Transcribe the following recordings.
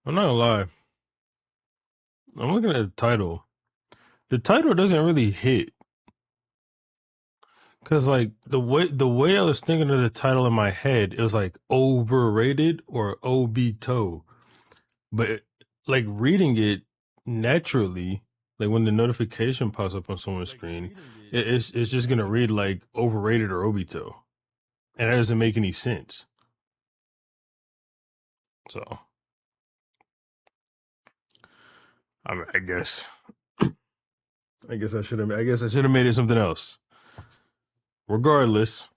I'm not gonna lie. I'm looking at the title. The title doesn't really hit because like the way I was thinking of the title in my head, it was like overrated or obito. But like reading it naturally, like when the notification pops up on someone's screen, it's just gonna read like overrated or obito, and that doesn't make any sense. So I guess I should have. I guess I should have made it something else. Regardless,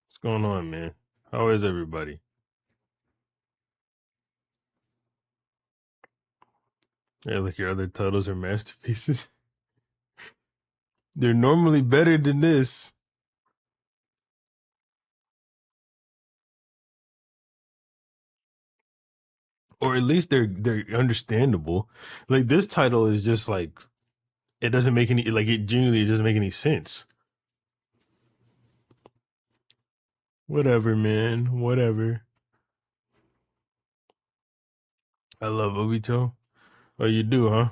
what's going on, man? How is everybody? Yeah, like your other titles are masterpieces. They're normally better than this, or at least they're understandable. Like this title is just like it doesn't make any like it genuinely doesn't make any sense. Whatever, man. Whatever. I love Obito. Oh, you do, huh?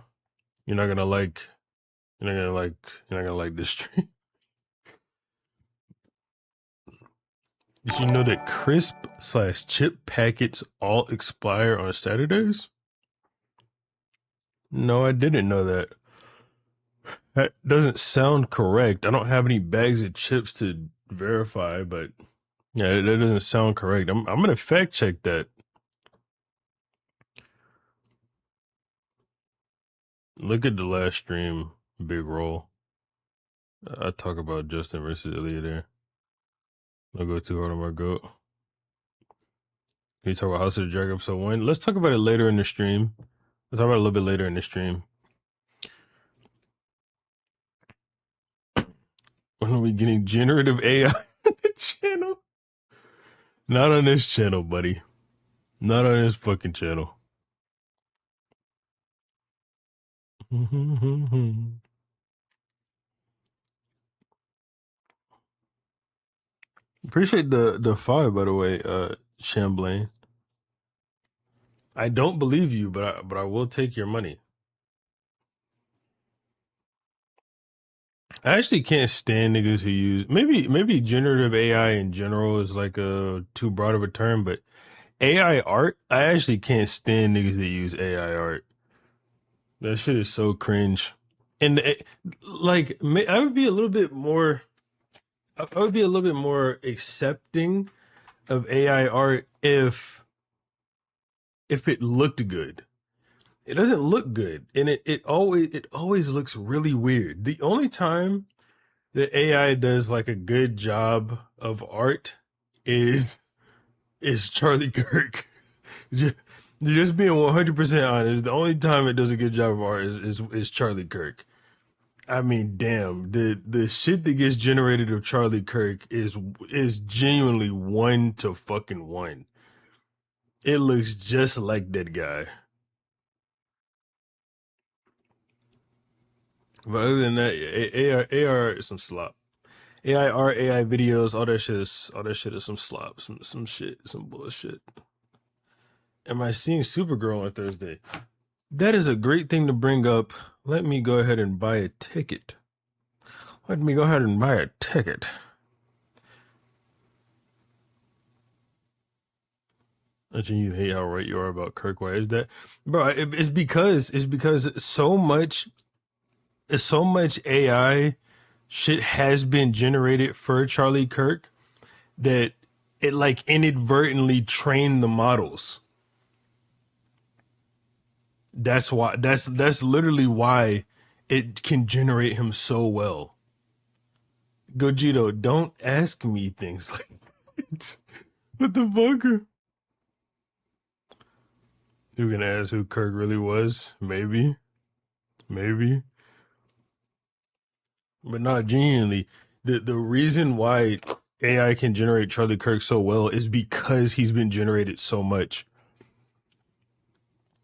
You're not gonna like. You're not gonna like. You're not gonna like this stream. Did you know that crisp slash chip packets all expire on Saturdays? No, I didn't know that. That doesn't sound correct. I don't have any bags of chips to verify, but yeah, that doesn't sound correct. I'm gonna fact check that. Look at the last stream, big roll. I talk about Justin versus Ilya there. Don't go too hard on my goat. Can you talk about House of the Dragon episode 1? Let's talk about it later in the stream. Let's talk about it a little bit later in the stream. When are we getting generative AI on the channel? Not on this channel, buddy. Not on this fucking channel. Appreciate the five, by the way, Chamblain. I don't believe you, but I will take your money. I actually can't stand niggas who use maybe generative AI in general is like a too broad of a term, but AI art, I actually can't stand niggas that use AI art. That shit is so cringe. And like I would be a little bit more I would be a little bit more accepting of AI art if it looked good. It doesn't look good, and it always looks really weird. The only time the AI does like a good job of art is Charlie Kirk. Just being 100% honest, the only time it does a good job of art is Charlie Kirk. I mean, damn, the shit that gets generated of Charlie Kirk is genuinely one to fucking one. It looks just like that guy. But other than that, AR is some slop. AI art, AI videos, all that shit is some slop, some shit, some bullshit. Am I seeing Supergirl on Thursday? That is a great thing to bring up. Let me go ahead and buy a ticket. Let me go ahead and buy a ticket. Imagine you hate how right you are about Kirk. Why is that, bro? It's because so much AI shit has been generated for Charlie Kirk that it like inadvertently trained the models. That's literally why it can generate him so well. Gogito, don't ask me things like that. What the fuck? You can ask who Kirk really was? Maybe, maybe, but not genuinely. The reason why AI can generate Charlie Kirk so well is because he's been generated so much.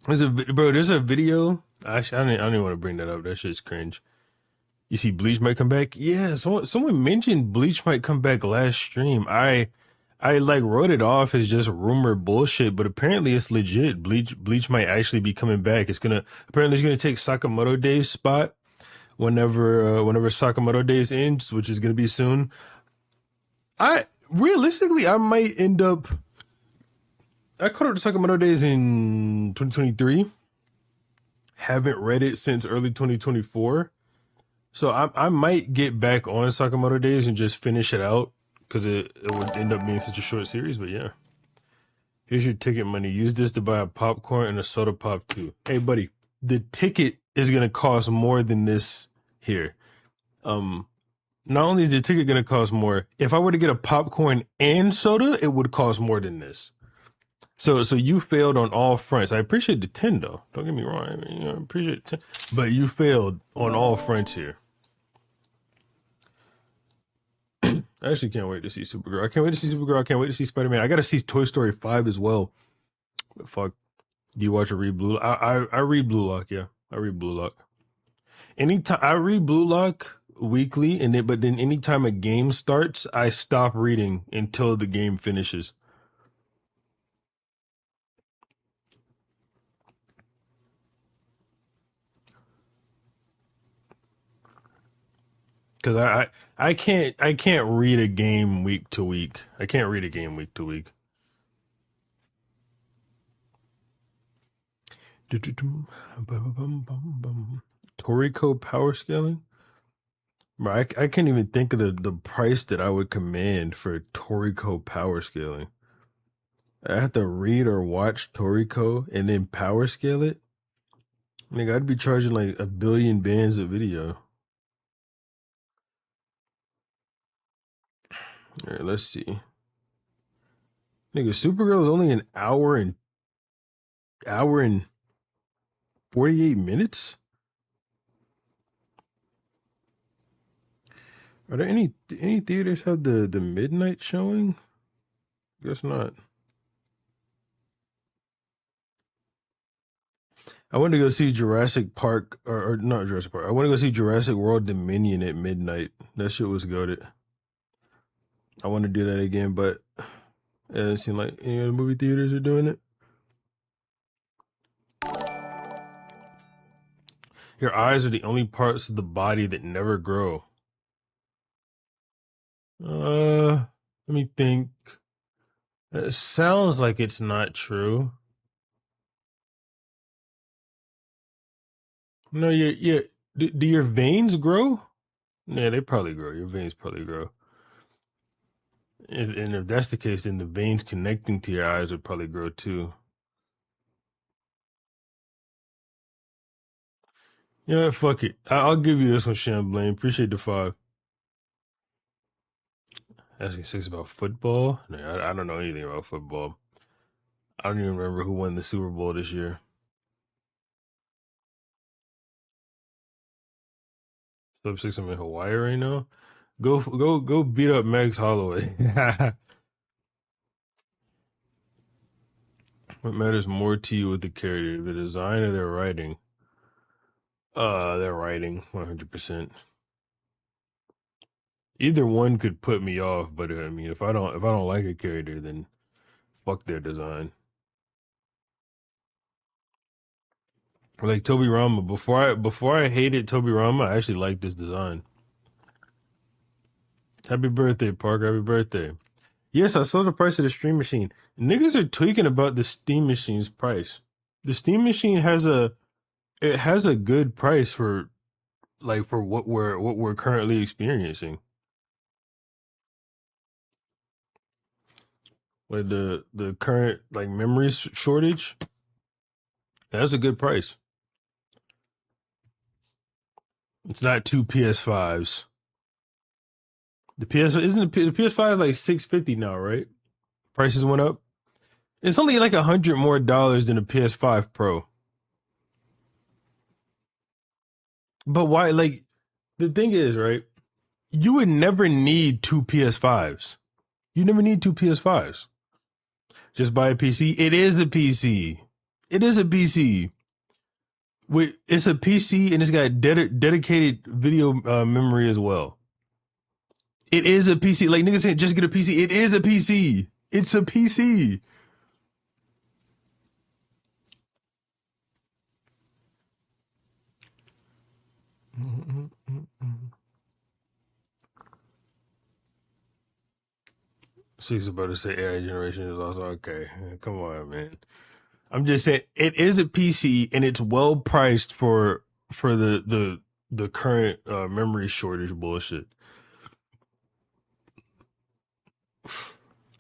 There's a video. Actually, I don't even want to bring that up. That shit's cringe. You see, Bleach might come back. Yeah, someone mentioned Bleach might come back last stream. I I like wrote it off as just rumor bullshit, but apparently it's legit. Bleach might actually be coming back. It's gonna take Sakamoto Day's spot whenever Sakamoto Days ends, which is gonna be soon. I realistically I might end up. I caught up to Sakamoto Days in 2023. Haven't read it since early 2024. So I might get back on Sakamoto Days and just finish it out because it would end up being such a short series. But yeah, here's your ticket money. Use this to buy a popcorn and a soda pop too. Hey, buddy, the ticket is gonna cost more than this here. Um, Not only is the ticket gonna cost more, if I were to get a popcorn and soda, it would cost more than this. So you failed on all fronts. I appreciate the 10 though. Don't get me wrong. I mean, I appreciate the 10, but you failed on all fronts here. I actually can't wait to see Supergirl. I can't wait to see Supergirl. I can't wait to see Spider-Man. I got to see Toy Story 5 as well. Fuck. Do you watch or read Blue? I read Blue Lock. Yeah, I read Blue Lock. Anytime I read Blue Lock weekly, but then anytime a game starts, I stop reading until the game finishes. Because I can't read a game week to week. I can't read a game week to week. Toriko power scaling? Bro, I can't even think of the price that I would command for Toriko power scaling. I have to read or watch Toriko and then power scale it. Nigga, I'd be charging like a billion bands a video. All right, let's see. Nigga, Supergirl is only an hour and 48 minutes. Are there any theaters have the midnight showing? Guess not. I want to go see Jurassic Park or not Jurassic Park. I want to go see Jurassic World Dominion at midnight. That shit was goated. I want to do that again, but it doesn't seem like any other movie theaters are doing it. Your eyes are the only parts of the body that never grow. Let me think. It sounds like it's not true. No, yeah. Do your veins grow? Yeah, they probably grow. Your veins probably grow. And if that's the case, then the veins connecting to your eyes would probably grow too. Yeah, fuck it. I'll give you this one, Shamblain. Appreciate the 5. Asking 6 about football. No, I don't know anything about football. I don't even remember who won the Super Bowl this year. Sub 6, I'm in Hawaii right now. Go beat up Max Holloway. What matters more to you with the character, the design or their writing? Their writing, 100%. Either one could put me off, but I mean, if I don't like a character, then fuck their design. Like Toby Rama, before I hated Toby Rama, I actually liked this design. Happy birthday, Parker! Happy birthday. Yes, I saw the price of the Steam Machine. Niggas are tweaking about the Steam Machine's price. The Steam Machine has a good price for what we're currently experiencing. Like the current like memory shortage, that's a good price. It's not two PS5s. The PS isn't the PS5 like 650 now, right? Prices went up. It's only like $100 more than a PS5 Pro. But why? Like the thing is, right? You would never need two PS5s. You never need two PS5s. Just buy a PC. It is a PC. It is a PC. It's a PC and it's got dedicated video memory as well. It is a PC. Like niggas saying just get a PC. It is a PC. It's a PC. She's about to say AI generation is also okay. Come on, man. I'm just saying it is a PC and it's well priced for the current memory shortage bullshit.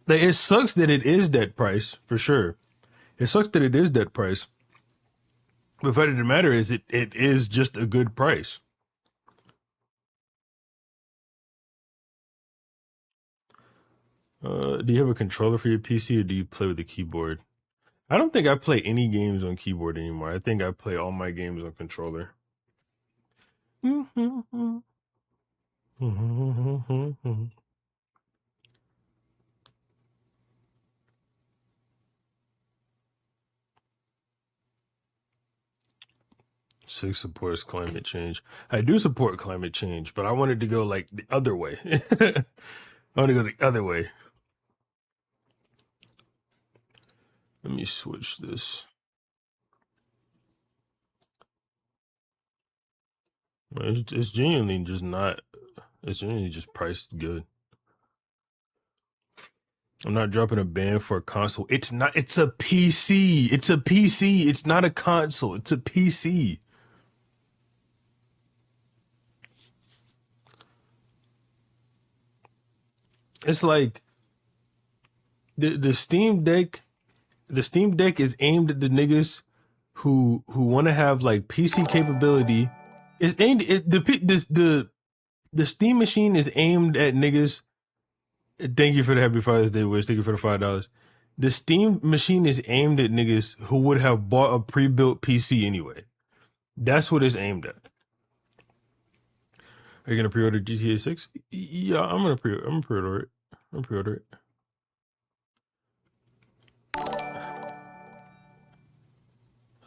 Like, it sucks that it is that price for sure. It sucks that it is that price. But the fact of the matter is, it is just a good price. Do you have a controller for your PC or do you play with the keyboard? I don't think I play any games on keyboard anymore. I think I play all my games on controller. Six supports climate change. I do support climate change, but I wanted to go like the other way. I want to go the other way. Let me switch this. It's genuinely just not. It's genuinely just priced good. I'm not dropping a band for a console. It's not. It's a PC. It's a PC. It's not a console. It's a PC. It's like the Steam Deck. The Steam Deck is aimed at the niggas who want to have like PC capability. It's aimed at the Steam machine is aimed at niggas. Thank you for the Happy Father's Day wish. Thank you for the $5. The Steam machine is aimed at niggas who would have bought a pre-built PC anyway. That's what it's aimed at. Are you gonna pre-order GTA 6? Yeah, I'm gonna pre-order it. I'm gonna pre-order it.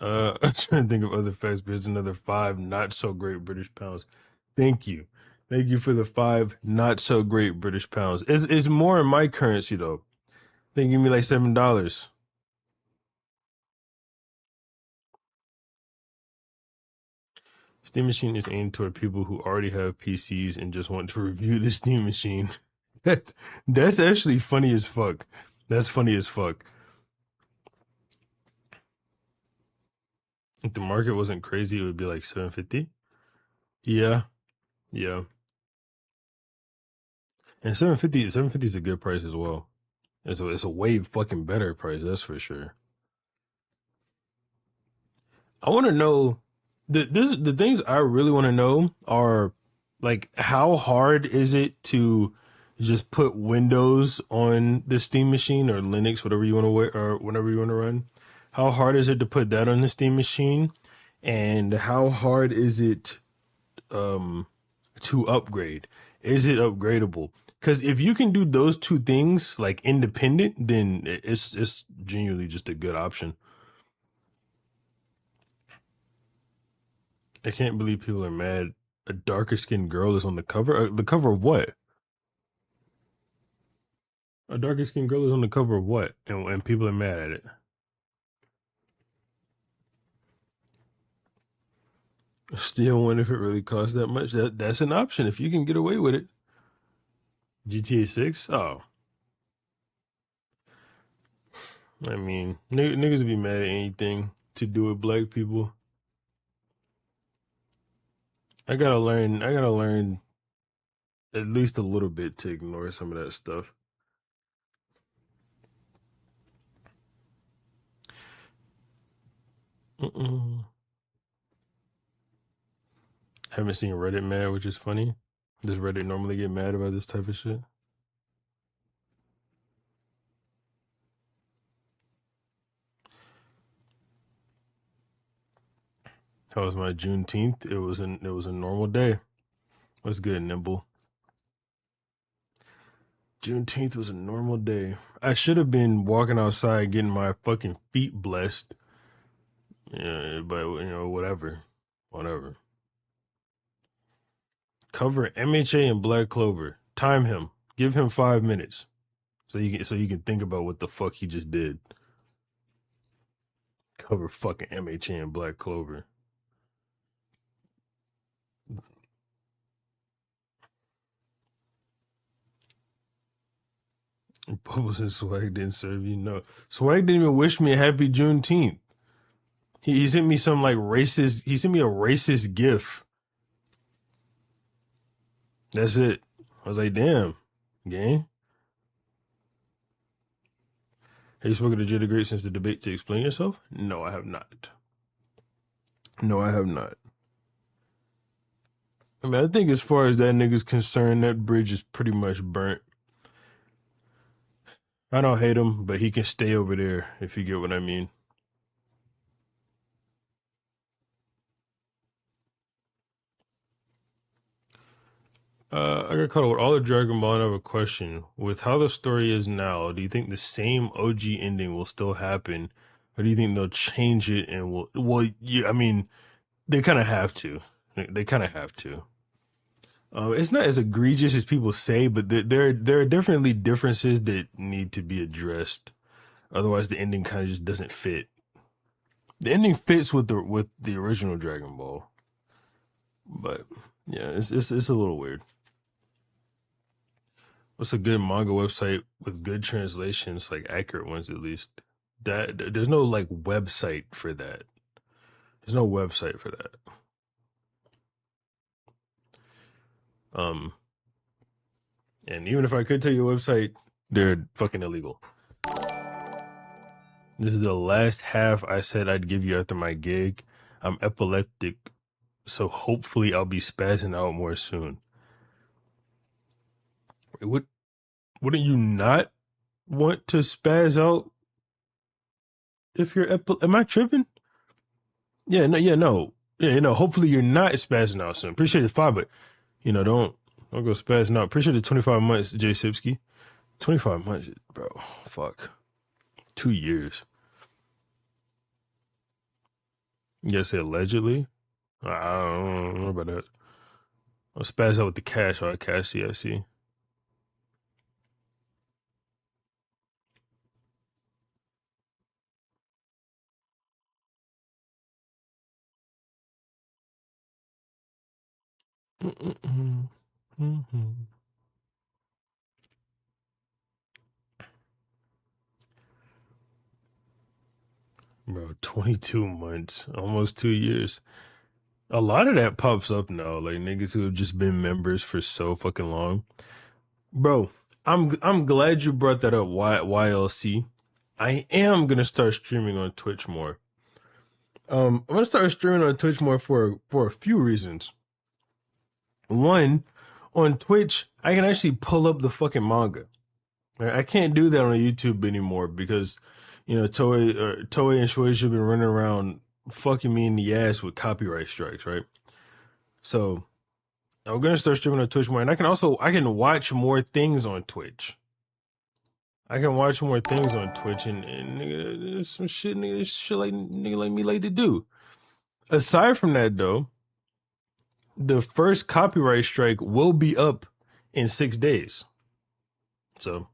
I'm trying to think of other facts, but it's another five not so great British pounds. Thank you. Thank you for the five not so great British pounds. It's more in my currency though. They give me like $7. Steam Machine is aimed toward people who already have PCs and just want to review the Steam Machine. That's actually funny as fuck. That's funny as fuck. If the market wasn't crazy, it would be like 750. Yeah, yeah. And 750 is a good price as well. It's a way fucking better price, that's for sure. I want to know the things I really want to know are like how hard is it to just put Windows on the Steam machine or Linux, whatever you want to wear or whatever you want to run. How hard is it to put that on the Steam machine, and how hard is it um to upgrade? Is it upgradable? Because if you can do those two things like independent, then it's genuinely just a good option. I can't believe people are mad. A darker skinned girl is on the cover. The cover of what? A darker skinned girl is on the cover of what? And people are mad at it. I still wonder if it really costs that much. That's an option if you can get away with it. GTA 6? Oh, I mean, niggas be mad at anything to do with black people. I gotta learn at least a little bit to ignore some of that stuff. Mm-mm. Haven't seen Reddit mad, which is funny. Does Reddit normally get mad about this type of shit? How was my Juneteenth? It was a normal day. What's good, Nimble? Juneteenth was a normal day. I should have been walking outside getting my fucking feet blessed. Yeah, but whatever. Whatever. Cover MHA and Black Clover. Time him. Give him 5 minutes. So you can think about what the fuck he just did. Cover fucking MHA and Black Clover. Bubbles and Swag didn't serve you. No, Swag didn't even wish me a happy Juneteenth. He sent me some like racist. He sent me a racist gif. That's it. I was like, damn, gang. Have you spoken to Jada Great since the debate to explain yourself? No, I have not. No, I have not. I mean, I think as far as that nigga's concerned, that bridge is pretty much burnt. I don't hate him, but he can stay over there if you get what I mean. I got caught up with all the Dragon Ball and I have a question. With how the story is now, do you think the same OG ending will still happen? Or do you think they'll change it and well, yeah, I mean, they kind of have to. They kind of have to. It's not as egregious as people say, but there are definitely differences that need to be addressed. Otherwise, the ending kind of just doesn't fit. The ending fits with the original Dragon Ball, but yeah, it's a little weird. What's a good manga website with good translations, like accurate ones at least? That there's no like website for that. There's no website for that. Um, and even if I could tell you a website, they're fucking illegal. This is the last half I said I'd give you after my gig. I'm epileptic, so hopefully I'll be spazzing out more soon. What wouldn't you not want to spaz out if you're am I tripping? Yeah, no, yeah, no. Yeah, no, hopefully you're not spazzing out soon. Appreciate the five, but don't go spazzing out. Appreciate the 25 months, Jay Sipsky. 25 months, bro. Fuck. 2 years. You gotta say allegedly? I don't know about that. I'll spaz out with the cash, all right? Cash CIC. Bro, 22 months, almost 2 years. A lot of that pops up now, like niggas who have just been members for so fucking long. Bro, I'm glad you brought that up, YLC. I am gonna start streaming on Twitch more. I'm gonna start streaming on Twitch more for a few reasons. One, on Twitch, I can actually pull up the fucking manga. I can't do that on YouTube anymore because, Toei and Shueisha have been running around fucking me in the ass with copyright strikes, right? So I'm gonna start streaming on Twitch more, and I can watch more things on Twitch. I can watch more things on Twitch, and nigga, there's some shit, like nigga like me like to do. Aside from that, though, the first copyright strike will be up in 6 days. So,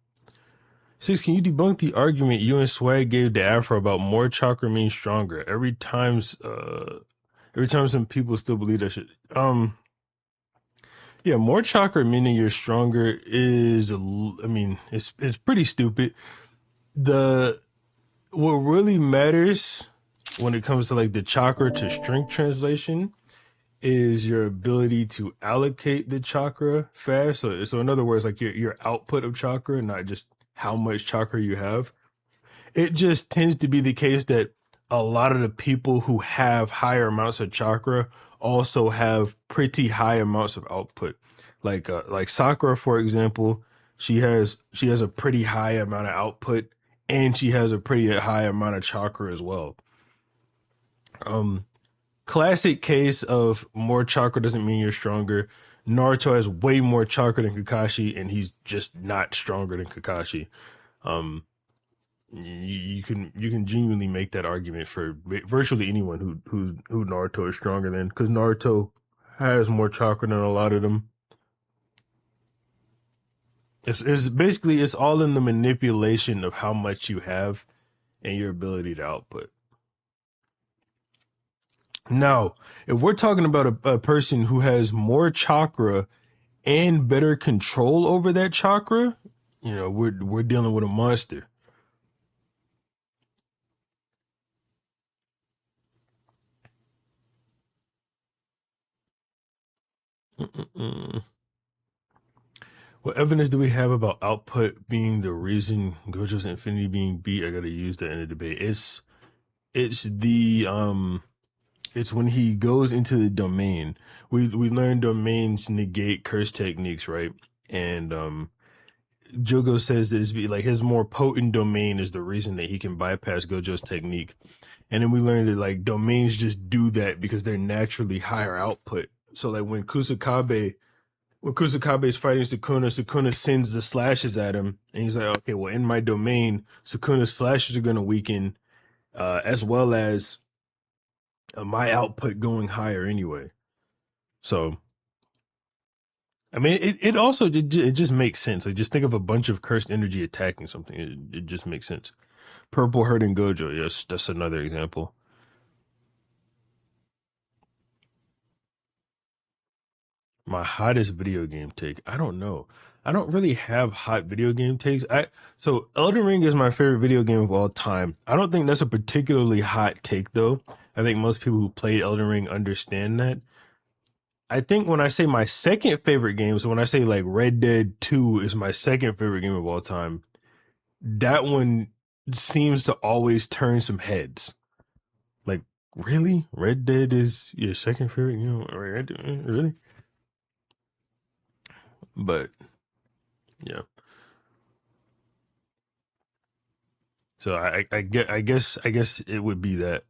six, can you debunk the argument you and Swag gave to Afro about more chakra means stronger? Every time some people still believe that shit. Yeah, more chakra meaning you're stronger is, I mean, it's pretty stupid. The What really matters when it comes to like the chakra to strength translation is your ability to allocate the chakra fast. So in other words, like your output of chakra, not just how much chakra you have. It just tends to be the case that a lot of the people who have higher amounts of chakra also have pretty high amounts of output. Like Sakura, for example, she has a pretty high amount of output and she has a pretty high amount of chakra as well. Um, Classic case of more chakra doesn't mean you're stronger. Naruto has way more chakra than Kakashi, and he's just not stronger than Kakashi. Um, you can genuinely make that argument for virtually anyone who Naruto is stronger than, because Naruto has more chakra than a lot of them. It's basically it's all in the manipulation of how much you have and your ability to output. Now, if we're talking about a person who has more chakra and better control over that chakra, we're dealing with a monster. Mm-mm-mm. What evidence do we have about output being the reason Gojo's Infinity being beat? I gotta use that in the debate. It's the it's when he goes into the domain. We learned domains negate curse techniques, right? And Jogo says that it's be like his more potent domain is the reason that he can bypass Gojo's technique. And then we learned that like domains just do that because they're naturally higher output. So like when Kusakabe is fighting Sukuna, Sukuna sends the slashes at him, and he's like, okay, well, in my domain, Sukuna's slashes are gonna weaken, as well as my output going higher anyway. So I mean, it also it just makes sense. Like just think of a bunch of cursed energy attacking something. It just makes sense. Purple hurting Gojo. Yes, that's another example. My hottest video game take. I don't know. I don't really have hot video game takes. I So Elden Ring is my favorite video game of all time. I don't think that's a particularly hot take though. I think most people who played Elden Ring understand that. I think when I say my second favorite game, so when I say like Red Dead 2 is my second favorite game of all time, that one seems to always turn some heads. Like, really? Red Dead is your second favorite game? Red Dead, really? But yeah. So I guess it would be that.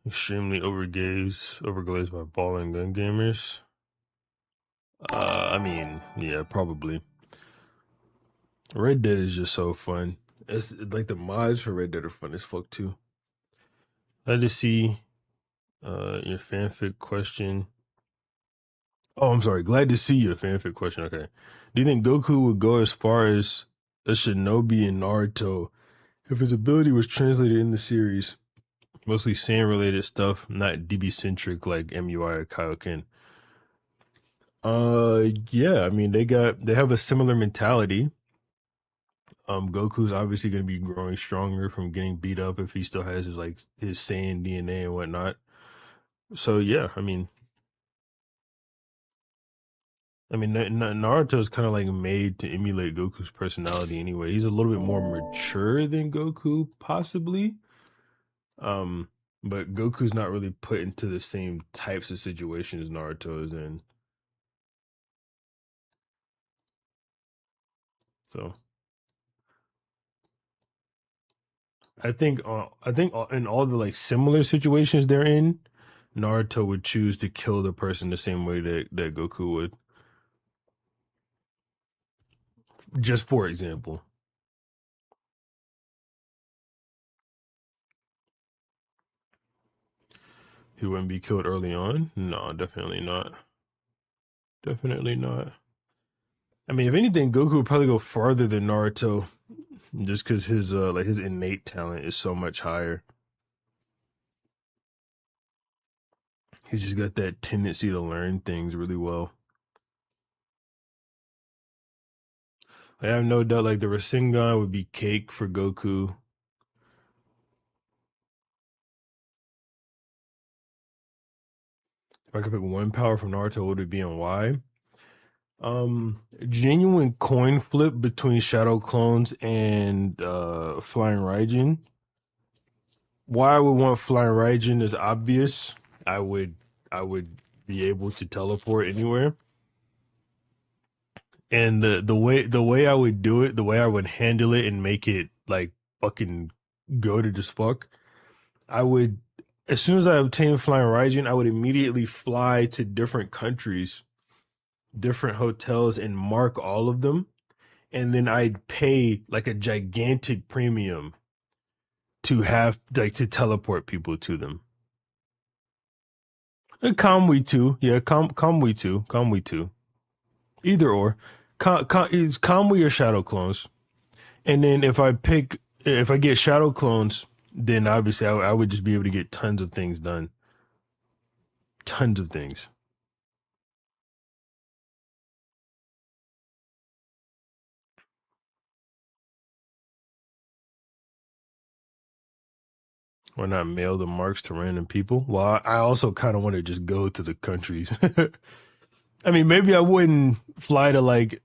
Extremely overglazed by ball and gun gamers. I mean, yeah, probably. Red Dead is just so fun. It's like the mods for Red Dead are fun as fuck too. I just see your fanfic question. Oh, I'm sorry. Glad to see your fanfic question. Okay. Do you think Goku would go as far as a shinobi in Naruto if his ability was translated in the series? Mostly Saiyan related stuff, not DB centric like MUI or Kaioken. Yeah, I mean they have a similar mentality. Goku's obviously gonna be growing stronger from getting beat up if he still has his like his Saiyan DNA and whatnot. So yeah, Naruto is kind of like made to emulate Goku's personality anyway. He's a little bit more mature than Goku, possibly. Um, but Goku's not really put into the same types of situations Naruto is in. So I think in all the like similar situations they're in, Naruto would choose to kill the person the same way that Goku would. Just for example, he wouldn't be killed early on. No, definitely not. Definitely not. I mean, if anything, Goku would probably go farther than Naruto, just because his like his innate talent is so much higher. He's just got that tendency to learn things really well. I have no doubt, like the Rasengan would be cake for Goku. If I could pick one power from Naruto, would it be and why? Genuine coin flip between Shadow Clones and Flying Raijin. Why I would want Flying Raijin is obvious. I would I would be able to teleport anywhere. And the way I would do it, the way I would handle it and make it like fucking goated as fuck, I would as soon as I obtained Flying Raijin, I would immediately fly to different countries. different hotels and mark all of them, and then I'd pay like a gigantic premium to have like to teleport people to them. Comwe too, yeah, Comwe too, Comwe too. Either or, is Comwe or Shadow Clones. And then if I get Shadow Clones, then obviously I would just be able to get tons of things done, tons of things. Or not mail the marks to random people. Well, I also kind of want to just go to the countries. I mean, maybe I wouldn't fly to like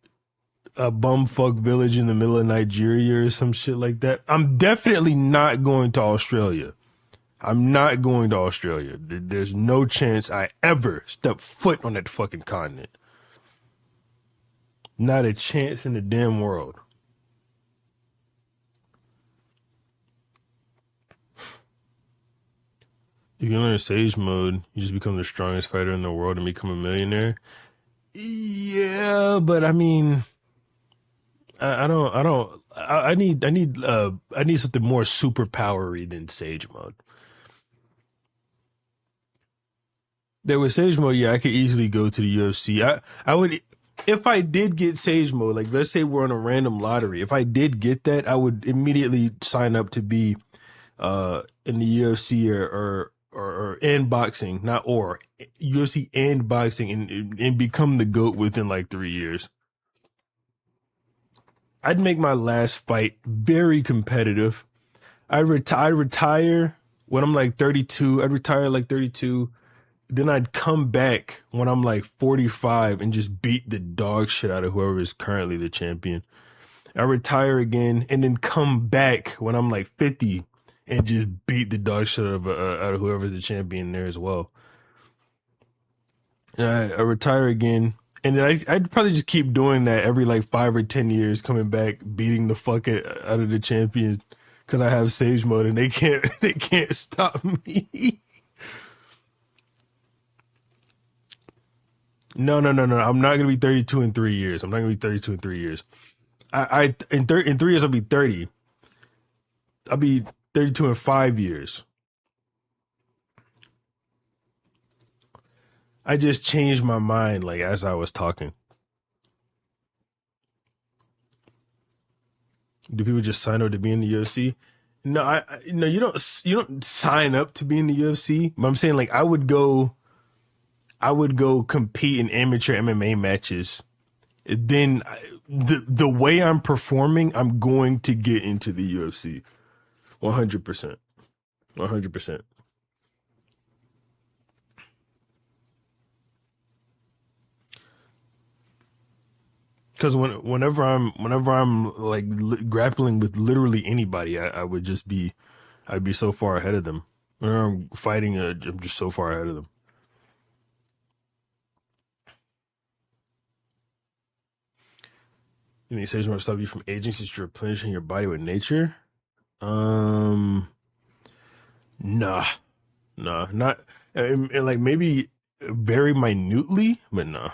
a bumfuck village in the middle of Nigeria or some shit like that. I'm definitely not going to Australia. I'm not going to Australia. There's no chance I ever step foot on that fucking continent. Not a chance in the damn world. If you learn Sage mode, you just become the strongest fighter in the world and become a millionaire. Yeah, but I mean, I need something more superpowery than Sage mode. There was Sage mode, yeah, I could easily go to the UFC. I would, if I did get Sage mode, like let's say we're on a random lottery. If I did get that, I would immediately sign up to be in the UFC or and boxing, not or UFC and boxing, and become the GOAT within like 3 years. I'd make my last fight very competitive. I retire when I'm like 32. I'd retire like 32. Then I'd come back when I'm like 45 and just beat the dog shit out of whoever is currently the champion. I retire again and then come back when I'm like 50 and just beat the dog shit out of whoever's the champion there as well. And I retire again. And then I'd probably just keep doing that every like 5 or 10 years, coming back, beating the fuck out of the champions because I have Sage mode and they can't they can't stop me. No. I'm not gonna be 32 in 3 years. I'm not gonna be 32 in 3 years. In 3 years I'll be 30. I'll be 32 in 5 years. I just changed my mind like as I was talking. Do people just sign up to be in the UFC? No, no. You don't sign up to be in the UFC. But I'm saying like I would go compete in amateur MMA matches. Then the way I'm performing, I'm going to get into the UFC. 100%. 100%. Because whenever I'm like grappling with literally anybody, I would just be I'd be so far ahead of them. Whenever I'm fighting, I'm just so far ahead of them. You think Sage want to stop you from aging since you're replenishing your body with nature? Um, nah, not and like maybe very minutely, but nah.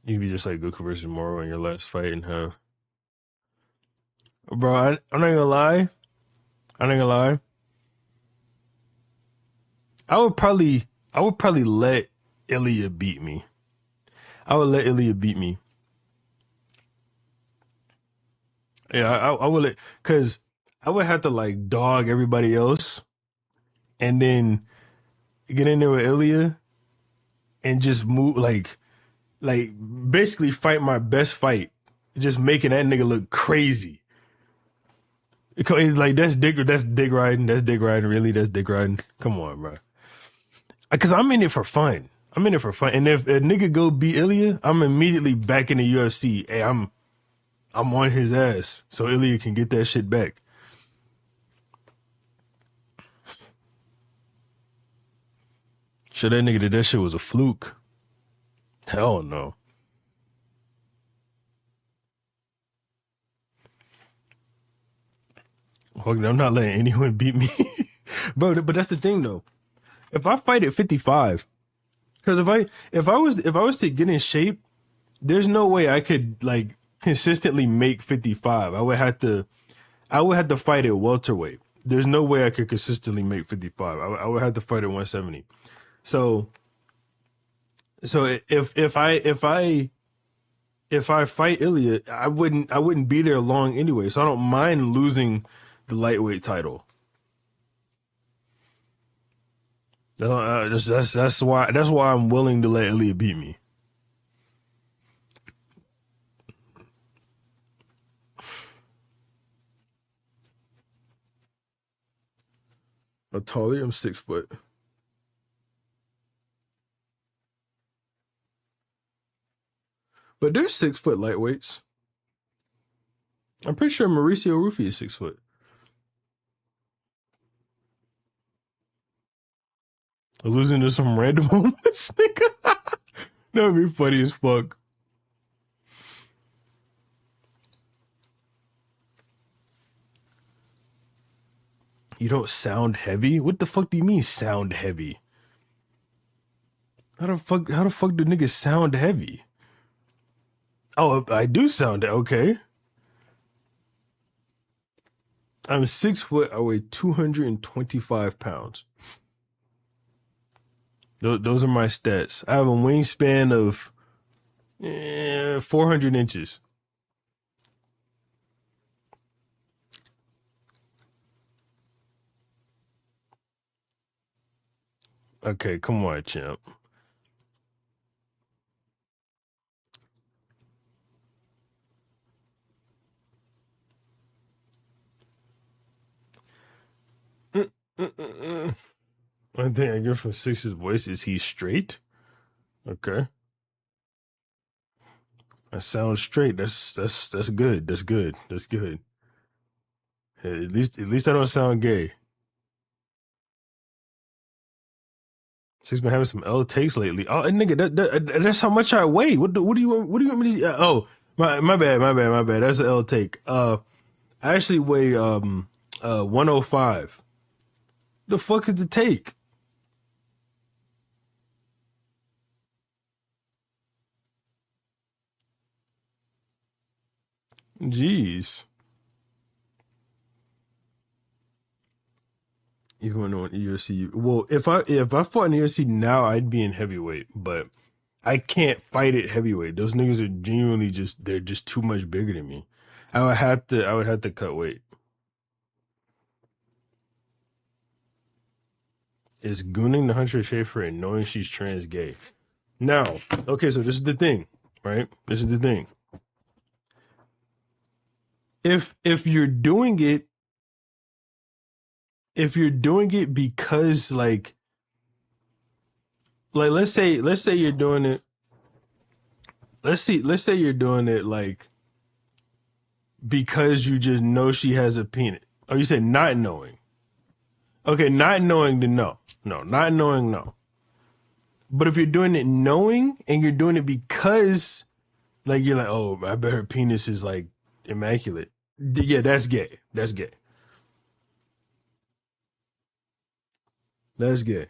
You could be just like Goku versus Moro in your last fight and have, bro. I'm not gonna lie. I'm not gonna lie. I would probably let Ilya beat me. I would let Ilya beat me. Yeah, I would let because I would have to like dog everybody else and then get in there with Ilya and just move like basically fight my best fight, just making that nigga look crazy. Like that's dick riding, that's dick riding, really, that's dick riding. Come on, bro. Because I'm in it for fun. I'm in it for fun. And if a nigga go beat Ilya, I'm immediately back in the UFC. Hey, I'm on his ass, so Ilya can get that shit back. Sure, that nigga did that shit was a fluke. Hell no. Fuck, I'm not letting anyone beat me. Bro, but that's the thing though. If I fight at 55, Because if I was to get in shape, there's no way I could like consistently make 55. I would have to fight at welterweight. There's no way I could consistently make 55. I would have to fight at 170. So if I fight Ilya, I wouldn't be there long anyway. So I don't mind losing the lightweight title. That's why I'm willing to let Ilya beat me. I'm taller. I'm 6 foot. But there's 6 foot lightweights. I'm pretty sure Mauricio Rufy is 6 foot. Losing to some random homeless nigga. That would be funny as fuck. You don't sound heavy? What the fuck do you mean sound heavy? How the fuck do niggas sound heavy? Oh, I do sound okay. I'm 6 foot. I weigh 225 pounds. Those are my stats. I have a wingspan of 400 inches. Okay, come on, champ. One thing I get from Six's voice is he's straight. Okay, that sounds straight. That's good. That's good. That's good. At least I don't sound gay. Six been having some L takes lately. Oh, nigga, that's how much I weigh. What do you want me to? Oh, my bad. That's an L take. I actually weigh 105. The fuck is the take? Jeez. Even when on UFC, well, if I fought in the UFC now, I'd be in heavyweight, but I can't fight at heavyweight. Those niggas are genuinely they're just too much bigger than me. I would have to cut weight. Is gooning the Hunter Schaefer and knowing she's trans gay? Now, okay, so this is the thing, right? This is the thing. If you're doing it, because like let's say you're doing it. Let's say you're doing it like because you just know she has a penis. Oh, you said not knowing. Okay, not knowing, then no. No, not knowing, no. But if you're doing it knowing and you're doing it because, like, you're like, oh, I bet her penis is like immaculate. Yeah, that's gay. That's gay. That's gay.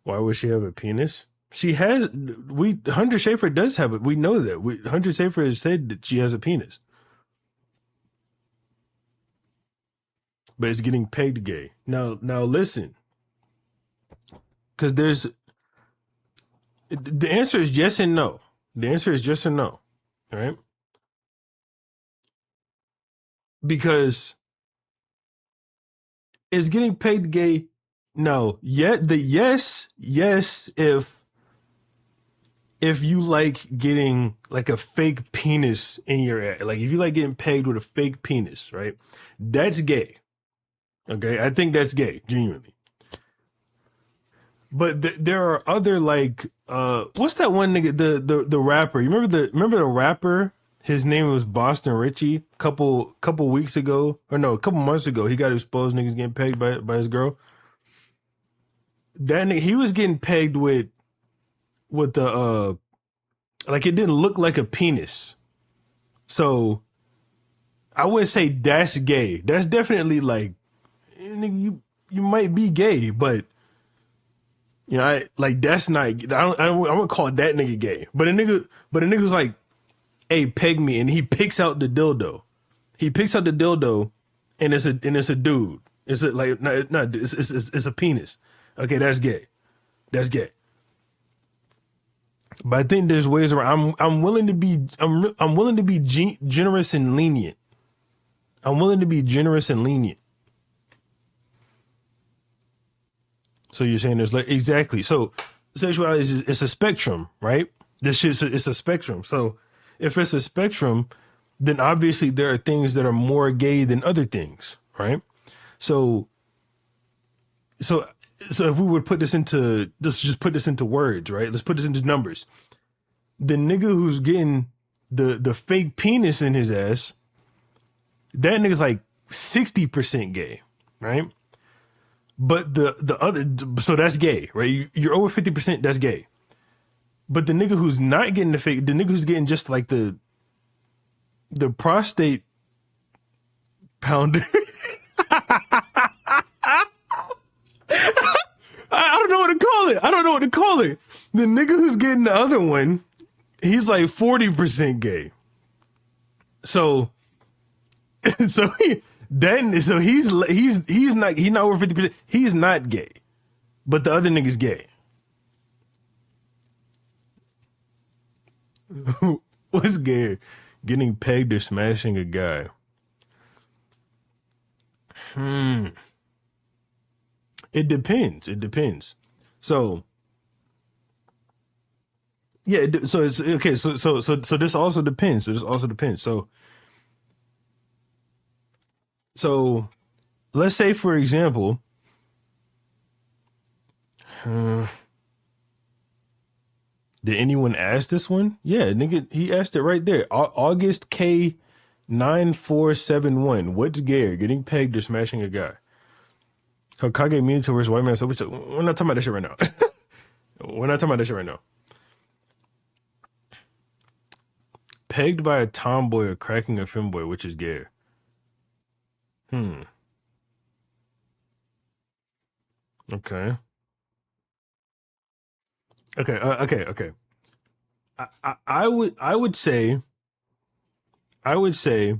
Why would she have a penis? She has. Hunter Schaefer does have it. We know that. Hunter Schaefer has said that she has a penis, but it's getting pegged gay. Now listen, because the answer is yes and no. The answer is yes and no, all right? Because it's getting pegged gay. No, yet the yes, if you like getting like a fake penis in your ass, like if you like getting pegged with a fake penis, right? That's gay. Okay, I think that's gay, genuinely. But there are other like what's that one nigga, the rapper? You remember the rapper? His name was Boston Richie. Couple weeks ago, or no, a couple months ago, he got exposed. Niggas getting pegged by his girl. That nigga, he was getting pegged with the like it didn't look like a penis. So I wouldn't say that's gay. That's definitely like nigga, you might be gay, but you know, like that's not. I wouldn't call that nigga gay. But a nigga was like, "Hey, peg me," and he picks out the dildo. He picks out the dildo, and it's a dude. It's a, like not it's a penis. Okay, that's gay. That's gay. But I think there's ways around. I'm willing to be I'm willing to be generous and lenient. I'm willing to be generous and lenient. So you're saying there's like exactly. So sexuality is it's a spectrum, right? This shit's it's a spectrum. So if it's a spectrum, then obviously there are things that are more gay than other things, right? So so so if we would put this into let's just put this into words, right? Let's put this into numbers. The nigga who's getting the fake penis in his ass, that nigga's like 60% gay, right? But the other, so that's gay, right? You're over 50%, that's gay. But the nigga who's not getting the fake, the nigga who's getting just like the prostate pounder. I don't know what to call it. I don't know what to call it. The nigga who's getting the other one, he's like 40% gay. So, so he, then so he's not over 50%. He's not gay, but the other nigga's gay. What's gay? Getting pegged or smashing a guy. It depends. It depends. So yeah. So it's okay. So this also depends. So this also depends. So let's say for example, did anyone ask this one? Yeah, nigga, he asked it right there. August K 9471. What's gay? Getting pegged or smashing a guy? Hokage means towards white man. So we're not talking about this shit right now. We're not talking about this shit right now. Pegged by a tomboy or cracking a femboy, which is gay. Hmm. Okay. Okay. Okay. I would say I would say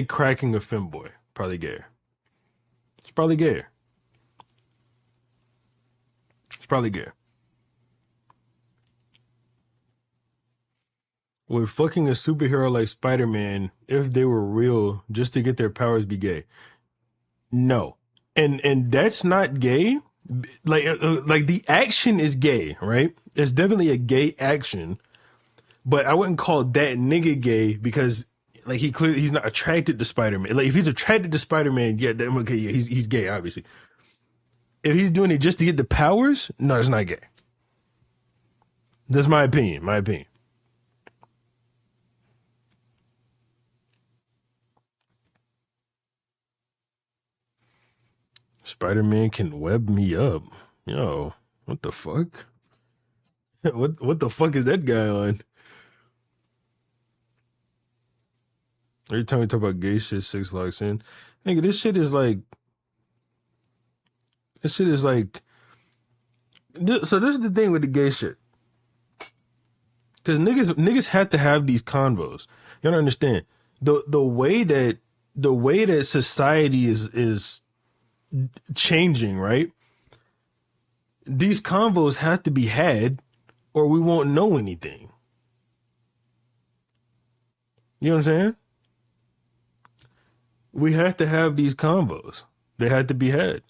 cracking a femboy probably gay. It's probably gay. It's probably gay. Would fucking a superhero like Spider Man, if they were real, just to get their powers, be gay? No, and that's not gay. Like the action is gay, right? It's definitely a gay action, but I wouldn't call that nigga gay because like he's not attracted to Spider Man. Like if he's attracted to Spider Man, yeah, then okay, yeah, he's gay, obviously. If he's doing it just to get the powers, no, it's not gay. That's my opinion. My opinion. Spider Man can web me up. Yo, what the fuck? What the fuck is that guy on? Every time we talk about gay shit, six locks in. Nigga, this shit is like so this is the thing with the gay shit. Cause niggas have to have these convos. You don't understand. The way that society is changing, right? These convos have to be had or we won't know anything. You know what I'm saying? We have to have these convos. They had to be had.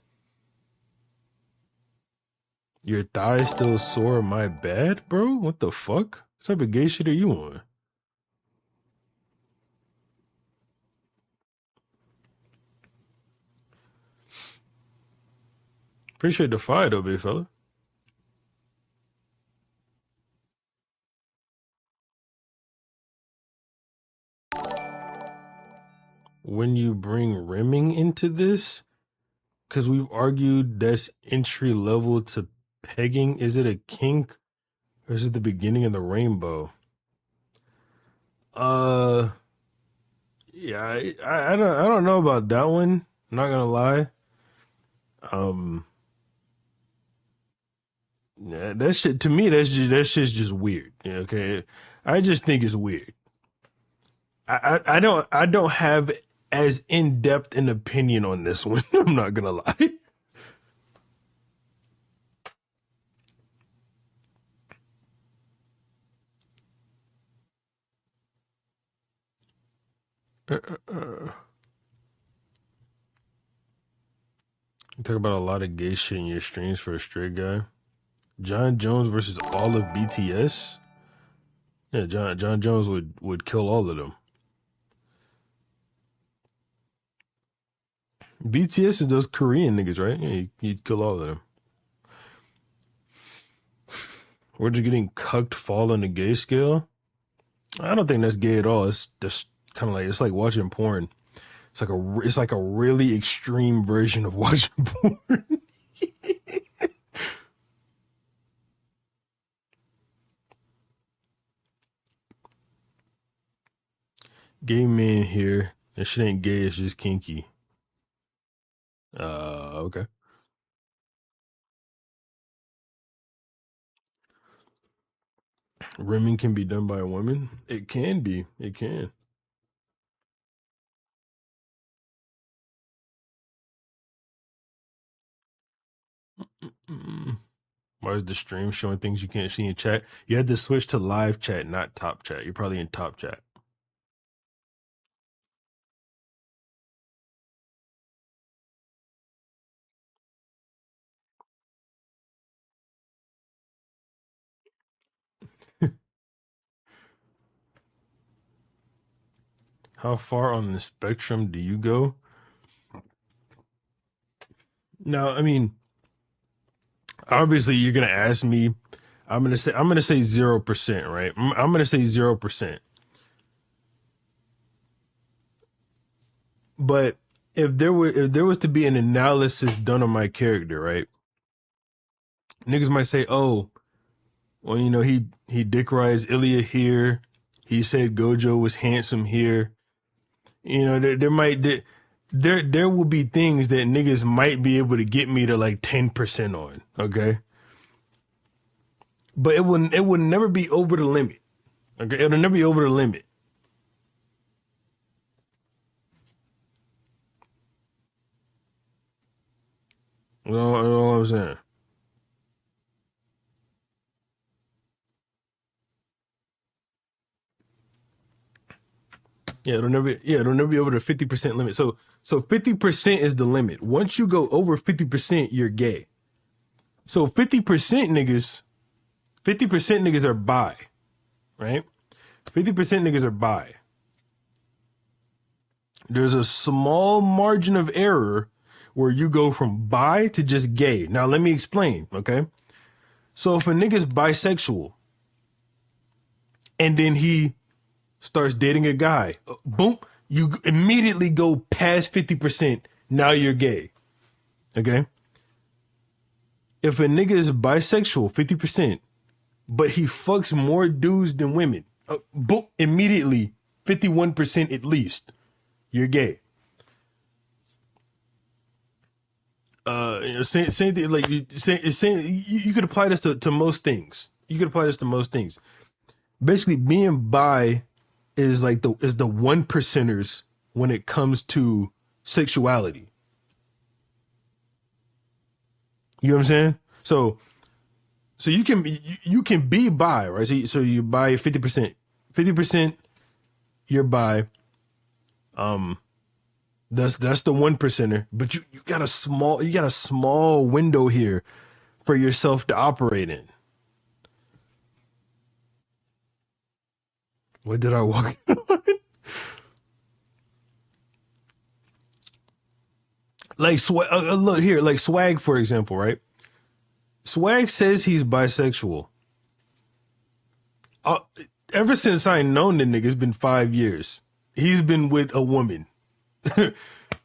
Your thigh still sore, my bad, bro? What the fuck? What type of gay shit are you on? Appreciate the fire though, big fella. When you bring rimming into this, because we've argued that's entry level to pegging, is it a kink or is it the beginning of the rainbow? Uh, yeah, I don't know about that one. I'm not gonna lie. Um, yeah, that shit to me, that shit's just weird. Yeah, okay, I just think it's weird. I don't have as in depth an opinion on this one. I'm not gonna lie. You talk about a lot of gay shit in your streams for a straight guy. John Jones versus all of BTS. Yeah, John Jones would kill all of them. BTS is those Korean niggas, right? Yeah, he'd kill all of them. We're just getting cucked fall on the gay scale. I don't think that's gay at all. It's just kind of like it's like watching porn. It's like a really extreme version of watching porn. Gay man here. That shit ain't gay. It's just kinky. Okay. Rimming can be done by a woman. It can be. It can. Mm-mm. Why is the stream showing things you can't see in chat? You had to switch to live chat, not top chat. You're probably in top chat. How far on the spectrum do you go? Now, I mean, obviously, you're gonna ask me. I'm gonna say 0%, right? I'm gonna say 0%. But if there was to be an analysis done on my character, right? Niggas might say, oh, well, you know, he dick rides Ilya here. He said Gojo was handsome here. You know, there will be things that niggas might be able to get me to like 10% on, okay? But it will never be over the limit. Okay, it'll never be over the limit. You know what I'm saying? It'll never be over the 50% limit. So 50% is the limit. Once you go over 50%, you're gay. So 50% niggas are bi, right? 50% niggas are bi. There's a small margin of error where you go from bi to just gay. Now let me explain, okay? So if a nigga's bisexual and then he starts dating a guy, boom, you immediately go past 50%. Now you're gay. Okay? If a nigga is bisexual, 50%, but he fucks more dudes than women, boom, immediately 51% at least, you're gay. Same thing. Like you could apply this to most things. You could apply this to most things. Basically, being bi is like the one percenters when it comes to sexuality. You know what I'm saying? So you can be bi, right? So you buy 50%. 50% you're bi. Um that's the one percenter. But you got a small window here for yourself to operate in. What did I walk on? Like look here, like Swag, for example, right? Swag says he's bisexual. Uh, Ever since I known the nigga, it's been 5 years. He's been with a woman.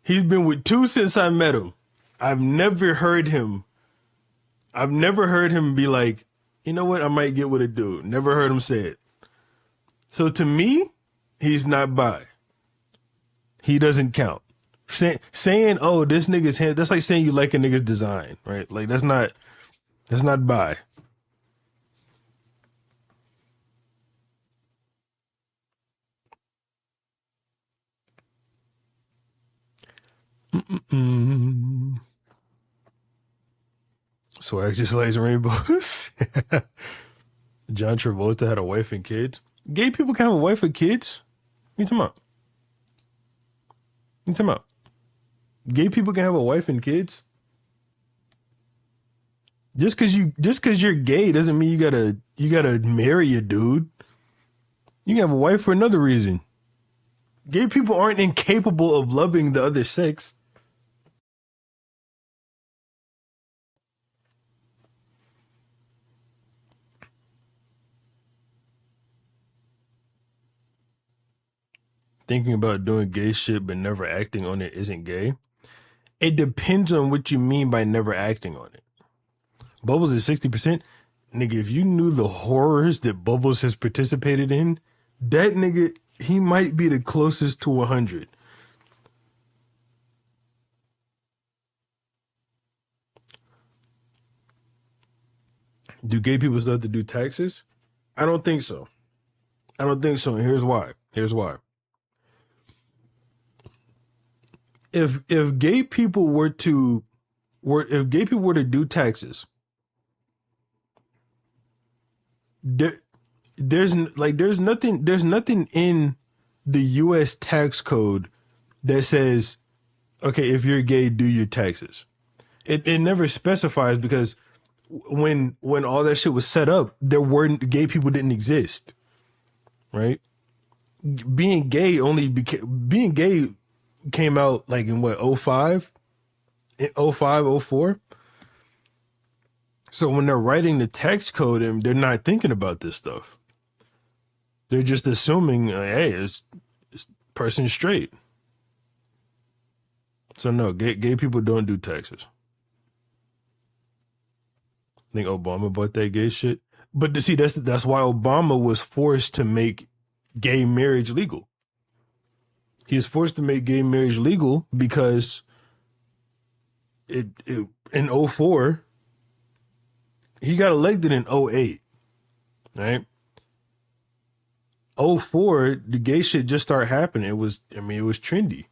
He's been with two since I met him. I've never heard him. I've never heard him be like, you know what? I might get with a dude. Never heard him say it. So to me, He's not bi. He doesn't count. Saying, "Oh, this nigga's hand," that's like saying you like a nigga's design, right? Like that's not bi. Mm-mm. Swag just lays rainbows. John Travolta had a wife and kids. Gay people can have a wife and kids. What you talking about? What you talking about? Gay people can have a wife and kids. Just cause you're gay doesn't mean you gotta marry a dude. You can have a wife for another reason. Gay people aren't incapable of loving the other sex. Thinking about doing gay shit but never acting on it isn't gay. It depends on what you mean by never acting on it. Bubbles is 60%. Nigga, if you knew the horrors that Bubbles has participated in, that nigga, he might be the closest to 100. Do gay people still have to do taxes? I don't think so. I don't think so. And here's why. Here's why. If gay people were to do taxes, there, there's nothing in the US tax code that says, okay, if you're gay, do your taxes. It never specifies because when all that shit was set up, there weren't gay people didn't exist, right? Being gay came out like in what, 05? In 05, 04. So when they're writing the tax code and they're not thinking about this stuff. They're just assuming, hey, it's person straight. So no, gay people don't do taxes. I think Obama bought that gay shit. But to see, that's why Obama was forced to make gay marriage legal. He was forced to make gay marriage legal because it in 04, he got elected in 08, right? 04, the gay shit just started happening. It was trendy.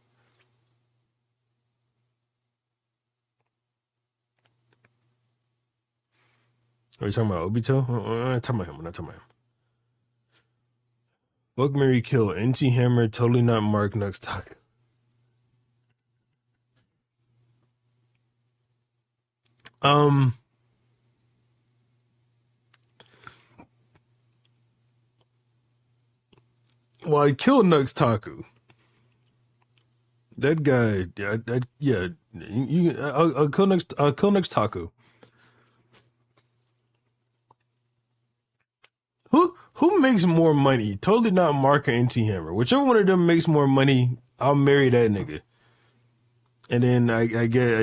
Are you talking about Obito? I'm not talking about him. I'm not talking about him. Fuck Mary Kill, NC Hammer, totally not Mark Nux talk. Um, well, I killed Nux Taku. That guy, yeah, I'll kill Nux Taku. Who makes more money? Totally not Mark or NT Hammer. Whichever one of them makes more money, I'll marry that nigga. And then I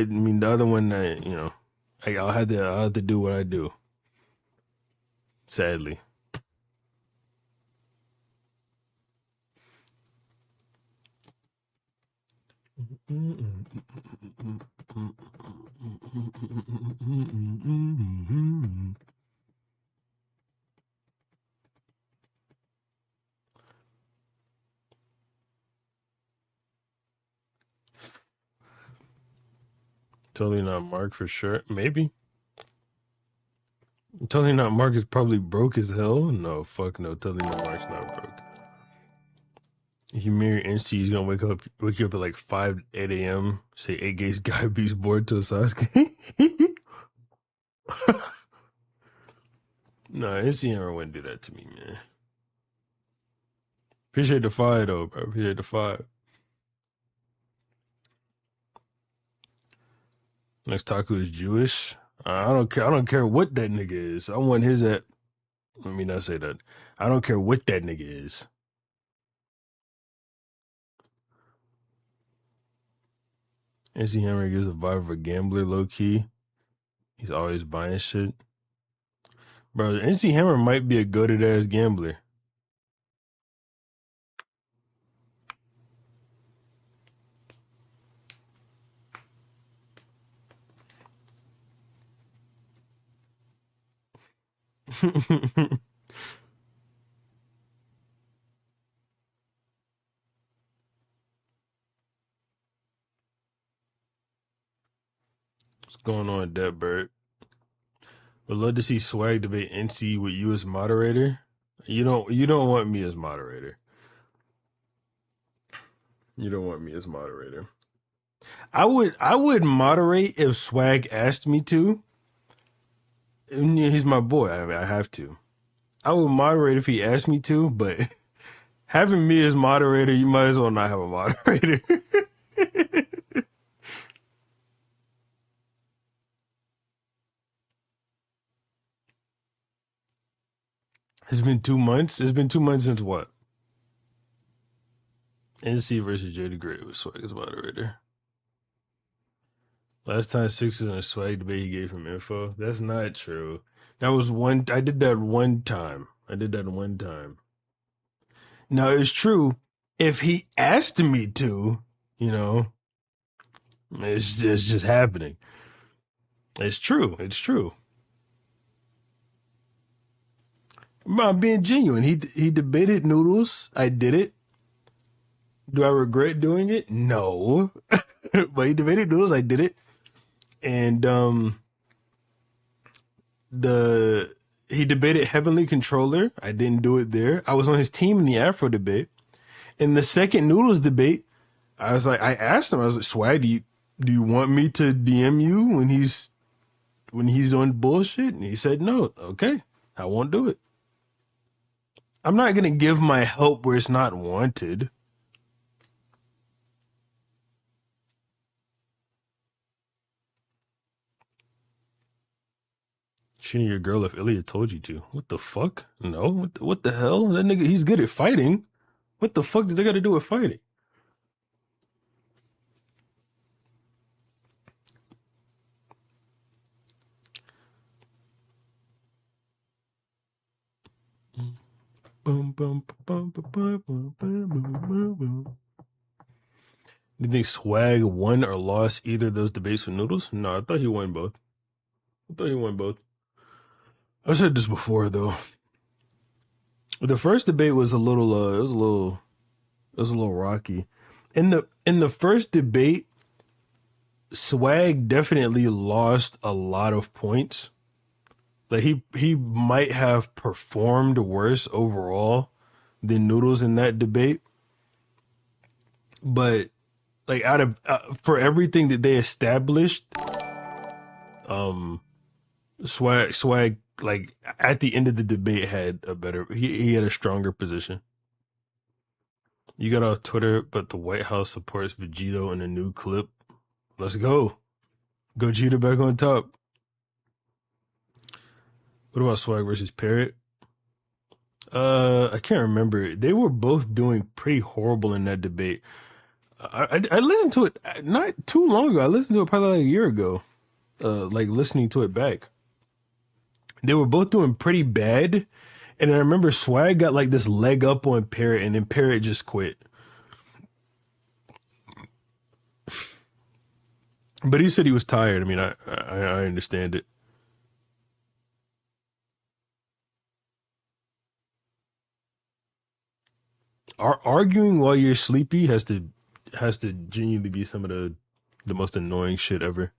mean, the other one, I'll have to do what I do. Sadly. Totally not Mark for sure. Maybe. Totally not Mark is probably broke as hell. No, fuck no. Totally not Mark's not broke. If you marry NC, he's gonna wake you up at like 5, 8 a.m. Say 8 gays guy beats bored to a Sasuke. No, NC never wouldn't do that to me, man. Appreciate the five though, bro. Appreciate the five. Next Taku is Jewish. I don't care. I don't care what that nigga is. I want his at. Let me not say that. I don't care what that nigga is. NC Hammer gives a vibe of a gambler, low key. He's always buying shit. Bro, NC Hammer might be a goated ass gambler. What's going on, Dead Bird? Would love to see Swag debate NC with you as moderator. You don't want me as moderator. You don't want me as moderator. I would moderate if Swag asked me to. And yeah, he's my boy. I mean, I have to. I would moderate if he asked me to, but having me as moderator, you might as well not have a moderator. It's been 2 months. It's been 2 months since what? NC versus Jada Gray with Swag as moderator. Last time Sixers on a Swag debate, he gave him info. That's not true. That was one. I did that one time. I did that one time. Now it's true. If he asked me to, you know, it's just happening. It's true. It's true. I'm being genuine. He debated noodles. I did it. Do I regret doing it? No. But he debated noodles. I did it. And the he debated Heavenly Controller. I didn't do it there. I was on his team in the Afro debate. In the second noodles debate, I was like, I asked him, I was like, Swag, do you want me to DM you when he's on bullshit? And he said no. Okay, I won't do it. I'm not gonna give my help where it's not wanted. Shooting your girl if Ilya told you to. What the fuck? No. What the hell? That nigga, he's good at fighting. What the fuck does that got to do with fighting? Boom, boom, boom, boom, boom, boom, boom, boom, boom. Do you think Swag won or lost either of those debates with Noodles? No, I thought he won both. I thought he won both. I said this before though. The first debate was a little it was a little rocky. In the first debate, Swag definitely lost a lot of points. Like he might have performed worse overall than Noodles in that debate, but like out of for everything that they established, um, Swag like at the end of the debate had a better he had a stronger position. You got off Twitter, but the White House supports Vegito in a new clip. Let's go. Gogeta back on top. What about Swag versus Parrot? I can't remember. They were both doing pretty horrible in that debate. I listened to it not too long ago. I listened to it probably like a year ago. Like listening to it back. They were both doing pretty bad. And I remember Swag got like this leg up on Parrot, and then Parrot just quit. But he said he was tired. I mean, I understand it. Arguing while you're sleepy has to genuinely be some of the most annoying shit ever.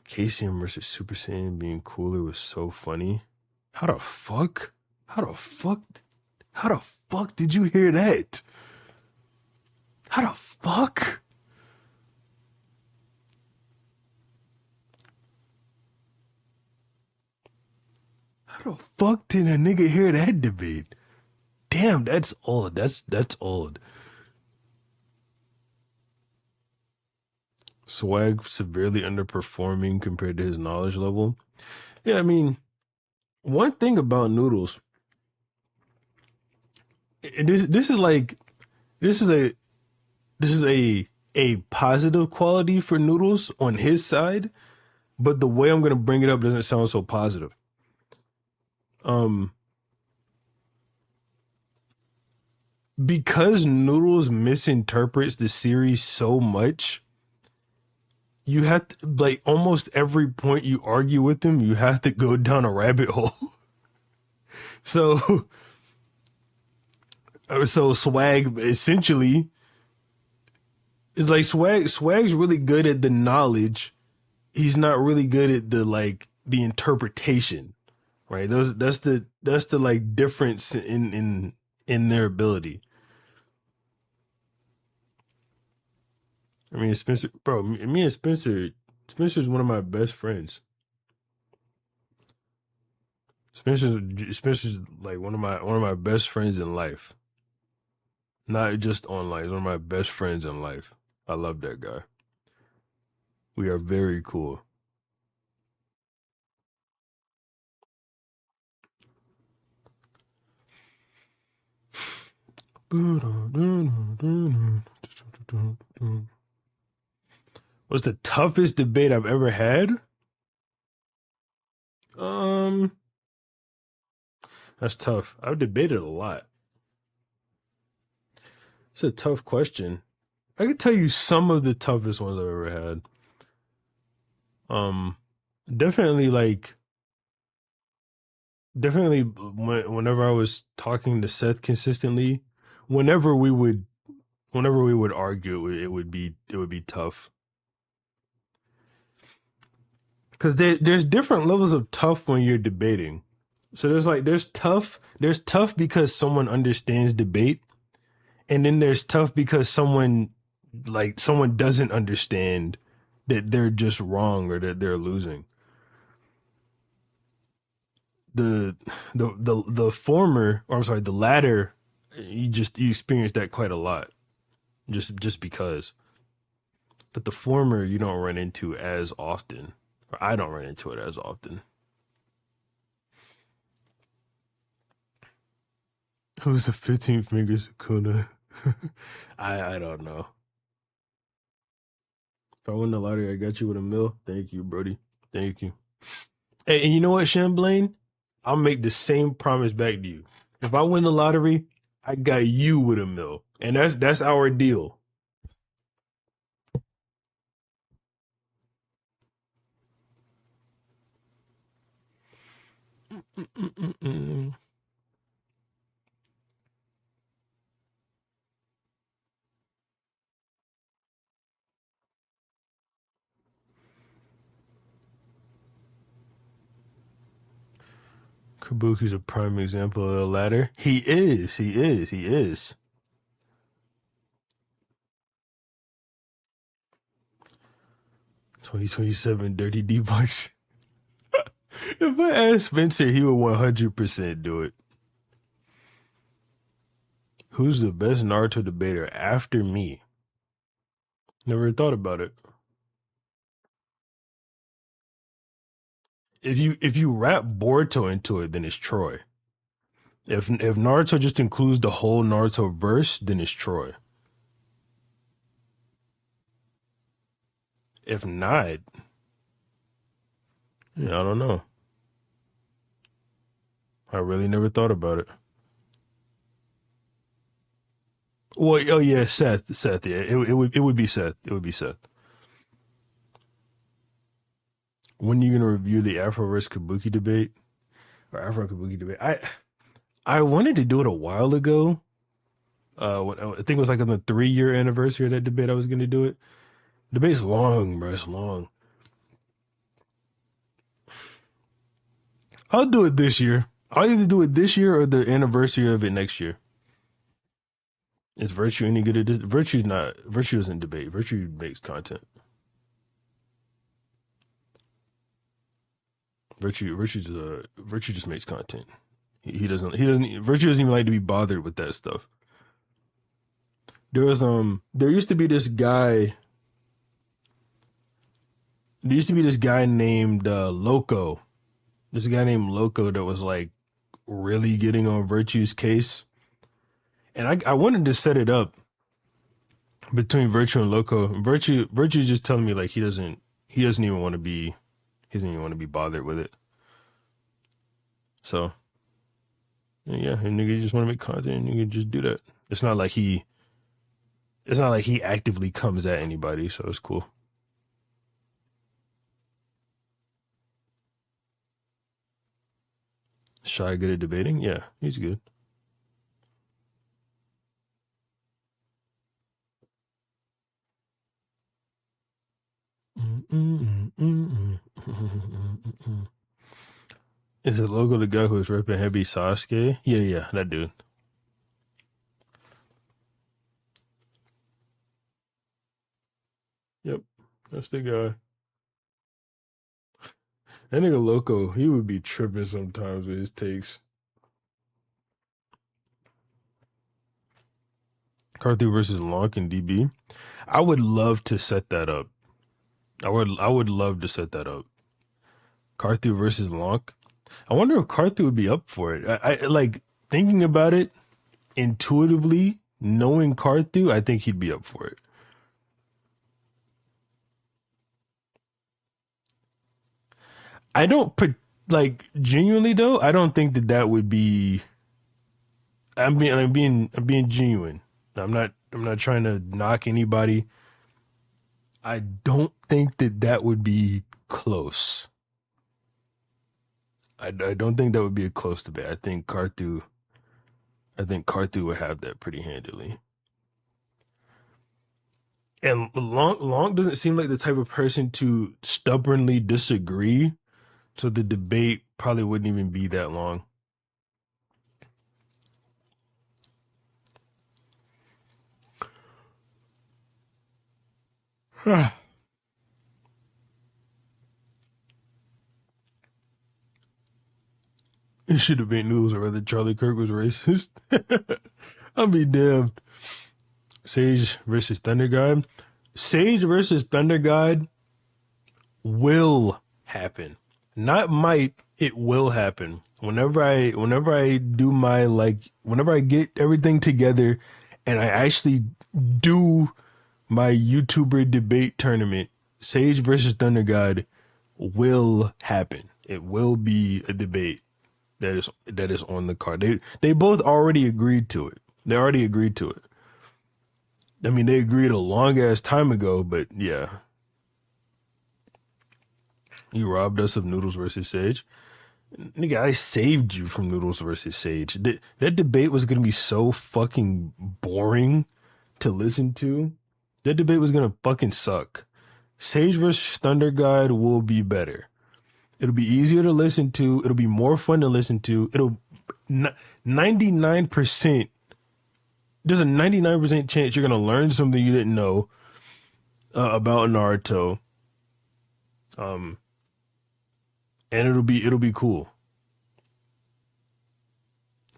Casium versus Super Saiyan being cooler was so funny. How the fuck? How the fuck? How the fuck did you hear that? How the fuck? How the fuck did a nigga hear that debate? Damn, that's old. That's old. Swag severely underperforming compared to his knowledge level. Yeah, I mean, one thing about Noodles, this is like this is a this is a positive quality for Noodles on his side, but the way I'm gonna bring it up doesn't sound so positive. Um, because Noodles misinterprets the series so much, you have to, like, almost every point you argue with them, you have to go down a rabbit hole. So, so swag essentially is like swag's really good at the knowledge. He's not really good at the like the interpretation, right? That's the like difference in their ability. I mean, Spencer, bro, me and Spencer's one of my best friends. Spencer's like one of my best friends in life, not just online. He's one of my best friends in life. I love that guy. We are very cool. What's the toughest debate I've ever had? Um, that's tough. I've debated a lot. It's a tough question. I can tell you some of the toughest ones I've ever had. Um, definitely like definitely whenever I was talking to Seth consistently, whenever we would whenever we would argue, it would be tough because there's different levels of tough when you're debating. So there's tough because someone understands debate, and then there's tough because someone doesn't understand that they're just wrong or that they're losing. The the former, or I'm sorry, the latter, you experience that quite a lot just because. But the former you don't run into as often, or I don't run into it as often. Who's the 15 finger Sakuna? I don't know. If I win the lottery, I got you with a mill. Thank you, Brody. Thank you. Hey, and you know what, Shamblain? I'll make the same promise back to you. If I win the lottery, I got you with a mill, and that's our deal. Mm-mm-mm-mm. Kabuki's a prime example of the latter. He is. He is. He is. 2027 Dirty D Bucks. If I asked Spencer, he would 100% do it. Who's the best Naruto debater after me? Never thought about it. If you wrap Boruto into it, then it's Troy. If Naruto just includes the whole Naruto verse, then it's Troy. If not, yeah, I don't know. I really never thought about it. Well, oh yeah, Seth. Yeah, it would be Seth. It would be Seth. When are you gonna review the Afro versus Kabuki debate or Afro Kabuki debate? I wanted to do it a while ago. I think it was like on the 3 year anniversary of that debate. I was gonna do it. Debate's long, bro. It's long. I'll do it this year. I'll either do it this year or the anniversary of it next year. Is Virtue any good at this? Virtue's not. Virtue doesn't debate. Virtue makes content. Virtue just makes content. He doesn't. Virtue doesn't even like to be bothered with that stuff. There used to be this guy. There used to be this guy named Loco. This guy named Loco that was like really getting on Virtue's case, and I wanted to set it up between Virtue and Loco. Virtue just telling me like he doesn't even want to be he doesn't even want to be bothered with it. So yeah, and nigga just want to make content. And you can just do that. It's not like he. It's not like he actively comes at anybody, so it's cool. Shy, good at debating. Yeah, he's good. Is the logo the guy who was ripping heavy Sasuke? Yeah, yeah, that dude. Yep, that's the guy. That nigga Loco, he would be tripping sometimes with his takes. Carthy versus Lonk and DB. I would love to set that up. I would love to set that up. Carthy versus Lonk. I wonder if Carthy would be up for it. I like thinking about it intuitively, knowing Carthy, I think he'd be up for it. I don't put like genuinely though. I don't think that that would be. I'm being genuine. I'm not trying to knock anybody. I don't think that that would be close. I don't think that would be a close debate. I think Carthu would have that pretty handily. And Long doesn't seem like the type of person to stubbornly disagree, so the debate probably wouldn't even be that long. It should have been news or whether Charlie Kirk was racist. I'll be damned. Sage versus Thunder God. Sage versus Thunder God will happen. Not might, it will happen. Whenever I do my whenever I get everything together and I actually do my YouTuber debate tournament, Sage versus Thunder God will happen. It will be a debate that is on the card. They both already agreed to it. They already agreed to it. I mean, they agreed a long ass time ago, but yeah. You robbed us of Noodles versus Sage. Nigga, I saved you from Noodles versus Sage. That debate was gonna be so fucking boring to listen to. That debate was gonna fucking suck. Sage versus Thunder God will be better. It'll be easier to listen to. It'll be more fun to listen to. 99%. There's a 99% chance you're gonna learn something you didn't know about Naruto. Um, and it'll be cool.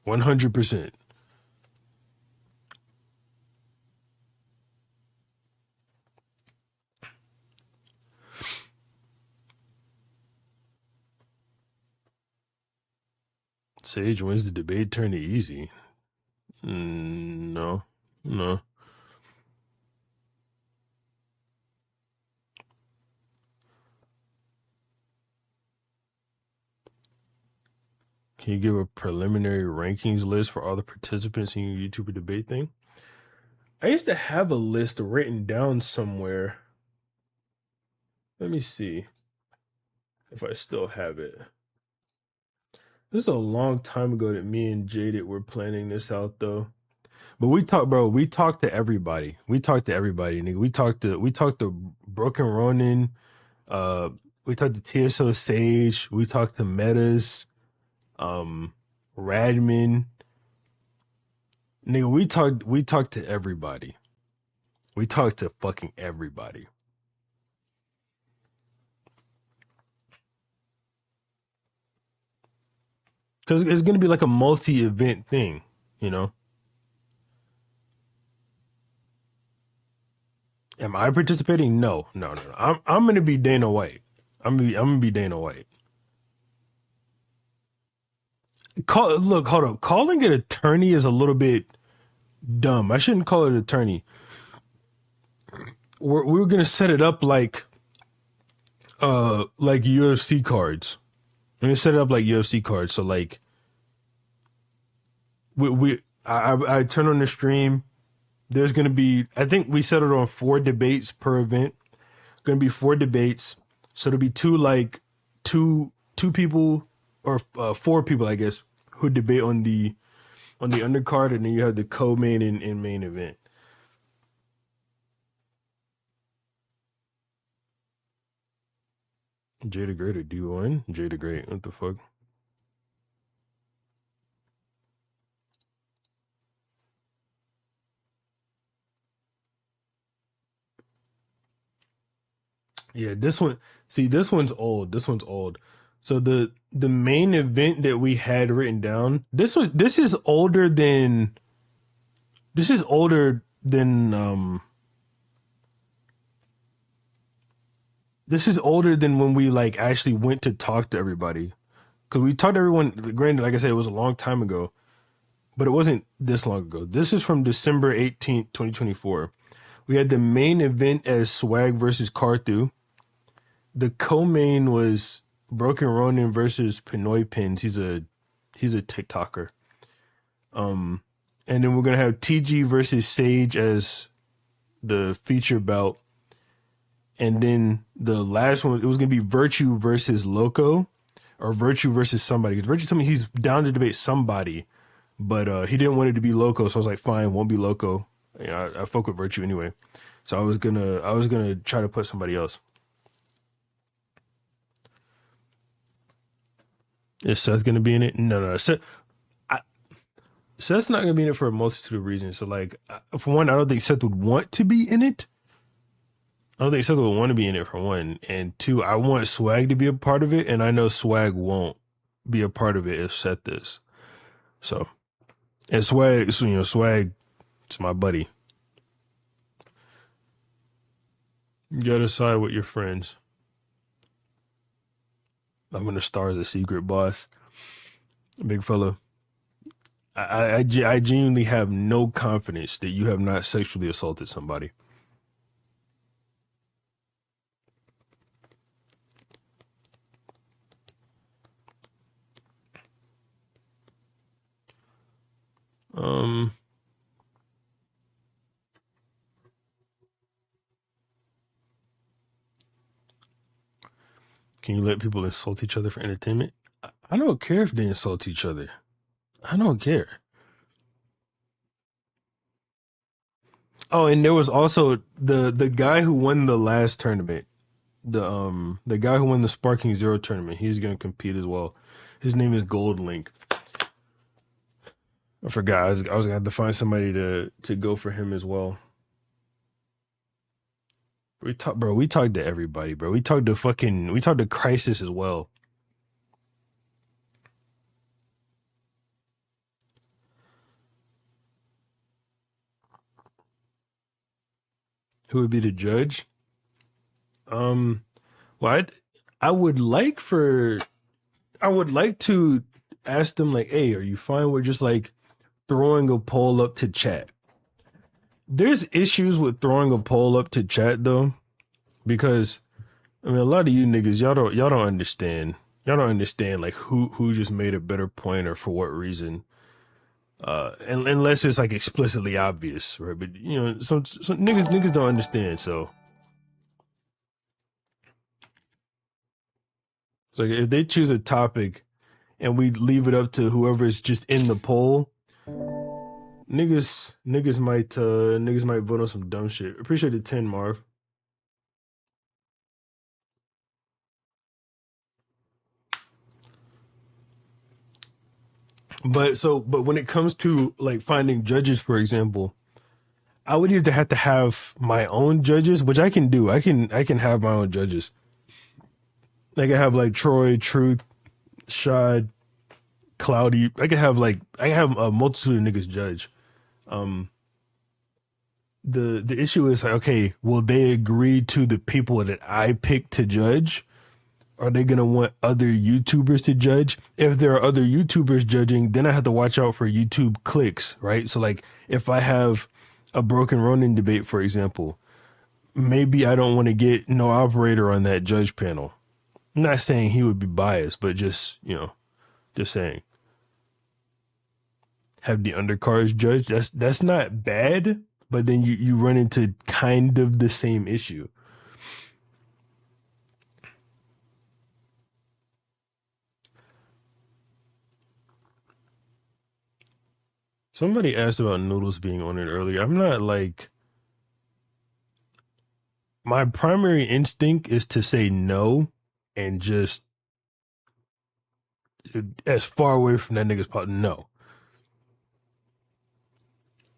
100%. Sage wins the debate. Turn it easy. No, no. Can you give a preliminary rankings list for all the participants in your YouTuber debate thing? I used to have a list written down somewhere. Let me see if I still have it. This is a long time ago that me and Jaded were planning this out though. But we talked, bro. We talked to everybody. We talked to everybody, nigga. We talked to Broken Ronin. Uh, we talked to TSO Sage. We talked to Metas. Um, Radman. Nigga, we talked to everybody. We talked to fucking everybody. Cause it's gonna be like a multi-event thing, you know. Am I participating? No, no, no, no. I'm gonna be Dana White. I'm gonna be Dana White. Look, hold up. Calling it attorney is a little bit dumb. I shouldn't call it attorney. We're gonna set it up like UFC cards. We're gonna set it up like UFC cards. So like I turn on the stream. There's gonna be, I think we settled on 4 debates per event. Gonna be 4 debates. So there'll be two people. or four people, I guess, who debate on the undercard, and then you have the co-main and main event. Jada Great or D1? Jada Great. What the fuck? Yeah, this one. See, this one's old. This one's old. So the main event that we had written down. This is older than this is older than when we like actually went to talk to everybody. Because we talked to everyone. Granted, like I said, it was a long time ago, but it wasn't this long ago. This is from December 18th, 2024. We had the main event as Swag versus Carthu. The co-main was Broken Ronin versus Pinoy Pins. He's a TikToker. Um, and then we're gonna have TG versus Sage as the feature bout, and then the last one it was gonna be Virtue versus Loco, or Virtue versus somebody. Because Virtue told me he's down to debate somebody, but he didn't want it to be Loco, so I was like, fine, won't be Loco. Yeah, I fuck with Virtue anyway, so I was gonna try to put somebody else. Is Seth gonna be in it? No, no. I, Seth's not gonna be in it for a multitude of reasons. So, like, for one, I don't think Seth would want to be in it. I don't think Seth would want to be in it for one, and two, I want Swag to be a part of it, and I know Swag won't be a part of it if Seth is. So, and Swag, so, Swag, it's my buddy. You gotta side with your friends. I'm gonna star as a secret boss, big fella. I genuinely have no confidence that you have not sexually assaulted somebody. Um, can you let people insult each other for entertainment? I don't care if they insult each other. I don't care. Oh, and there was also the guy who won the last tournament. The guy who won the Sparking Zero tournament. He's gonna compete as well. His name is Gold Link. I forgot. I was gonna have to find somebody to go for him as well. We talked to everybody, bro. We talked to Crisis as well. Who would be the judge? Um, well, I would like for I would like to ask them like, hey, are you fine with just like throwing a poll up to chat? There's issues with throwing a poll up to chat though, because I mean a lot of you niggas, y'all don't understand. Y'all don't understand like who just made a better point or for what reason. Unless it's like explicitly obvious, right? But some niggas don't understand. So it's like if they choose a topic and we leave it up to whoever is just in the poll, niggas might vote on some dumb shit. Appreciate the 10, Marv. But when it comes to like finding judges, for example, I would either have to have my own judges, which I can do. I can have my own judges. I can have like Troy, Truth, Shad, Cloudy. I can have a multitude of niggas judge. Um, the issue is like, okay, will they agree to the people that I pick to judge? Are they gonna want other YouTubers to judge? If there are other YouTubers judging, then I have to watch out for YouTube clicks, right? So like if I have a Broken Ronin debate, for example, maybe I don't want to get no operator on that judge panel. I'm not saying he would be biased, but just just saying. Have the undercards judged. That's not bad, but then you run into kind of the same issue. Somebody asked about noodles being on it earlier. I'm not like my primary instinct is to say no and just as far away from that nigga's pot. No.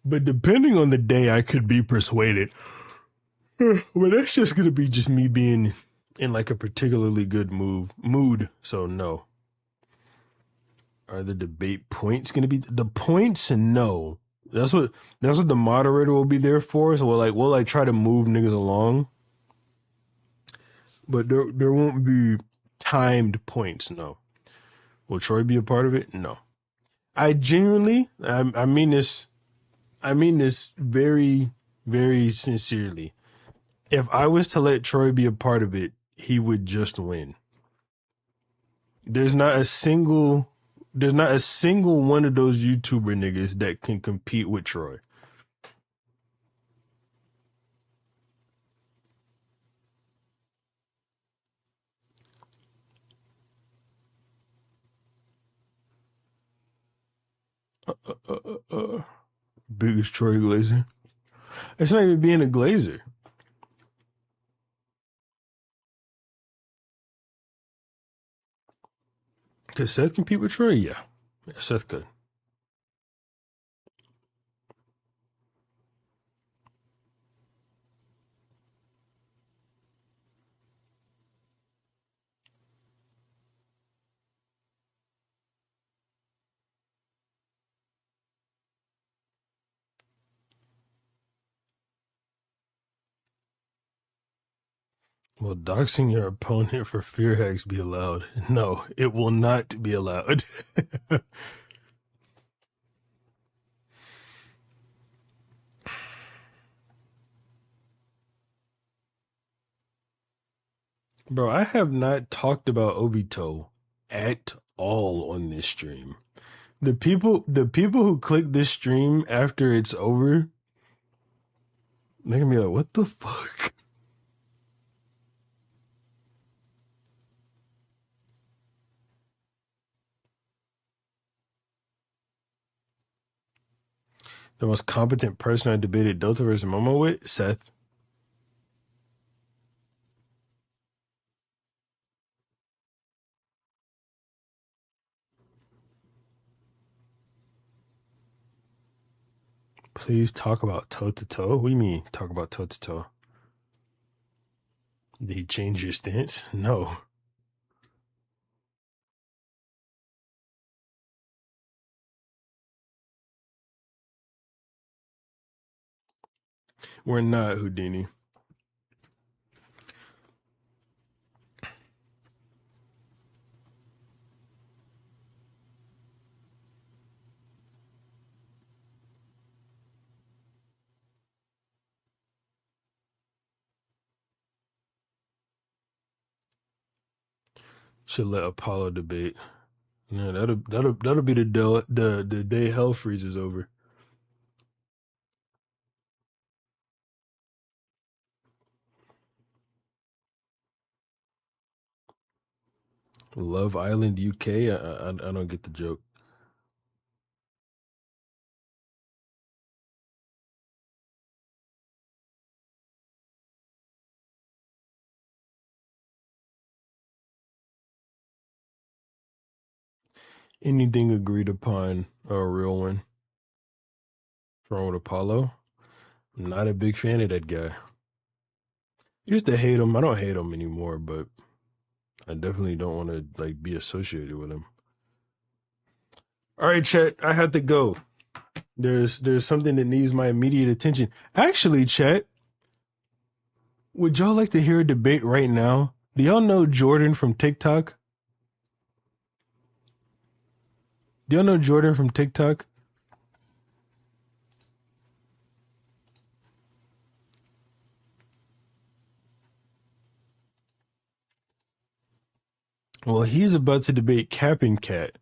But depending on the day, I could be persuaded. But that's just gonna be just me being in like a particularly good mood. So no. Are the debate points gonna be the points? No. That's what the moderator will be there for. So we'll like try to move niggas along. But there won't be timed points, no. Will Troy be a part of it? No. I genuinely I mean this very, very sincerely. If I was to let Troy be a part of it, he would just win. There's not a single one of those YouTuber niggas that can compete with Troy. Biggest Troy Glazer. It's not even being a Glazer. Could Seth compete with Troy? Yeah Seth could. Will doxing your opponent for fear hacks be allowed? No, it will not be allowed. Bro, I have not talked about Obito at all on this stream. The people who click this stream after it's over, they're gonna be like, what the fuck? The most competent person I debated Delta versus Momo with? Seth. Please talk about toe to toe. What do you mean talk about toe to toe? Did he change your stance? No. We're not Houdini. Should let Apollo debate. Yeah, that'll be the day hell freezes over. Love Island UK. I don't get the joke. Anything agreed upon a real one. Wrong with Apollo? I'm not a big fan of that guy. Used to hate him. I don't hate him anymore, but I definitely don't want to like be associated with him. All right, Chet, I have to go. There's something that needs my immediate attention. Actually, Chet, would y'all like to hear a debate right now? Do y'all know Jordan from TikTok? Do y'all know Jordan from TikTok? Well, he's about to debate Cap and Cat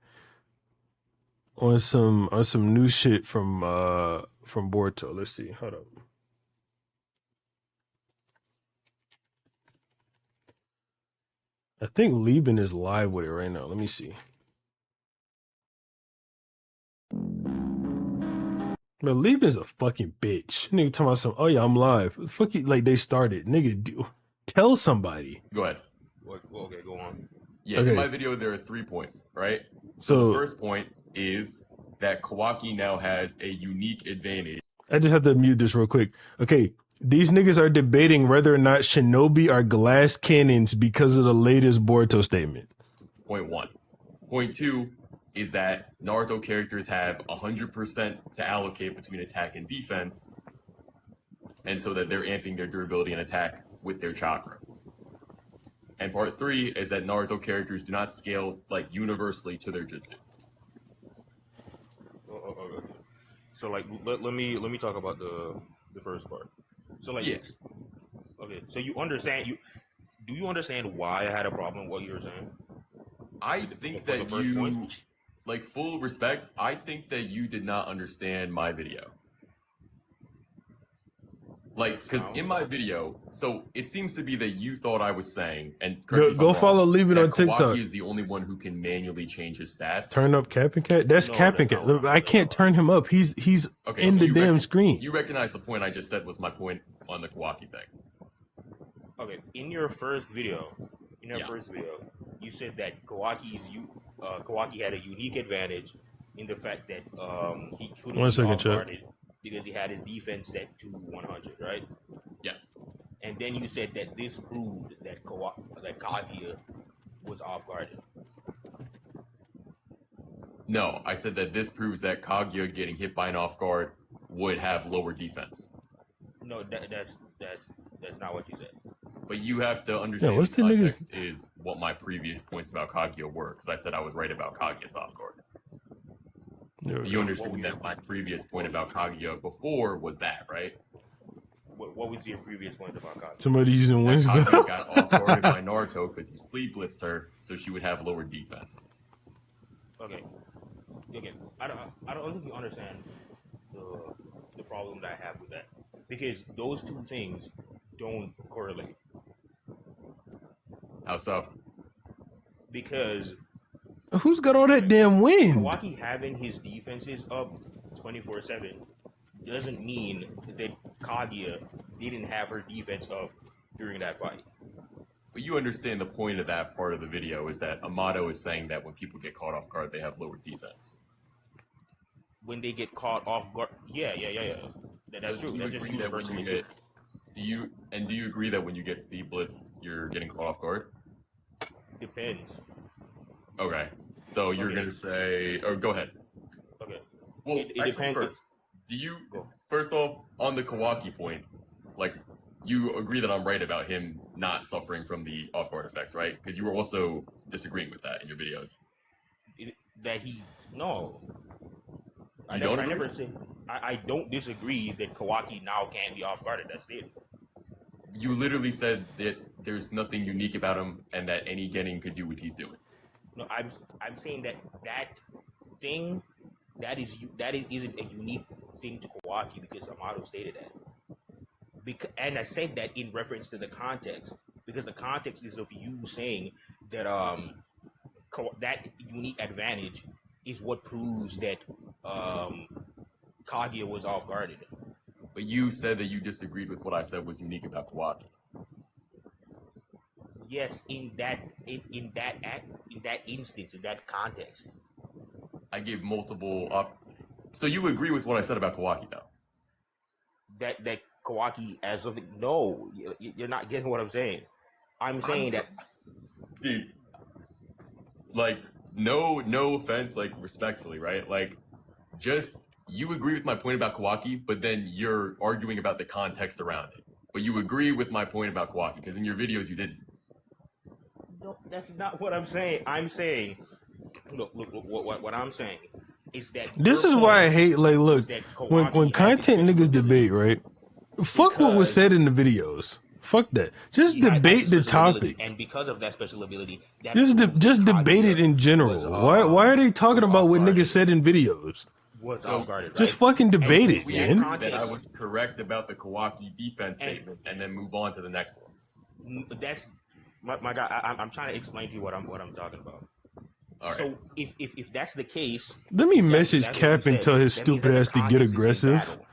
on some new shit from Borto. Let's see. Hold up. I think Lieben is live with it right now. Let me see. Bro, Leaving's a fucking bitch. Nigga talking about some, oh yeah, I'm live. Fuck you, like they started. Nigga, tell somebody. Go ahead. Okay, go on. Yeah, in my video, there are 3 points, right? So the first point is that Kawaki now has a unique advantage. I just have to mute this real quick. Okay, these niggas are debating whether or not Shinobi are glass cannons because of the latest Boruto statement. Point 1. Point 2 is that Naruto characters have 100% to allocate between attack and defense, and so that they're amping their durability and attack with their chakra. And part 3 is that Naruto characters do not scale like universally to their jutsu. Okay. So like, let me talk about the first part. So like, yeah. Okay. So you understand do you understand why I had a problem with what you were saying? I think that you, like, full respect, I think that you did not understand my video. Like, because in my video, so it seems to be that you thought I was saying, and go follow Leaving on TikTok. Kawaki is the only one who can manually change his stats. Turn up Capping Cat? That's Capping Cat. I can't turn him up. He's okay, in the damn screen. You recognize the point I just said was my point on the Kawaki thing. Okay, in your first video, you said that Kawaki had a unique advantage in the fact that he couldn't be off-guarded because he had his defense set to 100, right? Yes. And then you said that this proved that Kaguya was off-guarded. No, I said that this proves that Kaguya getting hit by an off-guard would have lower defense. No, that's not what you said. But you have to understand the context is what my previous points about Kaguya were, because I said I was right about Kaguya's off-guard. You understand that my previous point about Kaguya before was that, right? What was your previous point about Kaguya? Somebody using wisdom. Kaguya got off-guarded by Naruto because he speed blitzed her, so she would have lower defense. Okay. I don't think you understand the problem that I have with that, because those two things don't correlate. How so? Because who's got all that damn wind? Kawaki having his defenses up 24/7 doesn't mean that Kaguya didn't have her defense up during that fight. But you understand the point of that part of the video is that Amato is saying that when people get caught off guard, they have lower defense. When they get caught off guard, yeah. That's true. That's just universally true. Do you agree that when you get speed blitzed, you're getting caught off guard? Depends. Okay. So you're gonna say, or go ahead. Okay. Well, it depends. First, first off, on the Kawaki point, like, you agree that I'm right about him not suffering from the off-guard effects, right? Because you were also disagreeing with that in your videos. I never said. I don't disagree that Kawaki now can't be off-guarded. That's it. You literally said that there's nothing unique about him and that any Genin could do what he's doing. No, I'm saying that thing isn't a unique thing to Kawaki because Amato stated that. And I said that in reference to the context, because the context is of you saying that that unique advantage is what proves that Kaguya was off guarded. But you said that you disagreed with what I said was unique about Kawaki. Yes, in that instance, in that context. I gave multiple So you agree with what I said about Kawaki, though? That Kawaki as something? No, you're not getting what I'm saying. I'm saying that, dude. Like, no offense, like, respectfully, right? Like, just you agree with my point about Kawaki, but then you're arguing about the context around it. But you agree with my point about Kawaki because in your videos you didn't. No, that's not what I'm saying. I'm saying, look, what I'm saying is that this is why I hate, like, look, when content niggas debate, right? Fuck what was said in the videos. Fuck that. Just debate the topic. And because of that special ability, just debate it in general. Why are they talking about what niggas said in videos? Was off-guarded, right? Just fucking debate it, man. That I was correct about the Kawaki defense statement, and then move on to the next one. That's my guy. I'm trying to explain to you what I'm talking about. All right. So if that's the case, Let me if message that's what you Cap and said, tell his that means stupid that the ass to get context is in aggressive. battle,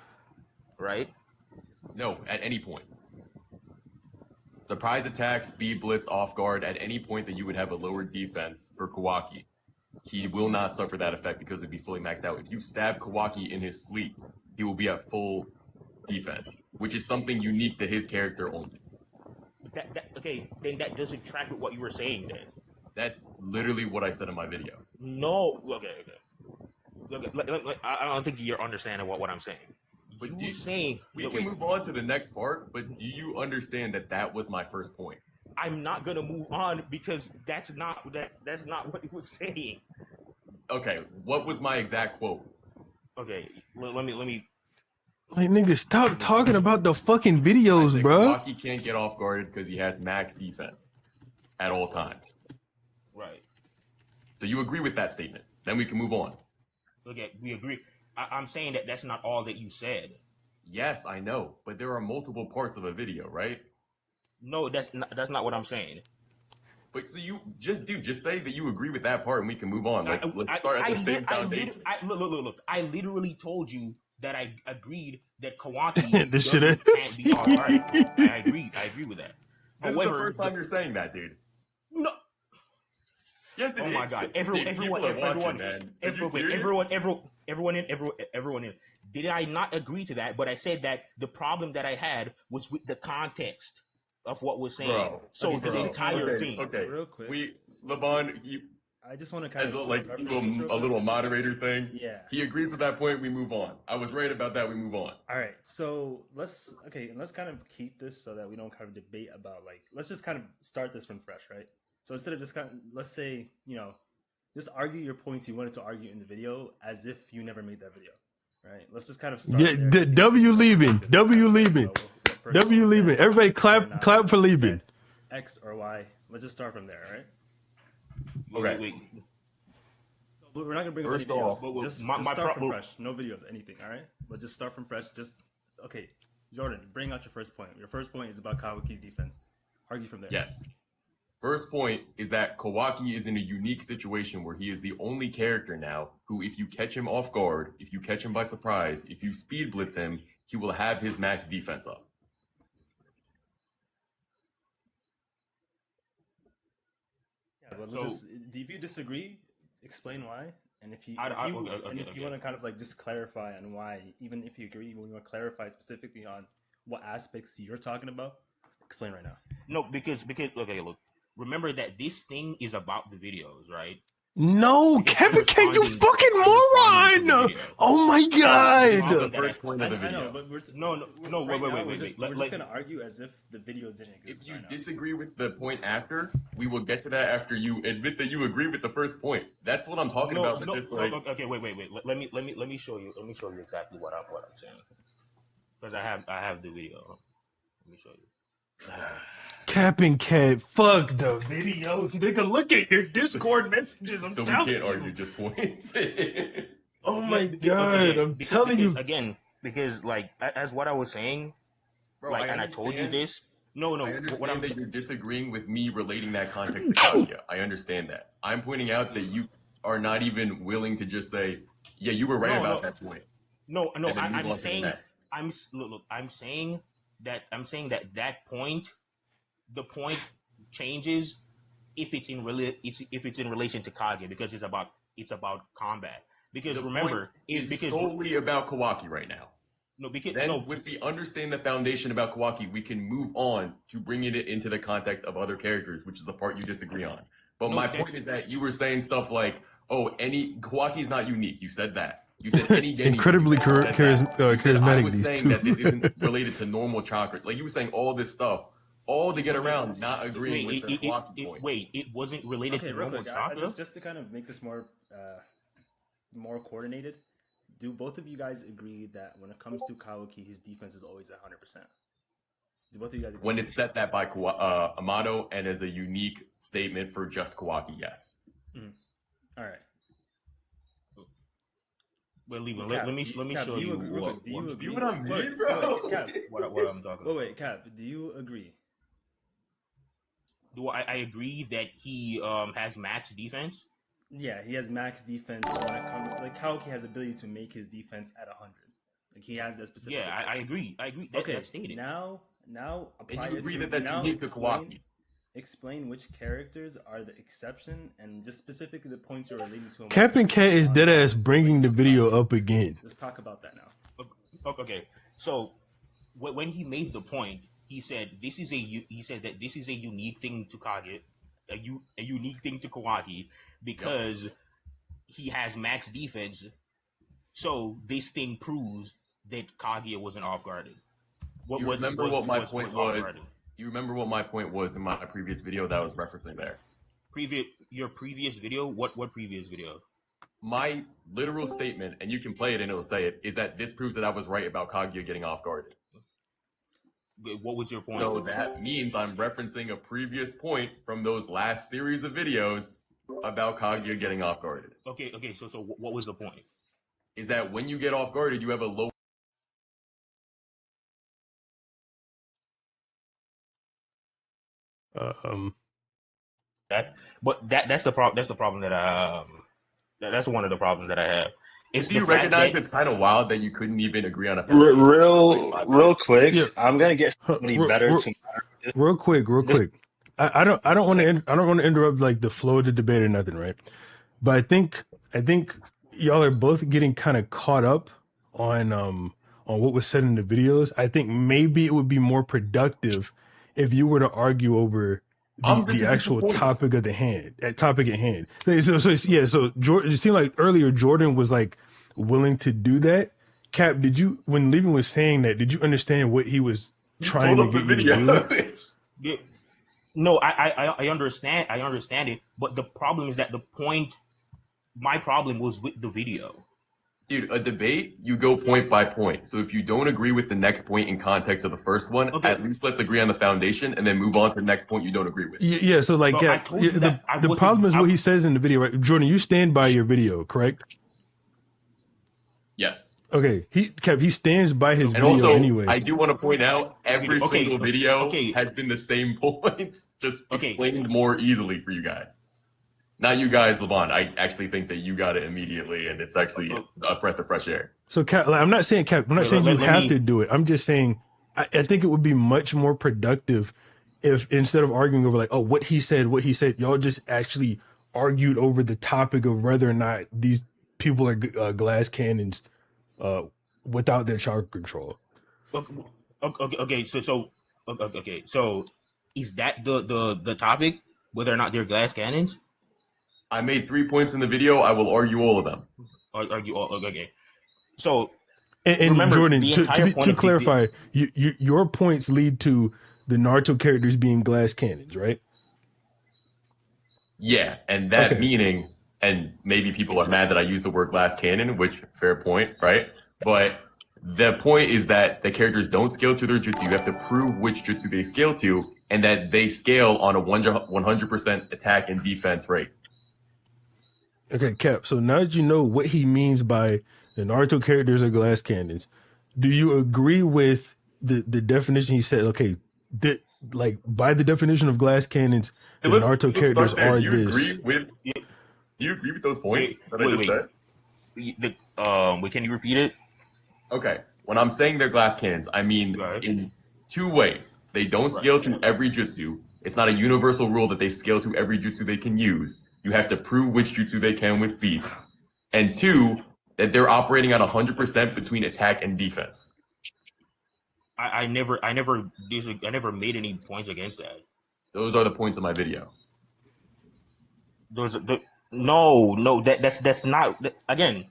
right? No, at any point. Surprise attack, speed blitz, off guard, at any point that you would have a lower defense for Kawaki, he will not suffer that effect because it would be fully maxed out. If you stab Kawaki in his sleep, he will be at full defense, which is something unique to his character only. Okay, then that doesn't track with what you were saying then. That's literally what I said in my video. No, okay. I don't think you're understanding what I'm saying. But We can move on to the next part, but do you understand that that was my first point? I'm not gonna move on because that's not what he was saying. Okay, what was my exact quote? Okay, let me. Like, nigga, stop talking about the fucking videos, bro. Kawaki can't get off guarded because he has max defense at all times. Right. So you agree with that statement? Then we can move on. Okay, we agree. I'm saying that that's not all that you said. Yes, I know, but there are multiple parts of a video, right? No, that's not what I'm saying. But so you just say that you agree with that part and we can move on. Like, let's start at the same foundation. Look. I literally told you that I agreed that Kawaki This shit can't be off guard. I agree with that. This is the first time you're saying that, dude. No. Yes, it is. Oh my god! Everyone in. Did I not agree to that? But I said that the problem that I had was with the context of what we're saying. Bro. So Okay, the entire thing. Okay, real quick. Levon, I just want to kind as of a little moderator thing. Yeah. He agreed with that point. We move on. I was right about that. We move on. All right. So let's kind of keep this so that we don't kind of debate about let's just kind of start this from fresh, right? So instead of just kind of, let's say, just argue your points you wanted to argue in the video as if you never made that video, right? Let's just kind of start. Yeah, W leaving. Everybody clap for leaving. X or Y. Let's just start from there, right? Okay. Wait. So we're not gonna bring up any videos. Just start from fresh. No videos, anything. All right. Let's just start from fresh. Okay. Jordan, bring out your first point. Your first point is about Kawaki's defense. Argue from there. Yes. First point is that Kawaki is in a unique situation where he is the only character now who, if you catch him off guard, if you catch him by surprise, if you speed blitz him, he will have his max defense up. Yeah, but if you disagree, explain why. And if you want to kind of just clarify on why, even if you agree, you want to clarify specifically on what aspects you're talking about, explain right now. No, because okay, look. Remember that this thing is about the videos, right? No, Kevin, can you fucking moron? Oh my god! This is the first point of the video. I know, but wait. We're just gonna argue as if the videos didn't exist. If you disagree with the point after, we will get to that after you admit that you agree with the first point. That's what I'm talking about. Okay, wait. Let me show you. Let me show you exactly what I'm saying. Because I have the video. Let me show you. Cap and Cat, fuck the videos, nigga. Look at your Discord messages. So we can't argue just points. Oh my god, I'm telling you again, because as what I was saying, bro. And I told you this. No. I understand that you're disagreeing with me relating that context to Katya. I understand that. I'm pointing out that you are not even willing to just say, yeah, you were right about that point. No. I'm saying that point. The point changes if it's in relation to Kage because it's about combat. Because remember, it's solely about Kawaki right now. No, because with the understand the foundation about Kawaki, we can move on to bringing it into the context of other characters, which is the part you disagree on. But my point is that you were saying stuff like, Kawaki's not unique. You said that. You said any game incredibly charismatic. I was saying that this isn't related to normal chakra. Like you were saying all this stuff. All to get around, not agreeing with the Kawaki point. Wait, it wasn't related to normal chakra? Just to kind of make this more coordinated, do both of you guys agree that when it comes to Kawaki, his defense is always 100%? Do both of you guys agree? When it's set that by Amato and as a unique statement for just Kawaki, yes. Mm-hmm. All right. Well, let me show you. See what I mean, bro? Cap, what I'm talking about. Wait, Cap, do you agree? Do I agree that he has max defense? Yeah, he has max defense when it comes like Kaoki has ability to make his defense at 100. Like he has that specific. Yeah, I agree. I agree. That's Okay, stated. now And apply you it agree to that that's now unique to Kawaki. explain which characters are the exception and just specifically the points you're relating to him. Captain Cat is dead ass bringing the video up again. Let's talk about that now. Okay, so when he made the point, he said that this is a unique thing to Kage, a unique thing to Kawaki because he has max defense. So this thing proves that Kaguya wasn't off guarded. You remember what my point was in my previous video that I was referencing there? Your previous video? What previous video? My literal statement, and you can play it and it'll say it, is that this proves that I was right about Kaguya getting off guarded. What was your point? So that means I'm referencing a previous point from those last series of videos about Kaguya getting off guarded. Okay. So what was the point? Is that when you get off guarded, you have a low. That's the problem. That's the problem that that's one of the problems that I have. Do you recognize it's kind of wild that you couldn't even agree on a real quick? Yeah. I'm gonna get somebody better tomorrow. Real quick. I don't want to interrupt like the flow of the debate or nothing, right? But I think y'all are both getting kind of caught up on what was said in the videos. I think maybe it would be more productive if you were to argue over the actual topic at hand. So Jordan, it seemed like earlier Jordan was like willing to do that. Cap, did you, when Levin was saying that, did you understand what he was trying to get you to do? No, I understand. I understand it, but the problem is that my problem was with the video. Dude, a debate, you go point by point. So if you don't agree with the next point in context of the first one, at least let's agree on the foundation and then move on to the next point you don't agree with. Yeah, so like, the problem is what he says in the video, right? Jordan, you stand by your video, correct? Yes. Okay, he stands by his video also, anyway. I do want to point out every single video has been the same points, just explained more easily for you guys. Not you guys, Levon. I actually think that you got it immediately, and it's actually a breath of fresh air. So, Cap, like, I'm not saying you have to do it. I'm just saying I think it would be much more productive if instead of arguing over like, oh, what he said, y'all just actually argued over the topic of whether or not these people are glass cannons without their chakra control. Okay. So is that the topic? Whether or not they're glass cannons? I made 3 points in the video. I will argue all of them. Argue all. Okay. So, and remember, Jordan, to clarify, your points lead to the Naruto characters being glass cannons, right? Yeah, and that meaning, and maybe people are mad that I use the word glass cannon, which fair point, right? But the point is that the characters don't scale to their jutsu. You have to prove which jutsu they scale to, and that they scale on a 100% attack and defense rate. Okay, Cap. So now that you know what he means by the Naruto characters are glass cannons, do you agree with the definition he said? Okay, like by the definition of glass cannons, the Naruto characters are this. Do you agree with those points that I just said? Can you repeat it? Okay. When I'm saying they're glass cannons, I mean in 2 ways. They don't scale to every jutsu. It's not a universal rule that they scale to every jutsu they can use. You have to prove which jutsu they can with feats. And 2, that they're operating at 100% between attack and defense. I never made any points against that. Those are the points of my video. That's not, again,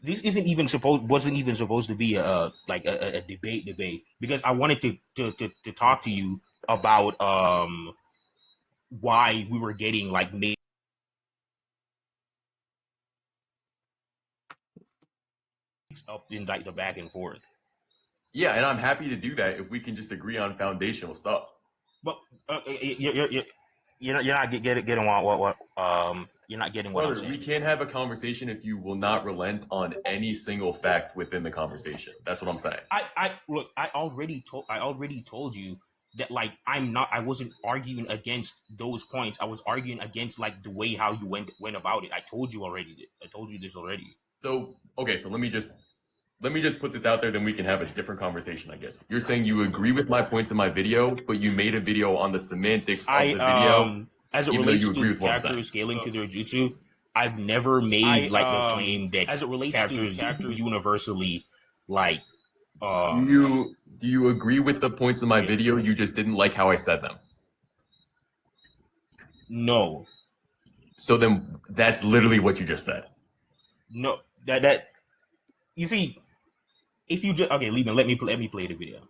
this wasn't even supposed to be a debate, because I wanted to talk to you about why we were getting like made up in like the back and forth. Yeah, and I'm happy to do that if we can just agree on foundational stuff. But you're not getting what you're not getting what I'm saying. We can't have a conversation if you will not relent on any single fact within the conversation. That's what I'm saying. I already told you that like I wasn't arguing against those points. I was arguing against like the way how you went about it. I told you this already. So okay, so let me just put this out there, then we can have a different conversation, I guess. You're saying you agree with my points in my video, but you made a video on the semantics of the video, as it even though relates you agree to with what I'm saying. characters scaling to their jutsu, I've never made like the claim that as it relates to characters universally like Do you agree with the points in my video? You just didn't like how I said them. No. So then that's literally what you just said. No, that you see, if you just okay, Lehman, let me play the video.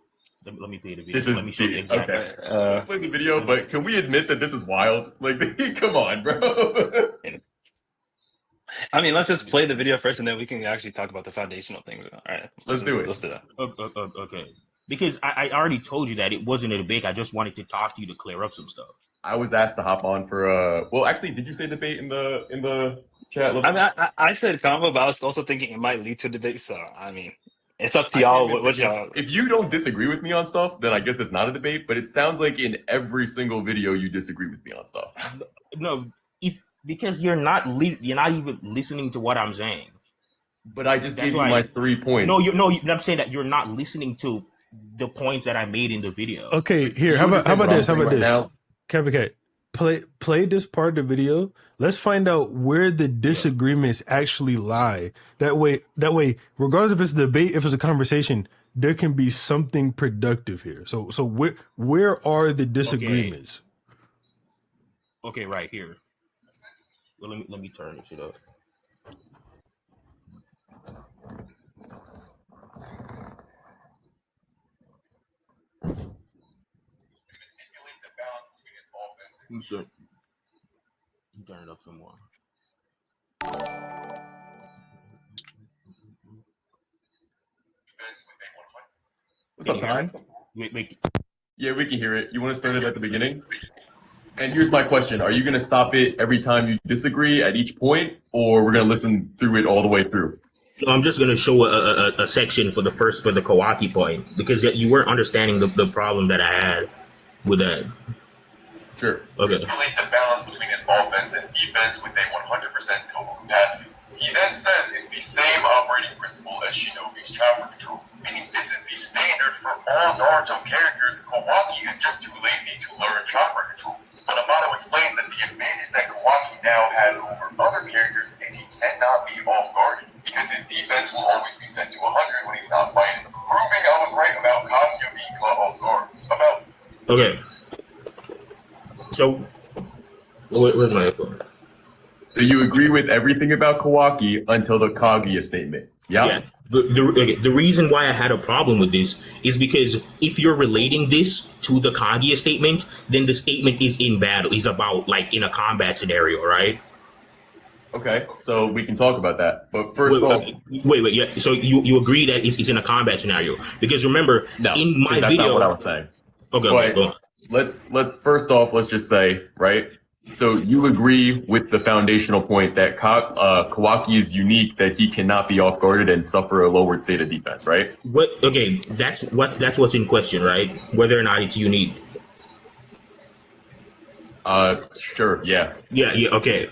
Let me play the video. Let me show you exactly. Okay. Let's play the video, but can we admit that this is wild? Like, come on, bro. I mean, let's just play the video first, and then we can actually talk about the foundational things. All right, let's do it. Let's do that. Okay. Because I already told you that it wasn't a debate. I just wanted to talk to you to clear up some stuff. I was asked to hop on for well, actually, did you say debate in the chat? I mean, I said combo, but I was also thinking it might lead to a debate. So I mean, it's up to y'all. What y'all? If you don't disagree with me on stuff, then I guess it's not a debate. But it sounds like in every single video you disagree with me on stuff. No, because you're not even listening to what I'm saying. But I just gave you my 3 points. I'm saying that you're not listening to the points that I made in the video. Okay, here. How about this? KVK, play this part of the video. Let's find out where the disagreements actually lie. That way, regardless if it's a debate, if it's a conversation, there can be something productive here. So where are the disagreements? Okay, right here. Well, let me turn this shit up. Turn it up some more. What's up, Ty? Wait. Yeah, we can hear it. You want to start it at the beginning? And here's my question. Are you going to stop it every time you disagree at each point, or we're going to listen through it all the way through? No, I'm just going to show a section for the Kawaki point, because you weren't understanding the problem that I had with that. Sure. Okay. Manipulate the balance between his offense and defense with a 100% total capacity. He then says it's the same operating principle as Shinobi's chakra control, meaning this is the standard for all Naruto characters. Kawaki is just too lazy to learn chakra control. But Amato explains that the advantage that Kawaki now has over other characters is he cannot be off-guarded, because his defense will always be set to 100 when he's not fighting. Proving I was right about Kaguya being caught off guard. Okay. So, where's my phone? So you agree with everything about Kawaki until the Kaguya statement? Yeah. The reason why I had a problem with this is because if you're relating this to the Kaguya statement, then the statement is in battle. Is about like in a combat scenario, right? Okay, so we can talk about that. But first wait. Yeah. So you agree that it's in a combat scenario? Because remember, in my video, not what I was saying. Okay, go on. Let's first off, let's just say, right? So you agree with the foundational point that Kawaki is unique, that he cannot be off guarded and suffer a lowered state of defense, right? Okay, that's what's in question, right? Whether or not it's unique. Sure, yeah. Okay.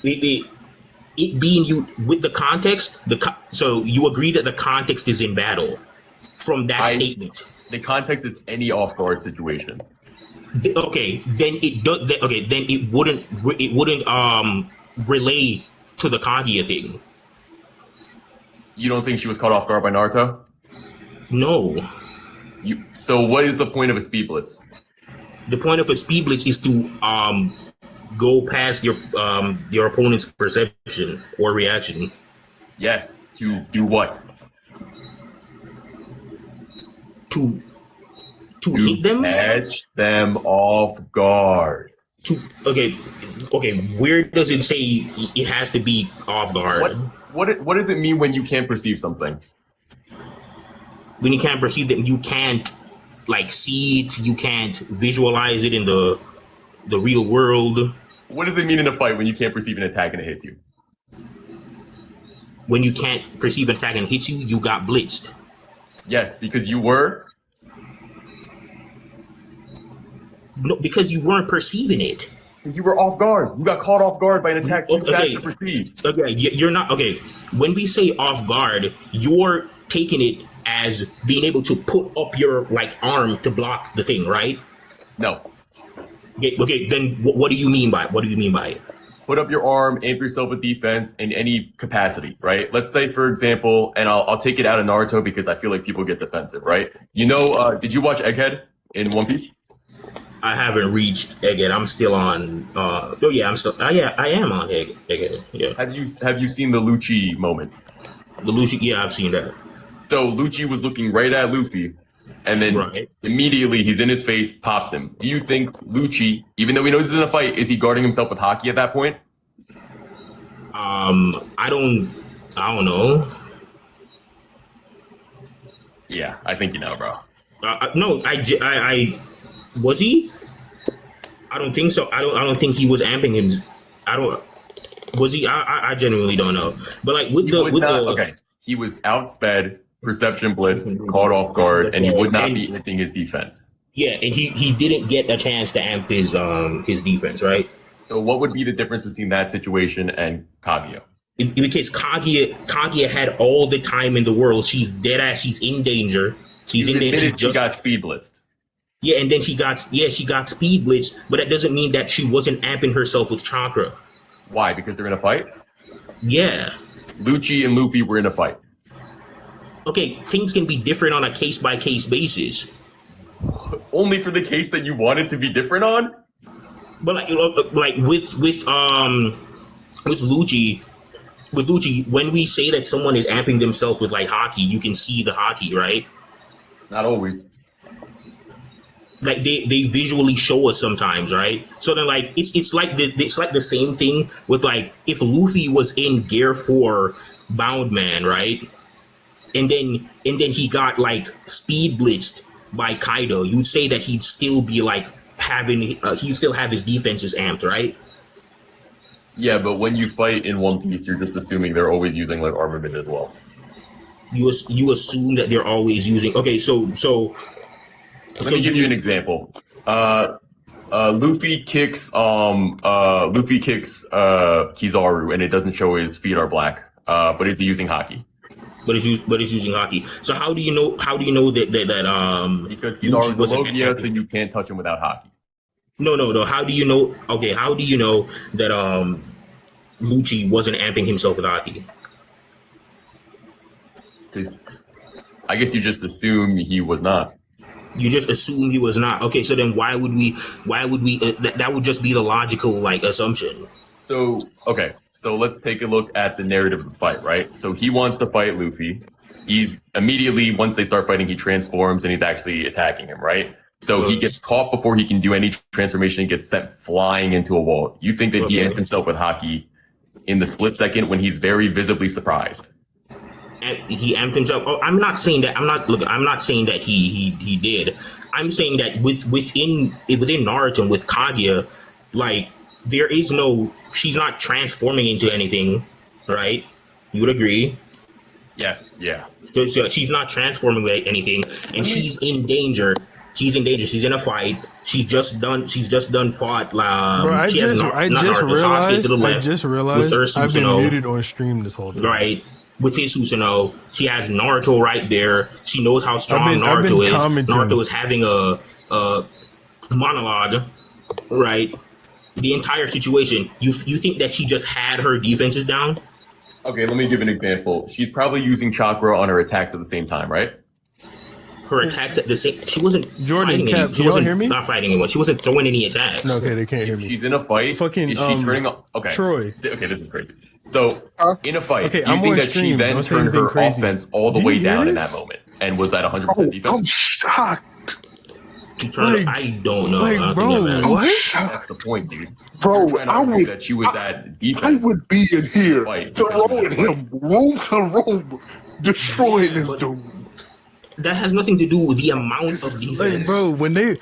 It being you with the context, so you agree that the context is in battle from that statement. The context is any off guard situation. Okay, then it does. Okay, then it wouldn't relay to the Kaguya thing. You don't think she was caught off guard by Naruto? No. So what is the point of a speed blitz? The point of a speed blitz is to go past your opponent's perception or reaction. Yes. To do what? To hit them? Catch them off guard. Okay. Where does it say it has to be off guard? What does it mean when you can't perceive something? When you can't perceive them, you can't like see it. You can't visualize it in the real world. What does it mean in a fight when you can't perceive an attack and it hits you? When you can't perceive an attack and it hits you, you got blitzed. Yes, because you were. No, because you weren't perceiving it. Because you were off guard. You got caught off guard by an attack too fast Okay, to perceive. okay, you're not okay. When we say off guard, you're taking it as being able to put up your like arm to block the thing, right? No. Okay, then what do you mean by it? Put up your arm, amp yourself with defense in any capacity, right? Let's say, for example, and I'll take it out of Naruto because I feel like people get defensive, right? You know, did you watch Egghead in One Piece? I haven't reached Egghead. I'm still on. I am on Egghead. Yeah. Have you seen the Lucci moment? The Lucy. Yeah, I've seen that. So Lucci was looking right at Luffy, and then immediately he's in his face, pops him. Do you think Lucci, even though he knows he's in a fight, is he guarding himself with haki at that point? I don't know. Yeah, I think you know, bro. No, I was he? I don't think so. I don't think he was amping him. I don't. Was he? I genuinely don't know. But like okay, he was outsped, perception blitzed, caught off guard, and he would not be hitting his defense. Yeah, and he didn't get a chance to amp his defense, right? So what would be the difference between that situation and Kaguya? Because Kaguya had all the time in the world. She's dead ass. She's in danger. She's in danger. She got speed blitzed. Yeah, and then she got speed blitzed, but that doesn't mean that she wasn't amping herself with chakra. Why? Because they're in a fight? Yeah. Lucci and Luffy were in a fight. Okay, things can be different on a case-by-case basis. Only for the case that you want it to be different on? But like with Lucci, when we say that someone is amping themselves with like haki, you can see the haki, right? Not always. Like they visually show us sometimes, right? So then like it's like the same thing with like if Luffy was in Gear 4 Bound Man, right? And then he got like speed blitzed by Kaido, you'd say that he'd still be like he'd still have his defenses amped, right? Yeah, but when you fight in One Piece, you're just assuming they're always using like armament as well. You assume that they're always using. Okay, so let me give you an example. Luffy kicks Kizaru, and it doesn't show his feet are black, but it's using haki. But it's using haki. So how do you know that because Kizaru is a Logia, so you can't touch him without haki. No. How do you know? Okay, how do you know that Lucci wasn't amping himself with haki? Because I guess you just assume he was not. You just assume he was not. Okay, so then why would we? That would just be the logical like assumption. So let's take a look at the narrative of the fight, right? So he wants to fight Luffy. He's immediately, once they start fighting, he transforms and he's actually attacking him, right? So he gets caught before he can do any transformation and gets sent flying into a wall. You think that he amped himself with haki in the split second when he's very visibly surprised? And he amped himself. Oh, I'm not saying that. I'm not saying that he did. I'm saying that within Naruto and with Kaguya, like there is no. She's not transforming into anything, right? You would agree? Yes. Yeah. So she's not transforming into anything, and she's in danger. She's in danger. She's in a fight. She's just done fought. Bro, I just realized I've been muted on stream this whole time. Right. With his Susanoo, she has Naruto right there. She knows how strong Naruto is. Naruto is having a monologue, right? The entire situation. You think that she just had her defenses down? Okay, let me give an example. She's probably using chakra on her attacks at the same time, right? Her attacks at the same. She wasn't Jordan. Cap, she wasn't hear me? Not fighting anyone. She wasn't throwing any attacks. No, okay, they can't hear me. She's in a fight. Fucking is she turning? Okay, Troy. Okay, this is crazy. So in a fight, okay, do you think that she then turned her offense all the way down in that moment and was at 100% defense? I'm shocked. I don't know. Like, bro, what? That's the point, dude. Bro, I would. That she was at defense. I would be in here throwing him room to room, destroying this dude. That has nothing to do with the amount of defense. Like, bro, when they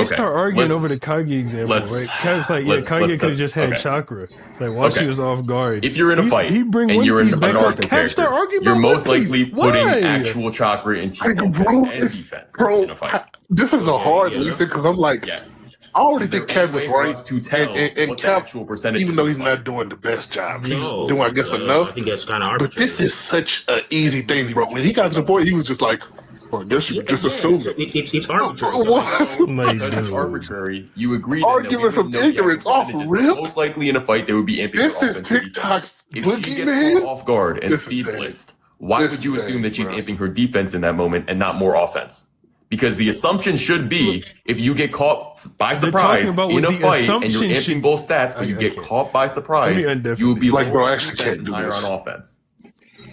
start arguing over the Kage example, right? Kav's like, yeah, Kage could have just had chakra, like while she was off guard. If you're in a fight and you're in an Naruto character, you're most likely putting actual chakra into your offense and defense in a fight. this is a hard listen because I'm like, Yes. I already There think is Kevin's a way for right, us to tell and what the Cap, actual percentage even though he's is. not doing the best job, he's No, doing, I guess, I enough. think that's kind of But arbitrary. this is such an easy thing, bro. When he got to the point, he was just like, well, I guess you just assume so it. it's arbitrary. What? My Because it's dude. arbitrary, you agree Argument from ignorance off rip? Most likely in a fight, they would be amping This her is offensive TikTok's defense. If she gets boogeyman? caught off guard and This is speed sad. blitzed, why This would is you sad, assume that she's bro. amping her defense in that moment and not more offense? Because the assumption should be if you get caught by They're surprise talking about in what a the fight and you're assumption amping should- both stats, but I you get can't. caught by surprise, Let me undeafen you will be these. Like, bro, I lower actually defense can't do and higher this. on offense.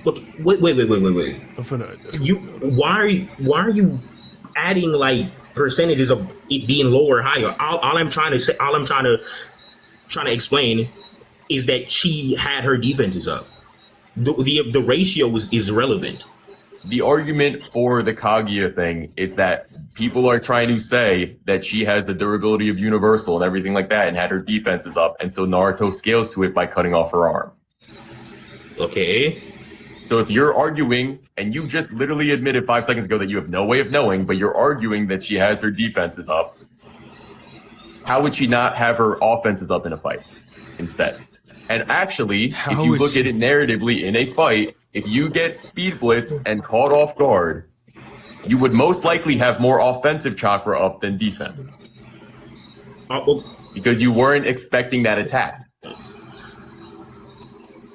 Look, wait. I'm finna- You why are you adding like percentages of it being lower or higher? All I'm trying to say, all I'm trying to explain is that she had her defenses up. The ratio is irrelevant. The argument for the Kaguya thing is that people are trying to say that she has the durability of Universal and everything like that and had her defenses up, and so Naruto scales to it by cutting off her arm. Okay. So if you're arguing, and you just literally admitted 5 seconds ago that you have no way of knowing, but you're arguing that she has her defenses up, how would she not have her offenses up in a fight instead? And actually, How if you is look she- at it narratively in a fight, if you get speed blitzed and caught off guard, you would most likely have more offensive chakra up than defense Well, because you weren't expecting that attack.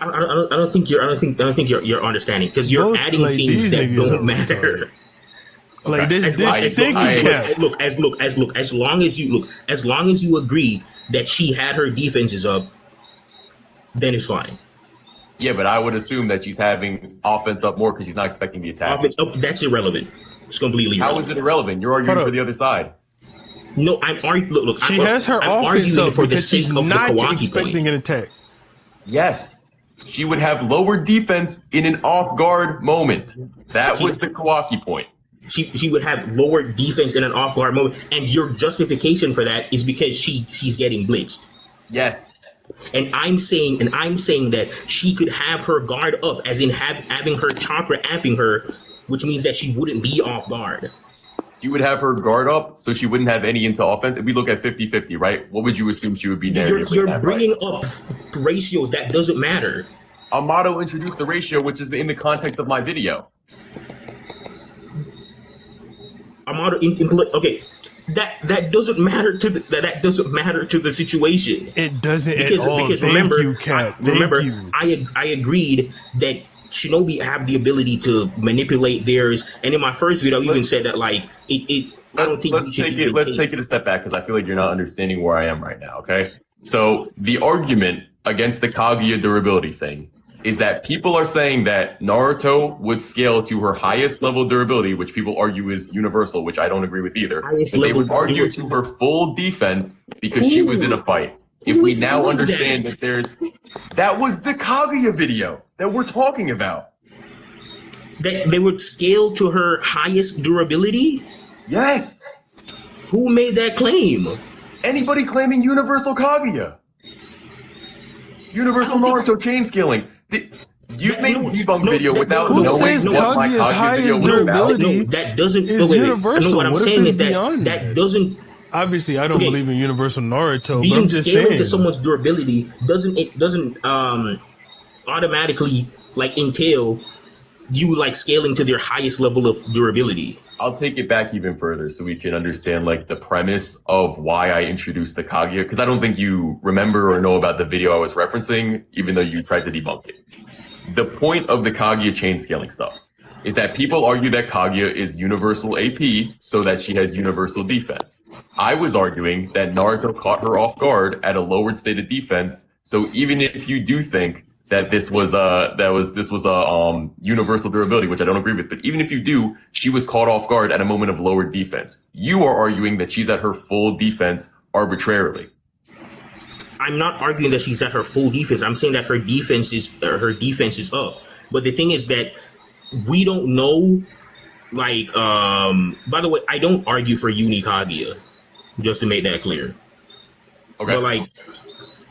I don't think you're understanding because you're Both, adding like, things these that niggas don't are matter. retarded. Like Okay. this, As thank long you, as Cap. as long as you agree that she had her defenses up, then it's fine. Yeah, but I would assume that she's having offense up more because she's not expecting the attack. Offense up, that's irrelevant. It's completely How irrelevant. is it irrelevant? You're arguing Hold for up. the other side. No, I'm arguing. Look, She has her I'm offense arguing up for the because sake she's of the not Kawaki expecting point. an attack. Yes, she would have lower defense in an off guard moment. That was the Kawaki point. She would have lower defense in an off guard moment, and your justification for that is because she's getting blitzed. Yes. And I'm saying that she could have her guard up, as in having her chakra amping her, which means that she wouldn't be off guard. You would have her guard up so she wouldn't have any into offense. If we look at 50-50, right? What would you assume she would be narratively in You're that bringing fight? up ratios that doesn't matter. Amato introduced the ratio, which is in the context of my video. Okay, that doesn't matter to that doesn't matter to the situation. It doesn't Because at all. because Thank remember, you, Cap. Thank remember, you. I agreed that Shinobi have the ability to manipulate theirs, and in my first video, I even said that like it. I don't think we should even Let's take it a step back because I feel like you're not understanding where I am right now. Okay, so the argument against the Kaguya durability thing is that people are saying that Naruto would scale to her highest level durability, which people argue is universal, which I don't agree with either. Highest But they level would argue to her full defense because she was in a fight. If we is now doing understand that? that was the Kaguya video that we're talking about. that they would scale to her highest durability. Yes. Who made that claim? Anybody claiming universal Kaguya? Universal Naruto chain scaling. You made a debunk video without Who knowing says what my Kaguya's Kaguya highest video was about. durability No, that doesn't. is universal? No, what I'm What if saying it's is that beyond that that? doesn't. Obviously, I don't Okay. believe in universal Naruto, but Being I'm just scaled saying. to someone's durability doesn't automatically like entail you like scaling to their highest level of durability. I'll take it back even further so we can understand like the premise of why I introduced the Kaguya, because I don't think you remember or know about the video I was referencing, even though you tried to debunk it. The point of the Kaguya chain scaling stuff is that people argue that Kaguya is universal AP so that she has universal defense. I was arguing that Naruto caught her off guard at a lowered state of defense, so even if you do think that this was universal durability, which I don't agree with, but even if you do, she was caught off guard at a moment of lowered defense. You are arguing that she's at her full defense arbitrarily. I'm not arguing that she's at her full defense. I'm saying that her defense is up. But the thing is that we don't know. Like, by the way, I don't argue for UNI Kaguya, just to make that clear. Okay. But like,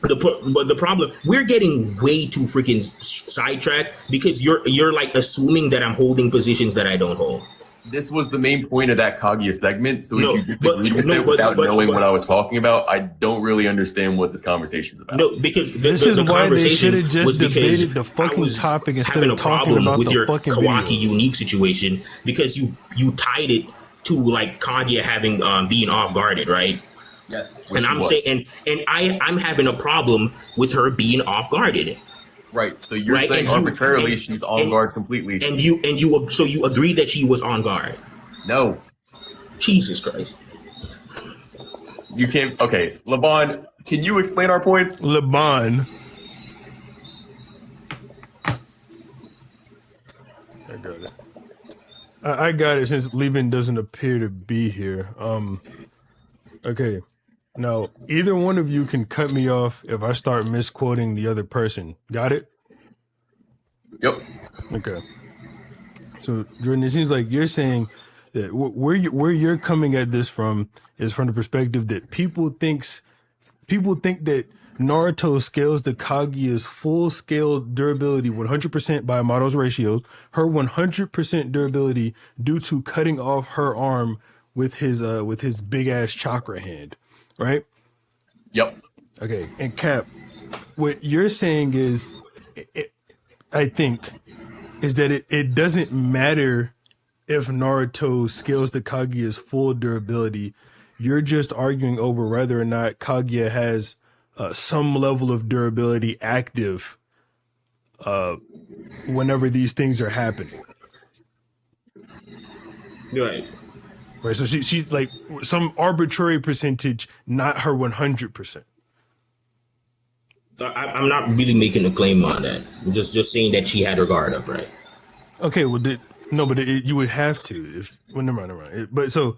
the problem, we're getting way too freaking sidetracked because you're like assuming that I'm holding positions that I don't hold. This was the main point of that Kaguya segment. So No, if you disagreed with it without knowing what I was talking about, I don't really understand what this conversation is about. No, because This is the why they should conversation have just was because debated the I fucking was topic instead having of a talking problem about with the your fucking Kawaki videos. unique situation because you tied it to like Kaguya having being off guarded, right? Yes, And I'm saying, and I'm having a problem with her being off guarded. right. So you're Right? saying And you- arbitrarily and- she's on and- guard completely. And you so you agreed that she was on guard. No, Jesus Christ. you can't. Okay, Laban, can you explain our points? Laban. I got it. I got it since Leben doesn't appear to be here. Okay. Now, either one of you can cut me off if I start misquoting the other person. Got it? Yep. Okay. So, Jordan, it seems like you're saying that where you're coming at this from is from the perspective that people think that Naruto scales the Kaguya's full scale durability 100% by Amado's ratios, her 100% durability due to cutting off her arm with his big ass chakra hand, right? Yep. Okay, and Cap, what you're saying is, I think, is that it doesn't matter if Naruto scales the Kaguya's full durability. You're just arguing over whether or not Kaguya has some level of durability active whenever these things are happening. Right. Right. So she's like some arbitrary percentage, not her 100%. I'm not really making a claim on that. I'm just saying that she had her guard up, right? Okay. Well, you would have to if. Well, never mind. But so.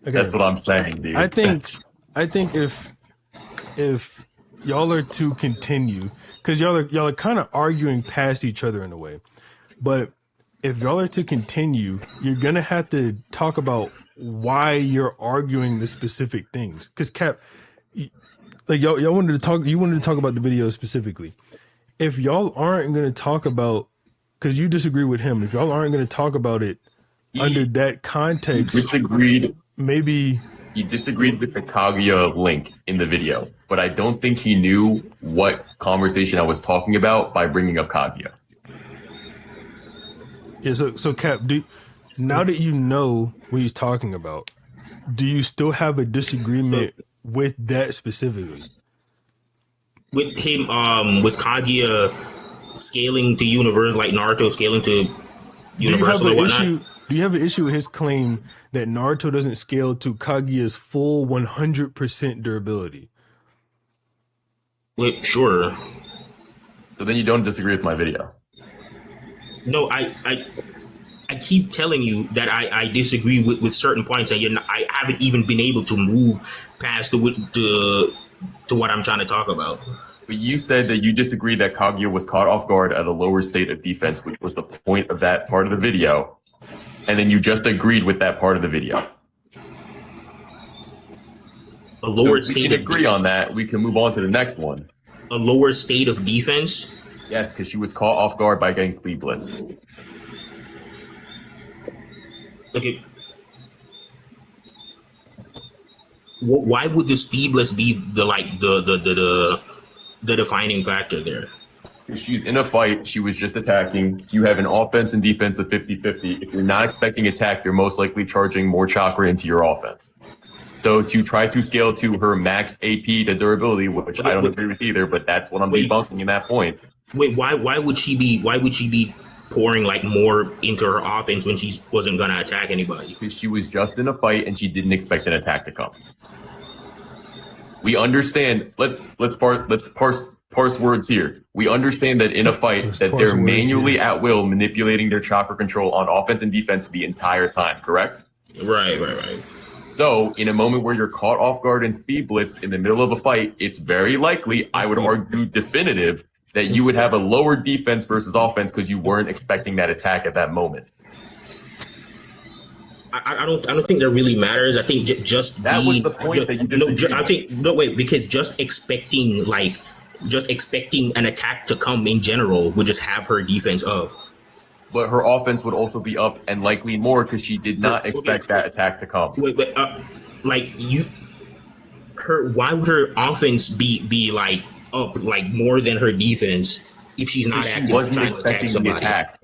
Okay. That's what I'm saying, dude. I think if y'all are to continue, because y'all are kind of arguing past each other in a way, but if y'all are to continue, you're gonna have to talk about why you're arguing the specific things. Because Cap, like y'all wanted to talk, you wanted to talk about the video specifically. If y'all aren't gonna talk about, because you disagree with him, if y'all aren't gonna talk about it under that context, disagreed. Maybe. He disagreed with the Kaguya link in the video, but I don't think he knew what conversation I was talking about by bringing up Kaguya. Yeah, so Cap, now that you know what he's talking about, do you still have a disagreement with that specifically? With him, with Kaguya scaling to universe like Naruto scaling to universal or whatnot? Do you have an issue with his claim that Naruto doesn't scale to Kaguya's full 100% durability? Wait, sure. So then you don't disagree with my video. No, I keep telling you that I disagree with certain points, and I haven't even been able to move past to what I'm trying to talk about. But you said that you disagree that Kaguya was caught off guard at a lower state of defense, which was the point of that part of the video. And then you just agreed with that part of the video. A lower so state. We can agree on that. We can move on to the next one. A lower state of defense? Yes, because she was caught off guard by getting speed blitzed. Okay. Why would the speed blitz be the defining factor there? She's in a fight. She was just attacking. You have an offense and defense of 50-50. If you're not expecting attack, you're most likely charging more chakra into your offense. So to try to scale to her max AP to durability, which I don't agree with either, but that's what I'm debunking in that point. Wait, why would she be pouring like more into her offense when she wasn't gonna attack anybody? Because she was just in a fight and she didn't expect an attack to come. We understand. Let's parse words here. We understand that in a fight that they're manually at will manipulating their chakra control on offense and defense the entire time, correct? Right. So in a moment where you're caught off guard and speed blitzed in the middle of a fight, it's very likely, I would argue definitive, that you would have a lower defense versus offense because you weren't expecting that attack at that moment. I don't think that really matters. I think just that was the point that you disagreed. Because just expecting an attack to come in general would just have her defense up. but her offense would also be up and likely more because she did not expect that attack to come. Wait, like why would her offense be like up like more than her defense if she's not She actively wasn't trying to attack expecting the somebody? attack.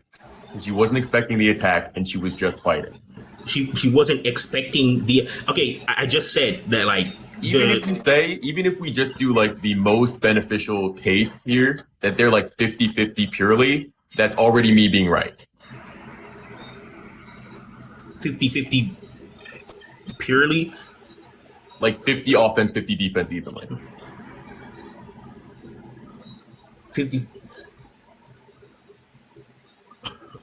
She wasn't expecting the attack, and she was just fighting. She wasn't expecting the. Okay, I just said that like. Even if we just do like the most beneficial case here, that they're like 50-50 purely, that's already me being right. 50-50 purely? Like 50 offense, 50 defense evenly. 50.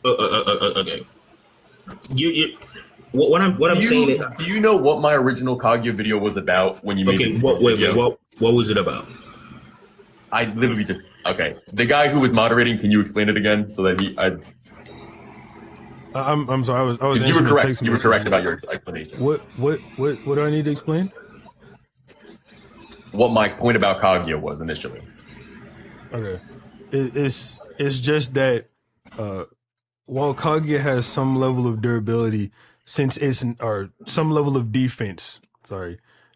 Okay. What I'm saying is, do you know what my original Kaguya video was about when you made okay, what was it about? I literally just the guy who was moderating, can you explain it again so that I'm sorry. I was you were correct. You were correct about your explanation. What do I need to explain? What my point about Kaguya was initially. Okay, it's just that while Kaguya has some level of durability, since it's or some level of defense,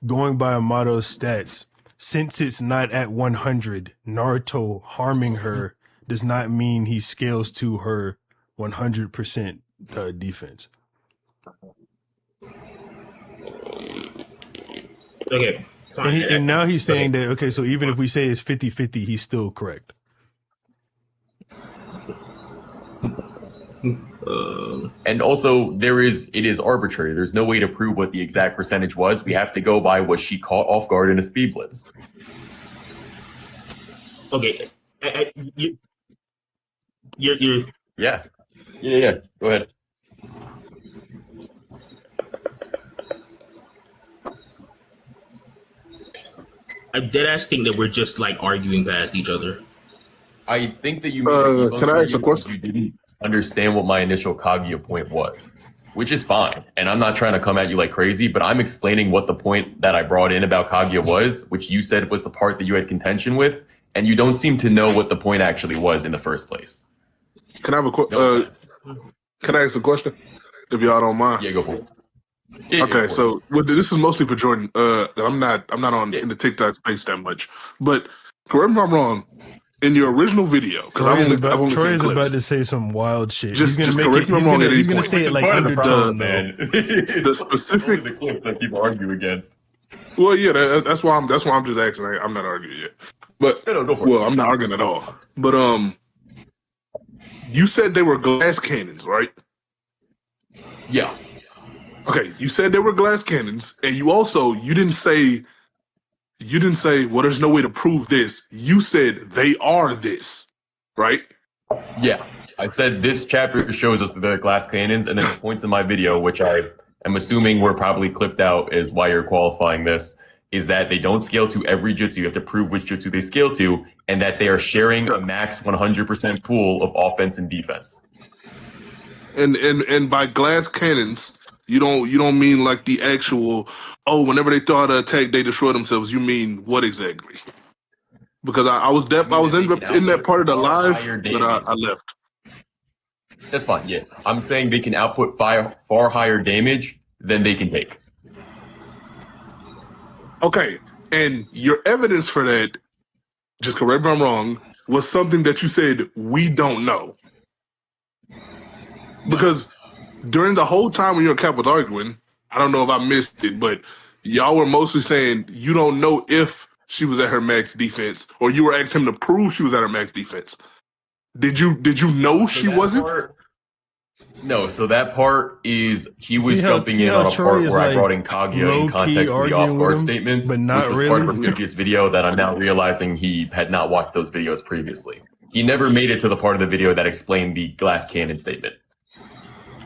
going by Amato's stats, since it's not at 100, Naruto harming her does not mean he scales to her 100% defense. Okay. And now he's saying that, okay, so even if we say it's 50-50, he's still correct. And also, it is arbitrary. There's no way to prove what the exact percentage was. We have to go by what she caught off guard in a speed blitz. Okay. You're Yeah. Go ahead. I dead ass think that we're just like arguing past each other. I think that you can I ask a question? You didn't understand what my initial Kaguya point was, which is fine. And I'm not trying to come at you like crazy, but I'm explaining what the point that I brought in about Kaguya was, which you said was the part that you had contention with, and you don't seem to know what the point actually was in the first place. Can I have can I ask a question, if y'all don't mind? Yeah, go for it. Okay, so this is mostly for Jordan. I'm not on in the TikTok space that much, but correct me if I'm wrong. In your original video, because I've only Troy seen is clips. about to say some wild shit. Just he's gonna correct me if I'm wrong at any He's gonna point. say it like undertone, man. The specific the clip that people argue against. Well, yeah, that's why I'm just asking. I'm not arguing yet, but No, go for it. I'm not arguing at all. But you said they were glass cannons, right? Yeah. Okay, you said they were glass cannons, and you didn't say, well, there's no way to prove this. You said they are this, right? Yeah. I said this chapter shows us the glass cannons, and then the points in my video, which I am assuming were probably clipped out is why you're qualifying this, is that they don't scale to every jutsu. You have to prove which jutsu they scale to, and that they are sharing a max 100% pool of offense and defense. And by glass cannons, you don't mean like the actual, whenever they throw out an attack, they destroy themselves. You mean what exactly? Because I was in that part of the live, but I left. That's fine, yeah. I'm saying they can output far higher damage than they can take. Okay, and your evidence for that, just correct me if I'm wrong, was something that you said we don't know. Because during the whole time when you and Cap was arguing, I don't know if I missed it, but y'all were mostly saying you don't know if she was at her max defense, or you were asking him to prove she was at her max defense. Did you know she wasn't? No, so that part is he was jumping in on a part where I brought in Kaguya in context of the off-guard statements, but not which was really. part of a previous video that I'm now realizing he had not watched those videos previously. He never made it to the part of the video that explained the glass cannon statement.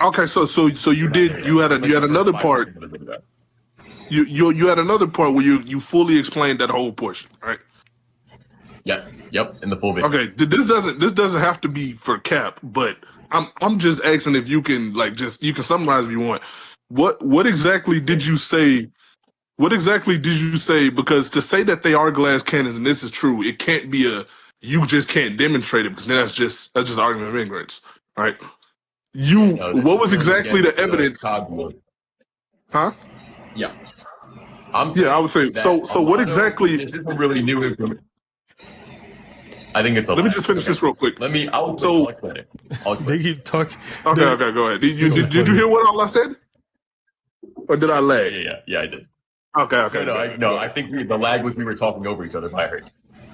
Okay, so you did. You had another part. You had another part where you fully explained that whole portion, right? Yes. Yep. In the full video. Okay. This doesn't have to be for Cap, but I'm just asking if you can you can summarize if you want. What exactly did you say? What exactly did you say? Because to say that they are glass cannons and this is true, it can't be you just can't demonstrate it because then that's just argument of ignorance, right? what was exactly the evidence? Huh? Yeah. I would say. So what exactly? This isn't really new information. I think it's a Let me just finish this real quick. I'll explain it. They keep talking. Okay, go ahead. Did you hear what all I said? Or did I lag? Yeah, I did. Okay. No, I think the lag was we were talking over each other, if I heard.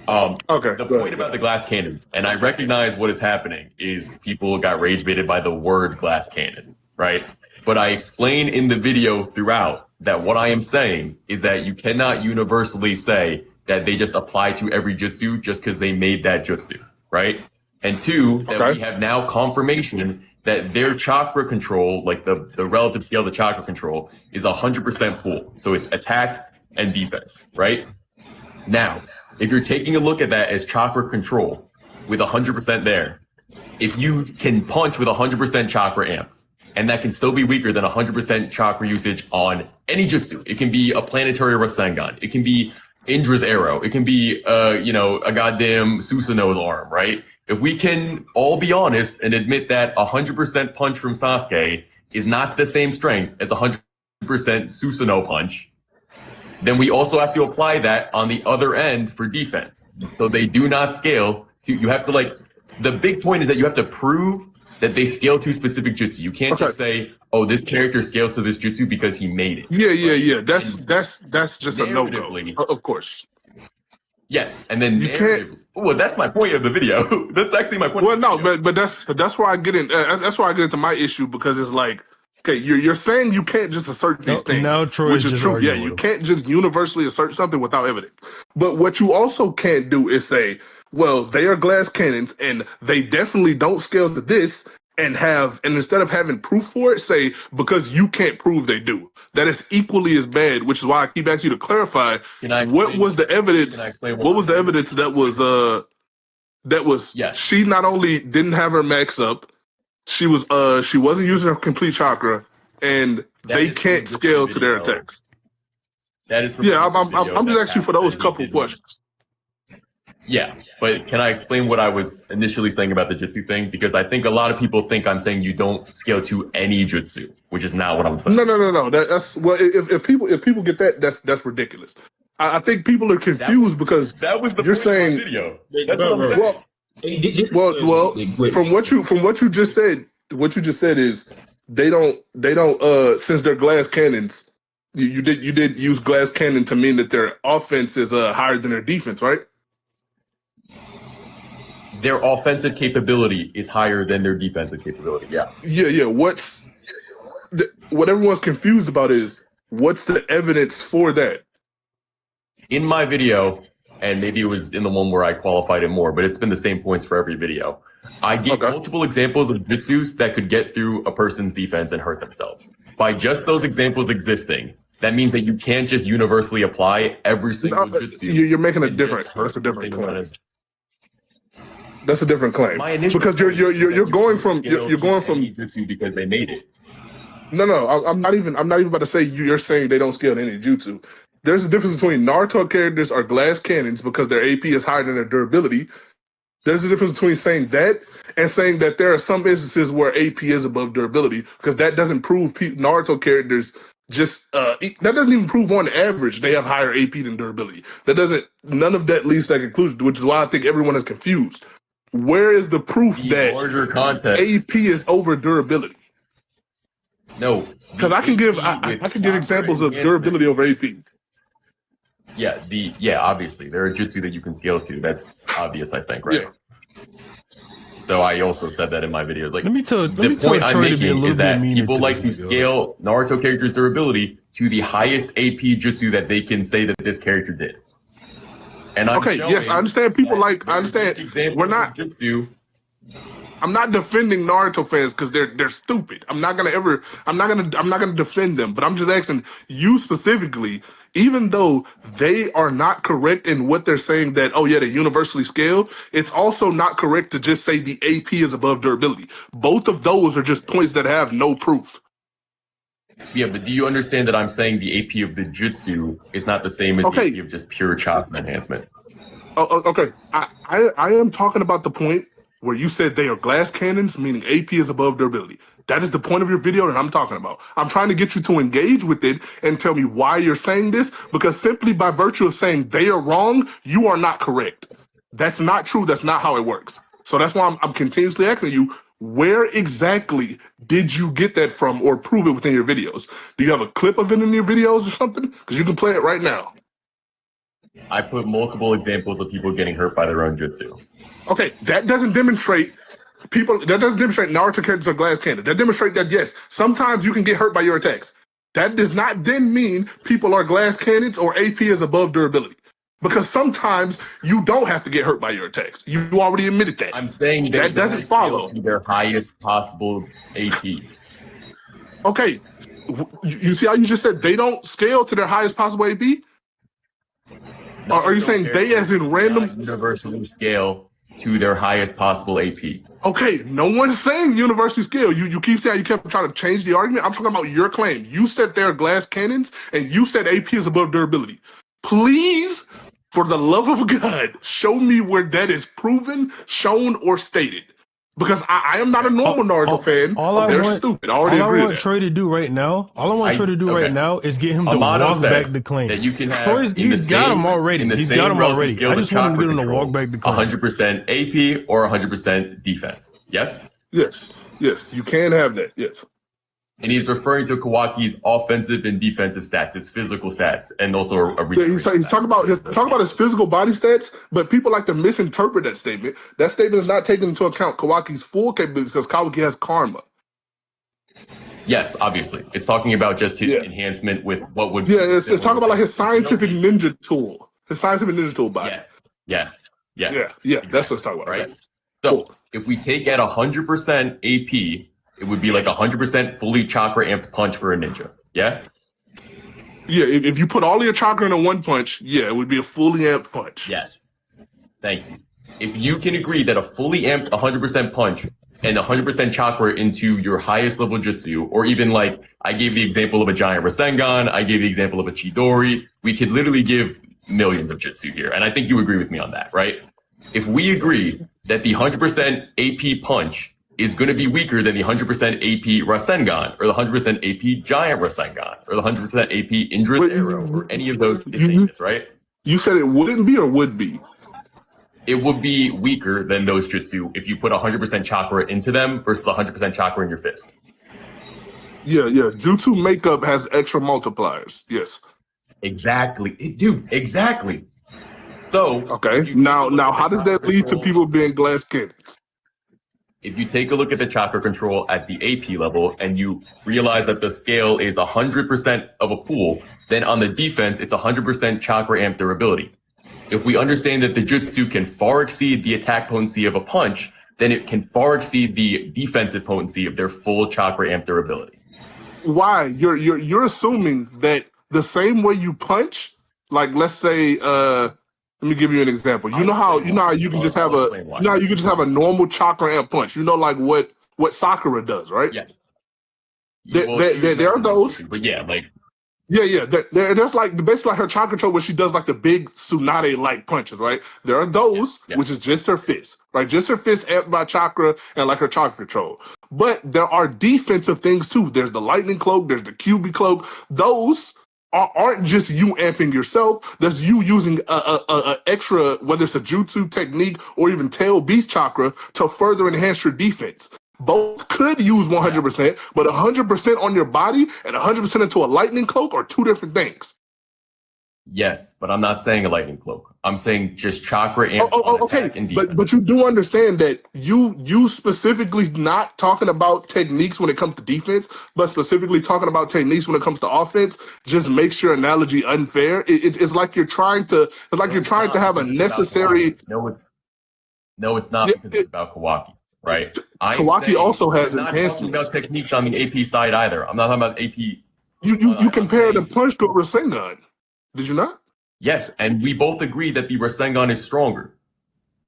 The point about the glass cannons, and I recognize what is happening, is people got rage baited by the word glass cannon, right? But I explain in the video throughout that what I am saying is that you cannot universally say that they just apply to every jutsu just because they made that jutsu, right? And two, that we have now confirmation that their chakra control, like the relative scale of the chakra control, is 100% pull. So it's attack and defense, right? Now, if you're taking a look at that as chakra control with 100% there, if you can punch with 100% chakra amp, and that can still be weaker than 100% chakra usage on any jutsu. It can be a planetary Rasengan. It can be Indra's arrow. It can be, a goddamn Susanoo's arm, right? If we can all be honest and admit that 100% punch from Sasuke is not the same strength as 100% Susanoo punch, then we also have to apply that on the other end for defense. So they do not scale to, you have to the big point is that you have to prove that they scale to specific jutsu. You can't just say, "Oh, this character scales to this jutsu because he made it." Yeah. That's just a no-go. Of course. Yes, and then you can't. Well, that's my point of the video. That's actually my point. Well, no, but that's where I get in. That's where I get into my issue, because it's like, okay, you're saying you can't just assert these things, now Troy which is true. Yeah, you can't just universally assert something without evidence. But what you also can't do is say, well, they are glass cannons and they definitely don't scale to this, and instead of having proof for it, say, because you can't prove they do. That is equally as bad, which is why I keep asking you to clarify what was the evidence. What was the evidence that was she not only didn't have her max up, she wasn't using her complete chakra, and they can't scale to their attacks. That is I'm just asking for those couple of questions. Yeah, but can I explain what I was initially saying about the jutsu thing? Because I think a lot of people think I'm saying you don't scale to any jutsu, which is not what I'm saying. No. That's well, if people get that, that's ridiculous. I think people are confused because that was the you're point saying. of the video. That's Well, from what you just said is they don't since they're glass cannons. You did use glass cannon to mean that their offense is higher than their defense, right? Their offensive capability is higher than their defensive capability. Yeah. Yeah. What everyone's confused about is what's the evidence for that? In my video, and maybe it was in the one where I qualified it more, but it's been the same points for every video. I gave multiple examples of jutsus that could get through a person's defense and hurt themselves. By just those examples existing, that means that you can't just universally apply every single jutsu. You're making a different. That's a different claim. That's a different claim because you're going from jutsu because they made it. No, I'm not even about to say you're saying they don't scale to any jutsu. There's a difference between Naruto characters are glass cannons because their AP is higher than their durability. There's a difference between saying that and saying that there are some instances where AP is above durability, because that doesn't prove Naruto characters that doesn't even prove on average they have higher AP than durability. None of that leads to that conclusion, which is why I think everyone is confused. Where is the proof that AP is over durability? No, because I can give examples of durability over AP. Yeah, obviously there are jutsu that you can scale to. That's obvious, I think, right? Yeah. Though I also said that in my video. Like, the point I'm making is that people like to scale Naruto characters' durability to the highest AP jutsu that they can say that this character did. And I understand people I understand. We're not jutsu. I'm not defending Naruto fans because they're stupid. I'm not gonna defend them, but I'm just asking you specifically, even though they are not correct in what they're saying that, oh yeah, they universally scale, it's also not correct to just say the AP is above durability. Both of those are just points that have no proof. Yeah, but do you understand that I'm saying the AP of the jutsu is not the same as the AP of just pure chakra enhancement? Okay. I am talking about the point where you said they are glass cannons, meaning AP is above durability. That is the point of your video that I'm talking about. I'm trying to get you to engage with it and tell me why you're saying this, because simply by virtue of saying they are wrong, you are not correct. That's not true. That's not how it works. So that's why I'm continuously asking you, where exactly did you get that from or prove it within your videos? Do you have a clip of it in your videos or something? Because you can play it right now. I put multiple examples of people getting hurt by their own jutsu. Okay, that doesn't demonstrate that doesn't demonstrate Naruto characters are glass cannons. That demonstrates that, yes, sometimes you can get hurt by your attacks. That does not then mean people are glass cannons or AP is above durability. Because sometimes you don't have to get hurt by your attacks. You already admitted that. I'm saying that doesn't follow to their highest possible AP. Okay, you see how you just said they don't scale to their highest possible AP? Or are you saying they as in random? Universally scale to their highest possible AP. Okay, no one's saying universally scale. You keep saying you kept trying to change the argument. I'm talking about your claim. You said they're glass cannons, and you said AP is above durability. Please, for the love of God, show me where that is proven, shown, or stated. Because I am not a normal Naruto fan. They're stupid. I already agree. All I want Troy to do right now, right now is get him to Amato walk back the claim. That you can have he's got him already. He's got him already. I just want him to get him to walk back the claim. 100% AP or 100% defense. Yes? Yes. Yes. You can have that. Yes. And he's referring to Kawaki's offensive and defensive stats, his physical stats, and also he's talking about his physical body stats, but people like to misinterpret that statement. That statement is not taking into account Kawaki's full capabilities because Kawaki has karma. Yes, obviously. It's talking about just his enhancement with what would it's talking about like his scientific ninja tool. His scientific ninja tool body. Yes. Yeah, that's what it's talking about. Right. So if we take at 100% AP, it would be like 100% fully chakra amped punch for a ninja. Yeah? Yeah, if you put all your chakra in a one punch, it would be a fully amped punch. Yes. Thank you. If you can agree that a fully amped 100% punch and 100% chakra into your highest level jutsu, or even like I gave the example of a giant Rasengan, I gave the example of a Chidori, we could literally give millions of jutsu here. And I think you agree with me on that, right? If we agree that the 100% AP punch is going to be weaker than the 100% AP Rasengan, or the 100% AP Giant Rasengan, or the 100% AP Indra's Arrow, or any of those statements, right? You said it wouldn't be or would be? It would be weaker than those jutsu if you put 100% chakra into them versus 100% chakra in your fist. Yeah. Jutsu makeup has extra multipliers. Yes. Exactly. Dude, exactly. So, okay. Now, how does that lead to people being glass cannons? If you take a look at the chakra control at the AP level and you realize that the scale is 100% of a pool, then on the defense, it's 100% chakra amp durability. If we understand that the jutsu can far exceed the attack potency of a punch, then it can far exceed the defensive potency of their full chakra amp durability. Why? You're assuming that the same way you punch, like let's say, let me give you an example. You know how you can just have a normal chakra amp punch. You know, like what Sakura does, right? Yes. There are those, but like. Yeah. There's like basically like her chakra control where she does like the big Tsunade like punches, right? There are those which is just her fist, right? Just her fist amped by chakra and like her chakra control. But there are defensive things too. There's the lightning cloak. There's the QB cloak. Those aren't just you amping yourself. That's you using a extra, whether it's a jutsu technique or even tail beast chakra to further enhance your defense. Both could use 100%, but 100% on your body and 100% into a lightning cloak are two different things. Yes, but I'm not saying a lightning cloak. I'm saying just chakra amp on attack and defense. But you do understand that you specifically not talking about techniques when it comes to defense, but specifically talking about techniques when it comes to offense. Just makes your analogy unfair. It's like you're trying to have a necessary. No, it's not because it's about Kawaki, right? Kawaki also has enhancements. I'm not talking about techniques on the AP side either. I'm not talking about AP. You compared the punch to a Rasengan. Did you not? Yes, and we both agree that the Rasengan is stronger.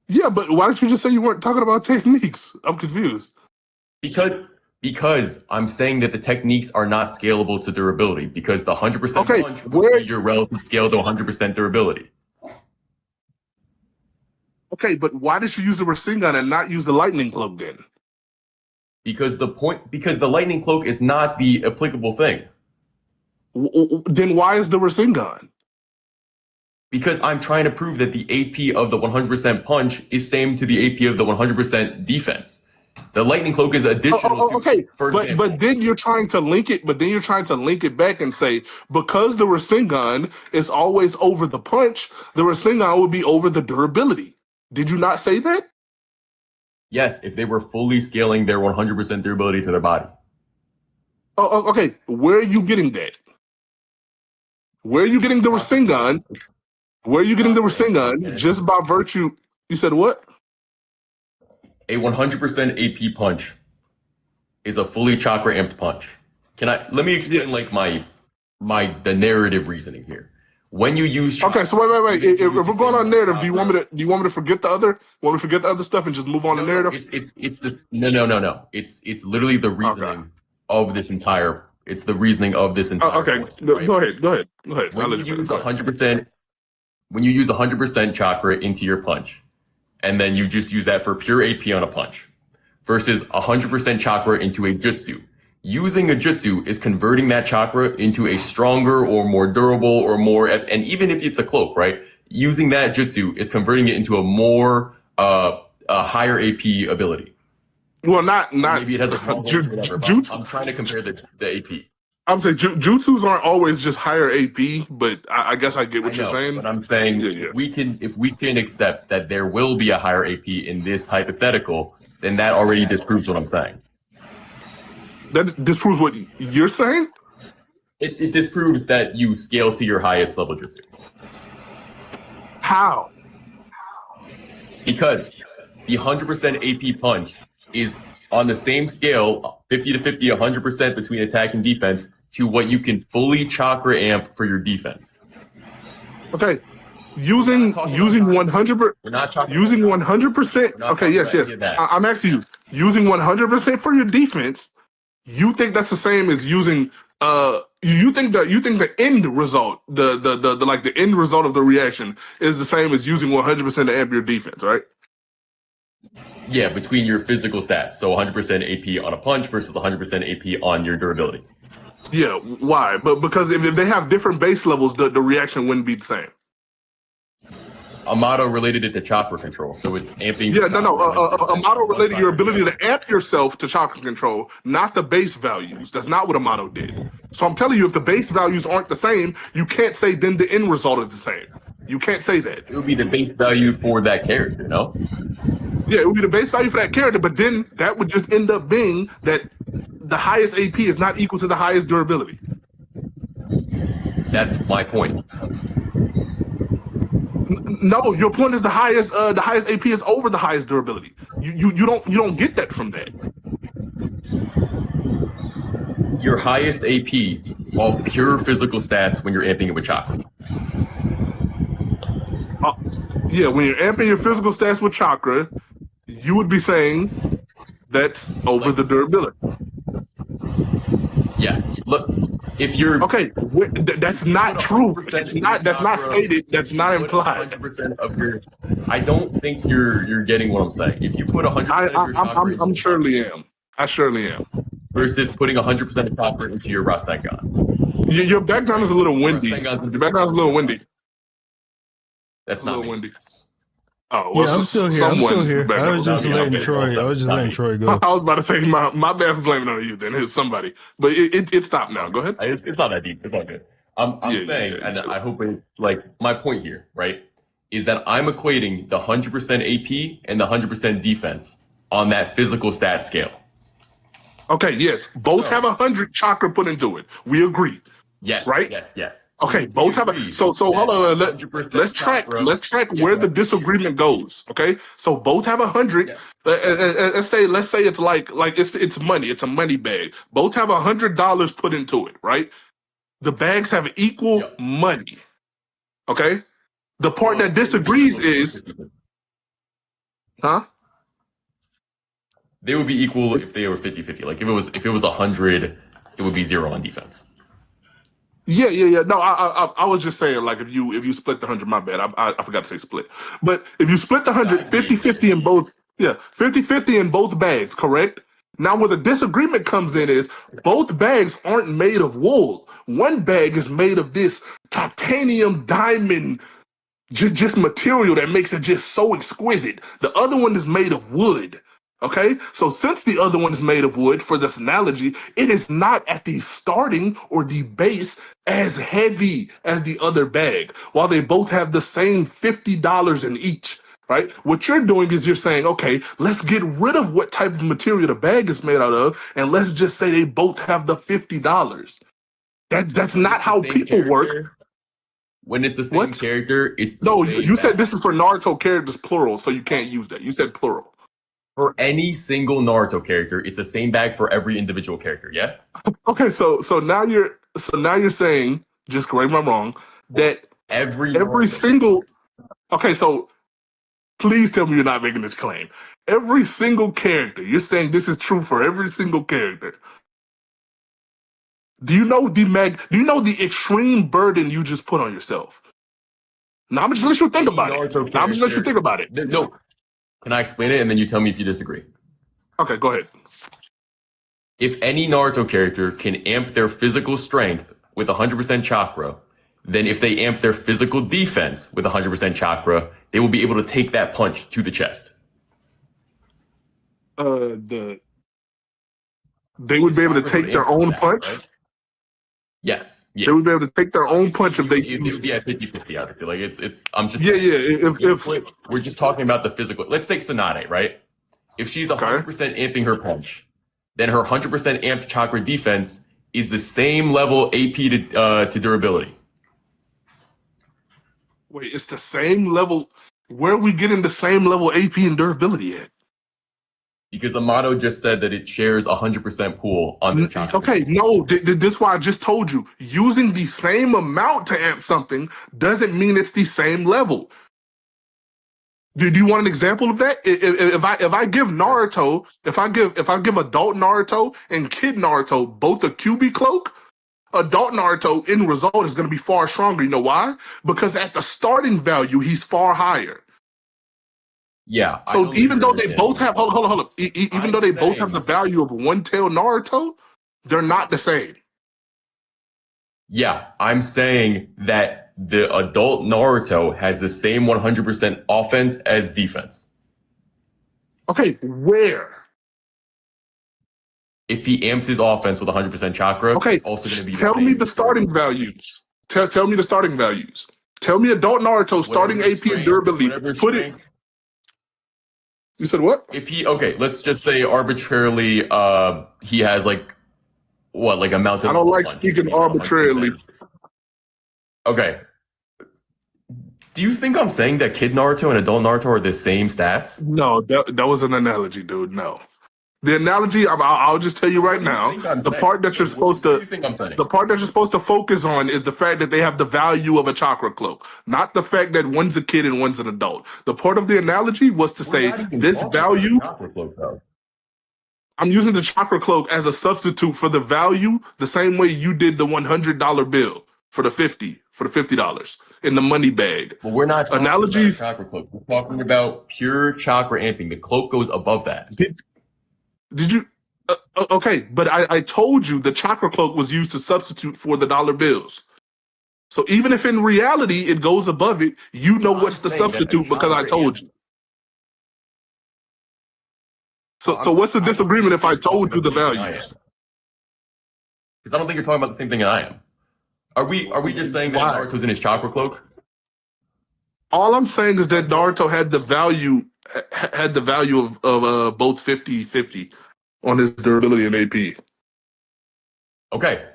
Yeah, but why didn't you just say you weren't talking about techniques? I'm confused. Because I'm saying that the techniques are not scalable to durability because the 100% punch would be your relative scale to 100% durability. Okay, but why did you use the Rasengan and not use the lightning cloak then? Because the lightning cloak is not the applicable thing. Then why is the Rasengan? Because I'm trying to prove that the AP of the 100% punch is same to the AP of the 100% defense. The lightning cloak is additional to, okay, for example. but then you're trying to link it. But then you're trying to link it back and say because the Rasengan is always over the punch, the Rasengan would be over the durability. Did you not say that? Yes, if they were fully scaling their 100% durability to their body. Okay. Where are you getting that? Where are you getting the Rasengan? Where are you getting the Rasengan just by virtue? You said what? A 100% AP punch is a fully chakra amped punch. Let me explain the narrative reasoning here. When you use chakra, okay, so wait. If we're going on narrative, do you want me to forget the other? Want me to forget the other stuff and just move on to narrative? It's this. No. It's literally the reasoning of this entire. It's the reasoning of this entire. Okay, point, right? go ahead. When you use 100%, when you use 100% chakra into your punch, and then you just use that for pure AP on a punch, versus 100% chakra into a jutsu. Using a jutsu is converting that chakra into a stronger or more durable or more, and even if it's a cloak, right? Using that jutsu is converting it into a more, a higher AP ability. Well, not maybe it has a jutsu. I'm trying to compare the AP. I'm saying jutsus aren't always just higher AP, but I guess I get what you're saying. But I'm saying if we can accept that there will be a higher AP in this hypothetical, then that already disproves what I'm saying. That disproves what you're saying? It disproves that you scale to your highest level jutsu. How? Because the 100% AP punch is on the same scale, 50 to 50, 100% between attack and defense, to what you can fully chakra amp for your defense. Okay. Using 100%. Using 100%. Okay, yes. I'm asking you. Using 100% for your defense. You think that's the same as using you think the end result, the end result of the reaction is the same as using 100% to amp your defense, right? Yeah, between your physical stats. So 100% AP on a punch versus 100% AP on your durability. Yeah, why? But because if they have different base levels, the reaction wouldn't be the same. Amato related it to chakra control, so it's amping. Yeah, Amato related your ability to amp yourself to chakra control, not the base values. That's not what Amato did. So I'm telling you, if the base values aren't the same, you can't say then the end result is the same. You can't say that. It would be the base value for that character, no? Yeah, it would be the base value for that character, but then that would just end up being that the highest AP is not equal to the highest durability. That's my point. No, your point is the highest AP is over the highest durability. You don't get that from that. Your highest AP of pure physical stats when you're amping it with chakra. Yeah, when you're amping your physical stats with chakra, you would be saying that's over the durability. Yes. Look, if you're okay, that's not true. It's not. That's not stated. That's not implied. 100% of your. I don't think you're getting what I'm saying. If you put 100% of your chakra, I'm surely am. I surely am. Versus putting 100% of chakra into your Rasengan. Your background is a little windy. Your background's a little windy. That's not me. windy. Oh, well, yeah, I'm still here. I was just letting Troy go. I was about to say my bad for blaming on you. Then it's somebody, but it stopped now. Go ahead. It's not that deep. It's all good. I'm saying, and I hope my point here, right, is that I'm equating the 100% AP and the 100% defense on that physical stat scale. Okay. Yes, both have 100 chakra put into it. We agree. Yes. Right. Yes. Okay. Both have a. So hold on. Let's track where the disagreement goes. Okay. So both have 100. Yeah. Let's say it's like it's money. It's a money bag. Both have $100 put into it. Right. The bags have equal money. Okay. The part that disagrees is, huh? They would be equal if they were 50-50. Like if it was 100, it would be 0 on defense. Yeah. No, I was just saying, like, if you split the 100, my bad. I forgot to say split. But if you split the 100 50-50 in both, 50-50 in both bags, correct? Now, where the disagreement comes in is both bags aren't made of wool. One bag is made of this titanium diamond just material that makes it just so exquisite. The other one is made of wood. Okay, so since the other one is made of wood, for this analogy, it is not at the starting or the base as heavy as the other bag, while they both have the same $50 in each, right? What you're doing is you're saying, okay, let's get rid of what type of material the bag is made out of, and let's just say they both have the $50. That's When not it's the how same people work. character, when it's the same What? character, it's the No, same you said bag. this is for Naruto characters plural, so you can't use that. You said plural. For any single Naruto character, it's the same bag for every individual character. Yeah. Okay, so now you're saying, just correct me if I'm wrong, For that every every Naruto single okay, so please tell me you're not making this claim. Every single character, you're saying this is true for every single character. Do you know the extreme burden you just put on yourself? Now I'm just let you think any about it. Naruto Now I'm just let you character. think about it. No, can I explain it and then you tell me if you disagree? Okay, go ahead. If any Naruto character can amp their physical strength with 100% chakra, then if they amp their physical defense with 100% chakra, they will be able to take that punch to the chest. They would be able to Chakra would take their amp the own stack, punch. right? Yes. They Yeah. would be able to take their own Obviously, punch if they it use. would be at 50-50 out of it. Like I'm just Yeah, saying, yeah. we're just talking about the physical. Let's take Tsunade, right? If she's 100% amping her punch, then her 100% amped chakra defense is the same level AP to durability. Wait, it's the same level. Where are we getting the same level AP and durability at? Because Amato just said that it shares 100% pool on their chakra. Okay, no, this is why I just told you. Using the same amount to amp something doesn't mean it's the same level. Do you want an example of that? If I give Naruto, if I give adult Naruto and kid Naruto both a QB cloak, adult Naruto in result is going to be far stronger. You know why? Because at the starting value, he's far higher. Yeah. So even though they both have, hold up. Even though they both have the saying- value of one tail Naruto, they're not the same. Yeah, I'm saying that the adult Naruto has the same 100% offense as defense. Okay, where? If he amps his offense with 100% chakra, Okay, it's also going to be tell me the starting values. Tell me the starting values. Tell me adult Naruto starting AP and durability. Put it. You said what? Let's just say arbitrarily, he has like a mountain. I don't like punch. speaking arbitrarily. Okay. Do you think I'm saying that Kid Naruto and Adult Naruto are the same stats? No, that was an analogy, dude. No. The analogy, I'll just tell you right now, the part that you're supposed to, the part that you're supposed to focus on is the fact that they have the value of a chakra cloak, not the fact that one's a kid and one's an adult. The part of the analogy was to say this value. I'm using the chakra cloak as a substitute for the value, the same way you did the $100 bill for the $50 in the money bag. But we're not talking analogies. About chakra cloak. We're talking about pure chakra amping. The cloak goes above that. Did you? Okay, but I told you the chakra cloak was used to substitute for the dollar bills. So even if in reality it goes above it, you know what's the substitute because I told you. So what's the disagreement if I told you the values? Because I don't think you're talking about the same thing I am. Are we just saying that Naruto's in his chakra cloak? All I'm saying is that Naruto had the value of both 50-50 on his durability and AP. Okay.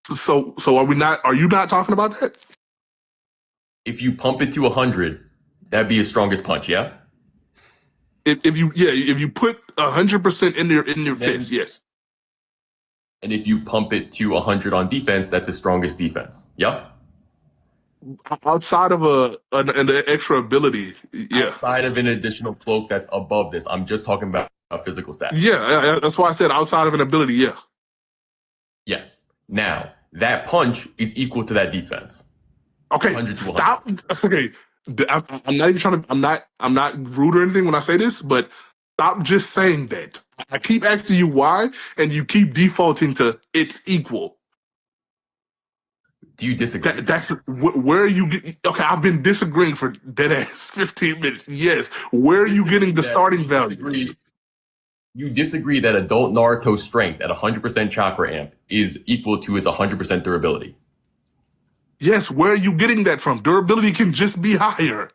So are you not talking about that? If you pump it to 100, that'd be his strongest punch, yeah? If you put 100% in your fist, yes. And if you pump it to 100 on defense, that's his strongest defense. Yeah? Outside of an extra ability, yeah. Outside of an additional cloak that's above this, I'm just talking about a physical stat. Yeah, that's why I said outside of an ability, yeah. Yes. Now, that punch is equal to that defense. Okay, 100 to 100. stop. Okay, I'm not even trying to. I'm not rude or anything when I say this, but stop just saying that. I keep asking you why, and you keep defaulting to it's equal. Do you disagree? That's where are you get? Okay, I've been disagreeing for dead ass 15 minutes. Yes, where are you getting the starting values? You disagree that adult Naruto's strength at 100% chakra amp is equal to his 100% durability. Yes, where are you getting that from? Durability can just be higher.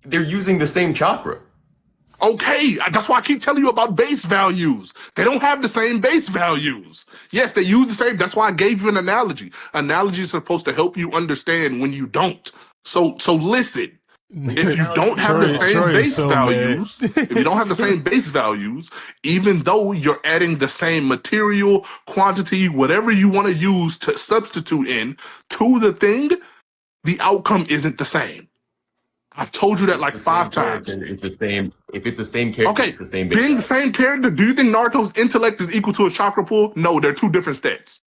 They're using the same chakra. Okay, that's why I keep telling you about base values. They don't have the same base values. Yes, they use the same. That's why I gave you an analogy. Analogy is supposed to help you understand when you don't. So listen. If you don't have the same base values, if you don't have the same base values, even though you're adding the same material, quantity, whatever you want to use to substitute in to the thing, the outcome isn't the same. I've told you that like 5 times. It's the same. If it's the same character, Okay, it's the same base being value. the same character, do you think Naruto's intellect is equal to a chakra pool? No, they're two different stats.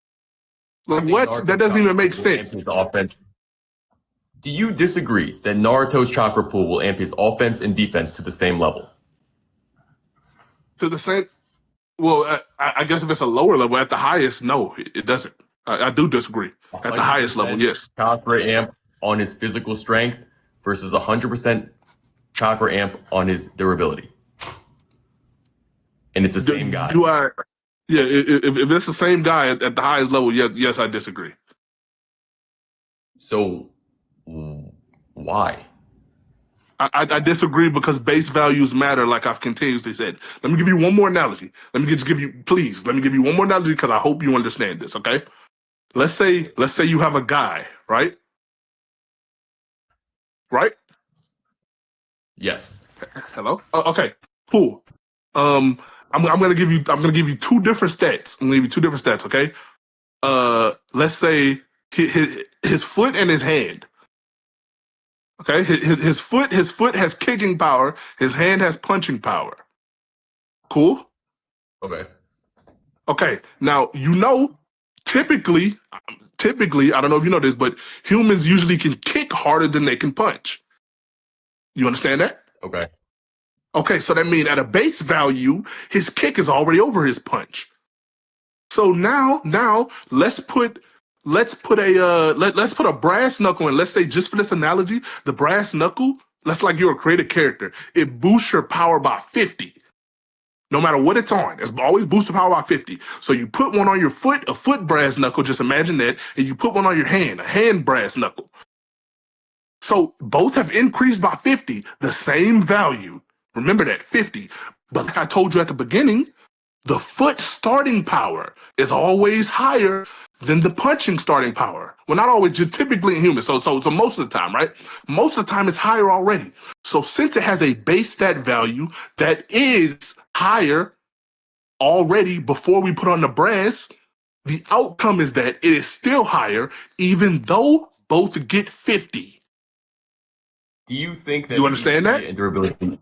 Like what? Naruto's That doesn't even make chakra pool sense. amp his offense. Do you disagree that Naruto's chakra pool will amp his offense and defense to the same level? To the same? Well, I guess if it's a lower level, at the highest, no, it doesn't. I do disagree. At the highest level, yes. Chakra amp on his physical strength versus 100% chakra amp on his durability. And it's the same guy. Yeah, if it's the same guy at the highest level, yes, I disagree. So, why? I disagree because base values matter, like I've continuously said. Let me give you one more analogy. Let me give you one more analogy because I hope you understand this, okay? Let's say you have a guy, right? Right? Yes. Hello? Okay, cool. I'm gonna give you two different stats. I'm gonna give you two different stats, okay? Let's say his foot and his hand. Okay, his foot has kicking power. His hand has punching power. Cool. Okay. Okay. Now typically, I don't know if you know this, but humans usually can kick harder than they can punch. You understand that? Okay. Okay. So that means at a base value, his kick is already over his punch. So now let's put a brass knuckle in. Let's say, just for this analogy, the brass knuckle, that's like you're a creative character. It boosts your power by 50. No matter what it's on, it's always boosted power by 50. So you put one on your foot, a foot brass knuckle, just imagine that, and you put one on your hand, a hand brass knuckle. So both have increased by 50, the same value. Remember that, 50. But like I told you at the beginning, the foot starting power is always higher than the punching starting power. Well, not always, just typically in humans. So most of the time, right? Most of the time it's higher already. So since it has a base stat value that is higher already before we put on the brass, the outcome is that it is still higher, even though both get 50. Do you think that you understand that? And durability?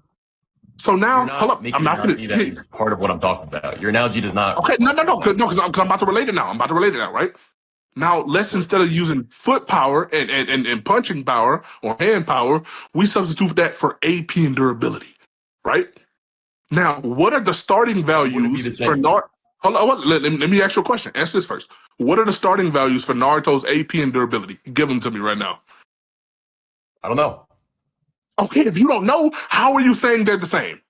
So now, hold up. I'm not finished. That is part of what I'm talking about. Your analogy does not. Okay, no, because I'm about to relate it now. Right? Now, instead of using foot power and punching power or hand power, we substitute that for AP and durability, right? Now, what are the starting values for Naruto? Hold on, let me ask you a question. Answer this first. What are the starting values for Naruto's AP and durability? Give them to me right now. I don't know. Okay, if you don't know, how are you saying they're the same?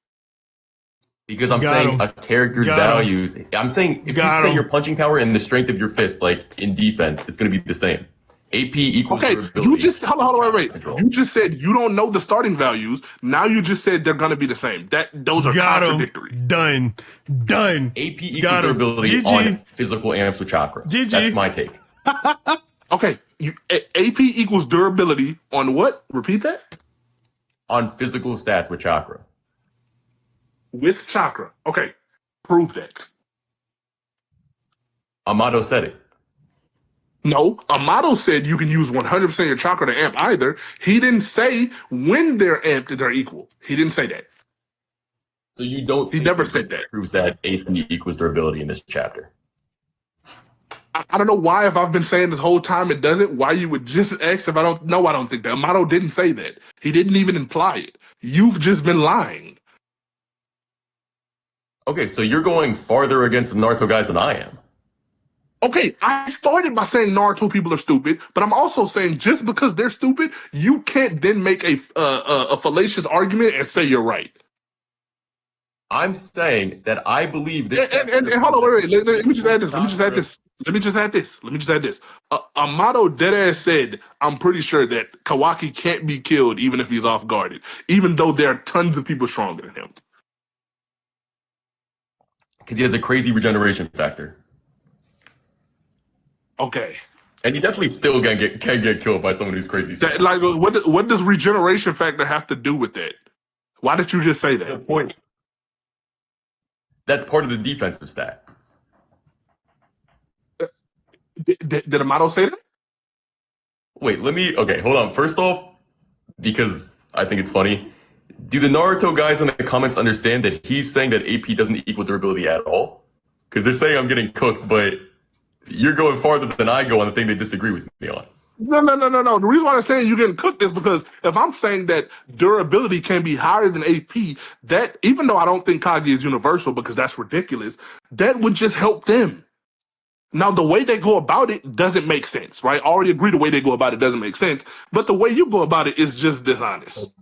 Because I'm saying a character's values. I'm saying if you say your punching power and the strength of your fist, like in defense, it's going to be the same. AP equals durability. You just hold on, wait. You just said you don't know the starting values. Now you just said they're going to be the same. Those are contradictory. Done. AP equals durability on physical amps with chakra. GG. That's my take. Okay, AP equals durability on what? Repeat that. On physical stats with chakra. With chakra. Okay, prove that. Amato said it. No, Amato said you can use 100% of your chakra to amp either. He didn't say when they're amped, they're equal. He didn't say that. So you don't He never said that. Proves that AP equals durability in this chapter. I don't know why, if I've been saying this whole time it doesn't, why you would just ask if I don't know. I don't think that. Amato didn't say that. He didn't even imply it. You've just been lying. Okay, so you're going farther against the Naruto guys than I am. Okay, I started by saying Naruto people are stupid, but I'm also saying just because they're stupid, you can't then make a fallacious argument and say you're right. I'm saying that I believe this. And hold on, wait. Let me just add this. Let me just add this. Amato deadass said, "I'm pretty sure that Kawaki can't be killed even if he's off guarded, even though there are tons of people stronger than him." Because he has a crazy regeneration factor. Okay. And he definitely still can get killed by someone who's crazy. That, like, what does regeneration factor have to do with that? Why did you just say that? The point. That's part of the defensive stat. Did Amato say that? Wait, okay, hold on. First off, because I think it's funny, do the Naruto guys in the comments understand that he's saying that AP doesn't equal durability at all? Because they're saying I'm getting cooked, but you're going farther than I go on the thing they disagree with me on. No. The reason why I'm saying you're getting cooked is because if I'm saying that durability can be higher than AP, that even though I don't think Kage is universal because that's ridiculous, that would just help them. Now, the way they go about it doesn't make sense, right? I already agree the way they go about it doesn't make sense, but the way you go about it is just dishonest.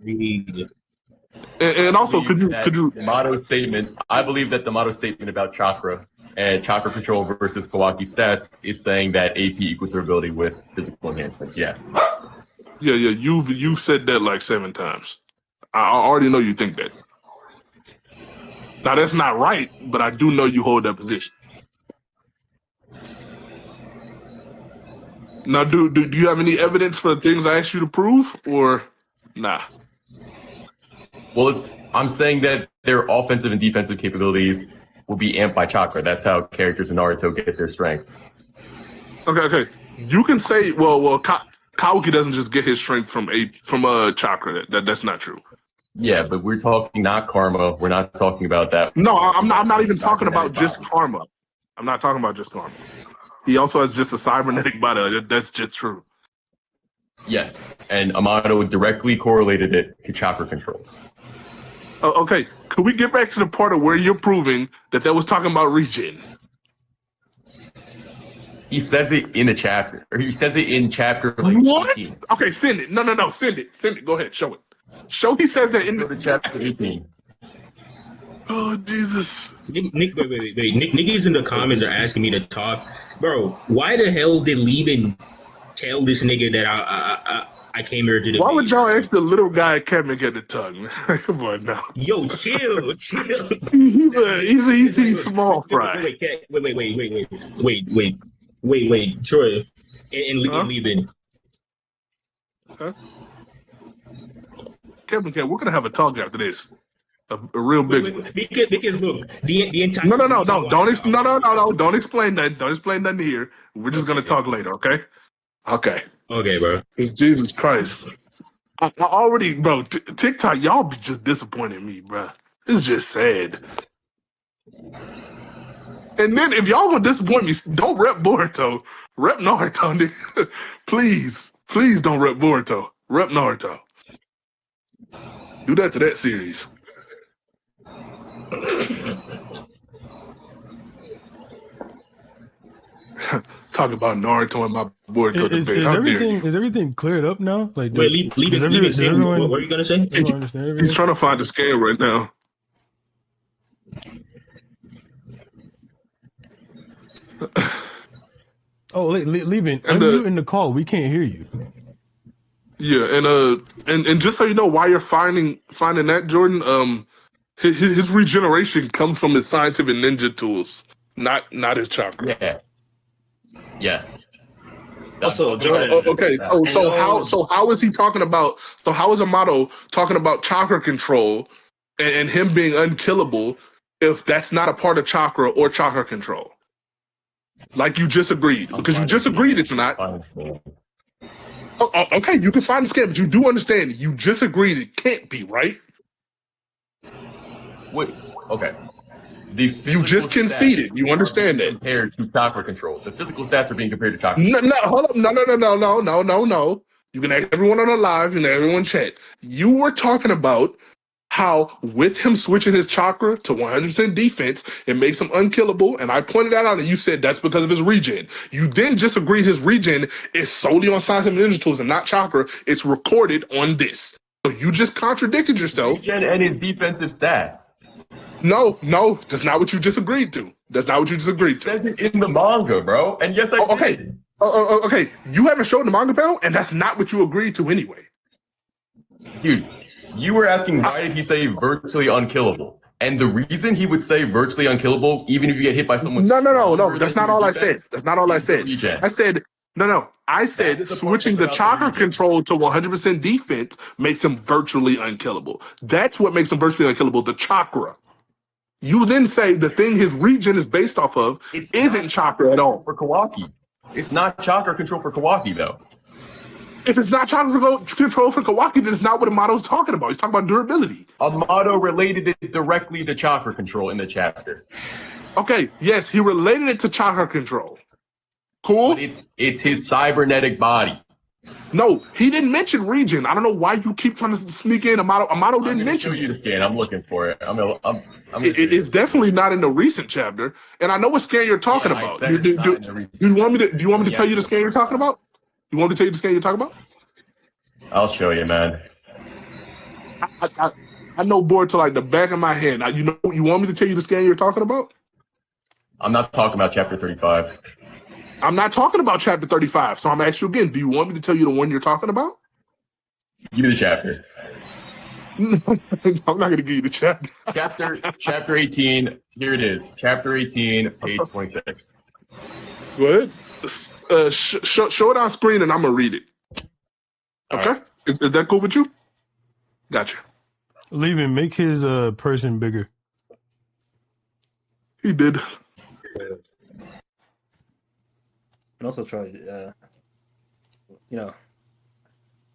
And also, could you the motto statement? I believe that the motto statement about chakra and chakra control versus Kawaki stats is saying that AP equals durability with physical enhancements. Yeah. You've said that like 7 times. I already know you think that. Now that's not right, but I do know you hold that position. Now, do you have any evidence for the things I asked you to prove, or nah? Well, I'm saying that their offensive and defensive capabilities will be amped by chakra. That's how characters in Naruto get their strength. Okay. You can say, well, Kawaki doesn't just get his strength from chakra. That's not true. Yeah, but we're talking not karma. We're not talking about that. No, I'm not even talking about just karma. I'm not talking about just karma. He also has just a cybernetic body. That's just true. Yes, and Amato directly correlated it to chakra control. Okay, could we get back to the part of where you're proving that was talking about regen? He says it in the chapter, or he says it in chapter. What? 18. Okay, send it. No, send it. Go ahead, show it. He says that in the chapter 18. Oh Jesus! Wait. Niggas in the comments are asking me to talk, bro. Why the hell did Leben tell this nigga that I came here to? Why would y'all ask the little guy Kevin get the tongue? Come on now. Yo, chill. He's a small fry. Wait, Troy and Leben. Huh? Kevin, we're gonna have a talk after this. A real big one. Because look, the entire No. Don't explain that. Don't explain nothing here. We're just gonna talk later, okay? Okay, bro. It's Jesus Christ. I already, bro. TikTok, y'all be just disappointing me, bro. It's just sad. And then if y'all want to disappoint me, don't rep Boruto. Rep Naruto, nigga. Please don't rep Boruto. Rep Naruto. Do that to that series. Talk about Naruto and my Boruto debate. Is everything cleared up now? Like, wait, leave it. What were you gonna say? He's trying to find the scale right now. Oh, leaving. You in the call? We can't hear you. Yeah, and just so you know why you're finding that, Jordan, his regeneration comes from his scientific ninja tools, not his chakra. Yeah. Yes. Also, Jordan. Okay, so how is he talking about? So how is Amato talking about chakra control and him being unkillable if that's not a part of chakra or chakra control? Like you just agreed, because you just agreed it's not. Okay, you can find the scale, but you do understand you just agreed it can't be, right? Wait, okay. The You just physical conceded. stats You are understand being that. compared to chakra control. The physical stats are being compared to chakra. No, no, hold up. No. You can ask everyone on the live, you can everyone chat. You were talking about how with him switching his chakra to 100% defense, it makes him unkillable. And I pointed that out, and you said that's because of his regen. You then just agreed his regen is solely on Science and Ninja Tools and not chakra. It's recorded on this. So you just contradicted yourself. Regen and his defensive stats. No, that's not what you just agreed to. That's not what you just agreed It to. says it in the manga, bro. And yes, I Okay. did. Okay. You haven't shown the manga panel, and that's not what you agreed to anyway. Dude, you were asking why did he say virtually unkillable? And the reason he would say virtually unkillable, even if you get hit by someone. No. That's not all I said. That's not all I said. I said no. I said switching the chakra control to 100% defense makes him virtually unkillable. That's what makes him virtually unkillable. The chakra. You then say the thing his regen is based off of isn't chakra at all. For Kawaki. It's not chakra control for Kawaki, though. If it's not chakra control for Kawaki, then it's not what Amato's talking about. He's talking about durability. Amato related it directly to chakra control in the chapter. Okay, yes, he related it to chakra control. Cool? But it's his cybernetic body. No, he didn't mention regen. I don't know why you keep trying to sneak in Amato. Amato didn't mention show you the scan. I'm looking for it. It's definitely not in the recent chapter, and I know what scan you're talking about. Do you want me to tell you the scan you're talking about? You want me to tell you the scan you're talking about? I'll show you, man. I know Boruto like the back of my hand. Now, you want me to tell you the scan you're talking about? I'm not talking about chapter 35. I'm not talking about chapter 35. So I'm asking you again. Do you want me to tell you the one you're talking about? Give me the chapter. I'm not going to give you the chapter. Chapter 18. Here it is. Chapter 18, page 26. Go ahead. Show it on screen and I'm going to read it. Okay? Right. Is that cool with you? Gotcha. Leave him. Make his person bigger. He did. And also try,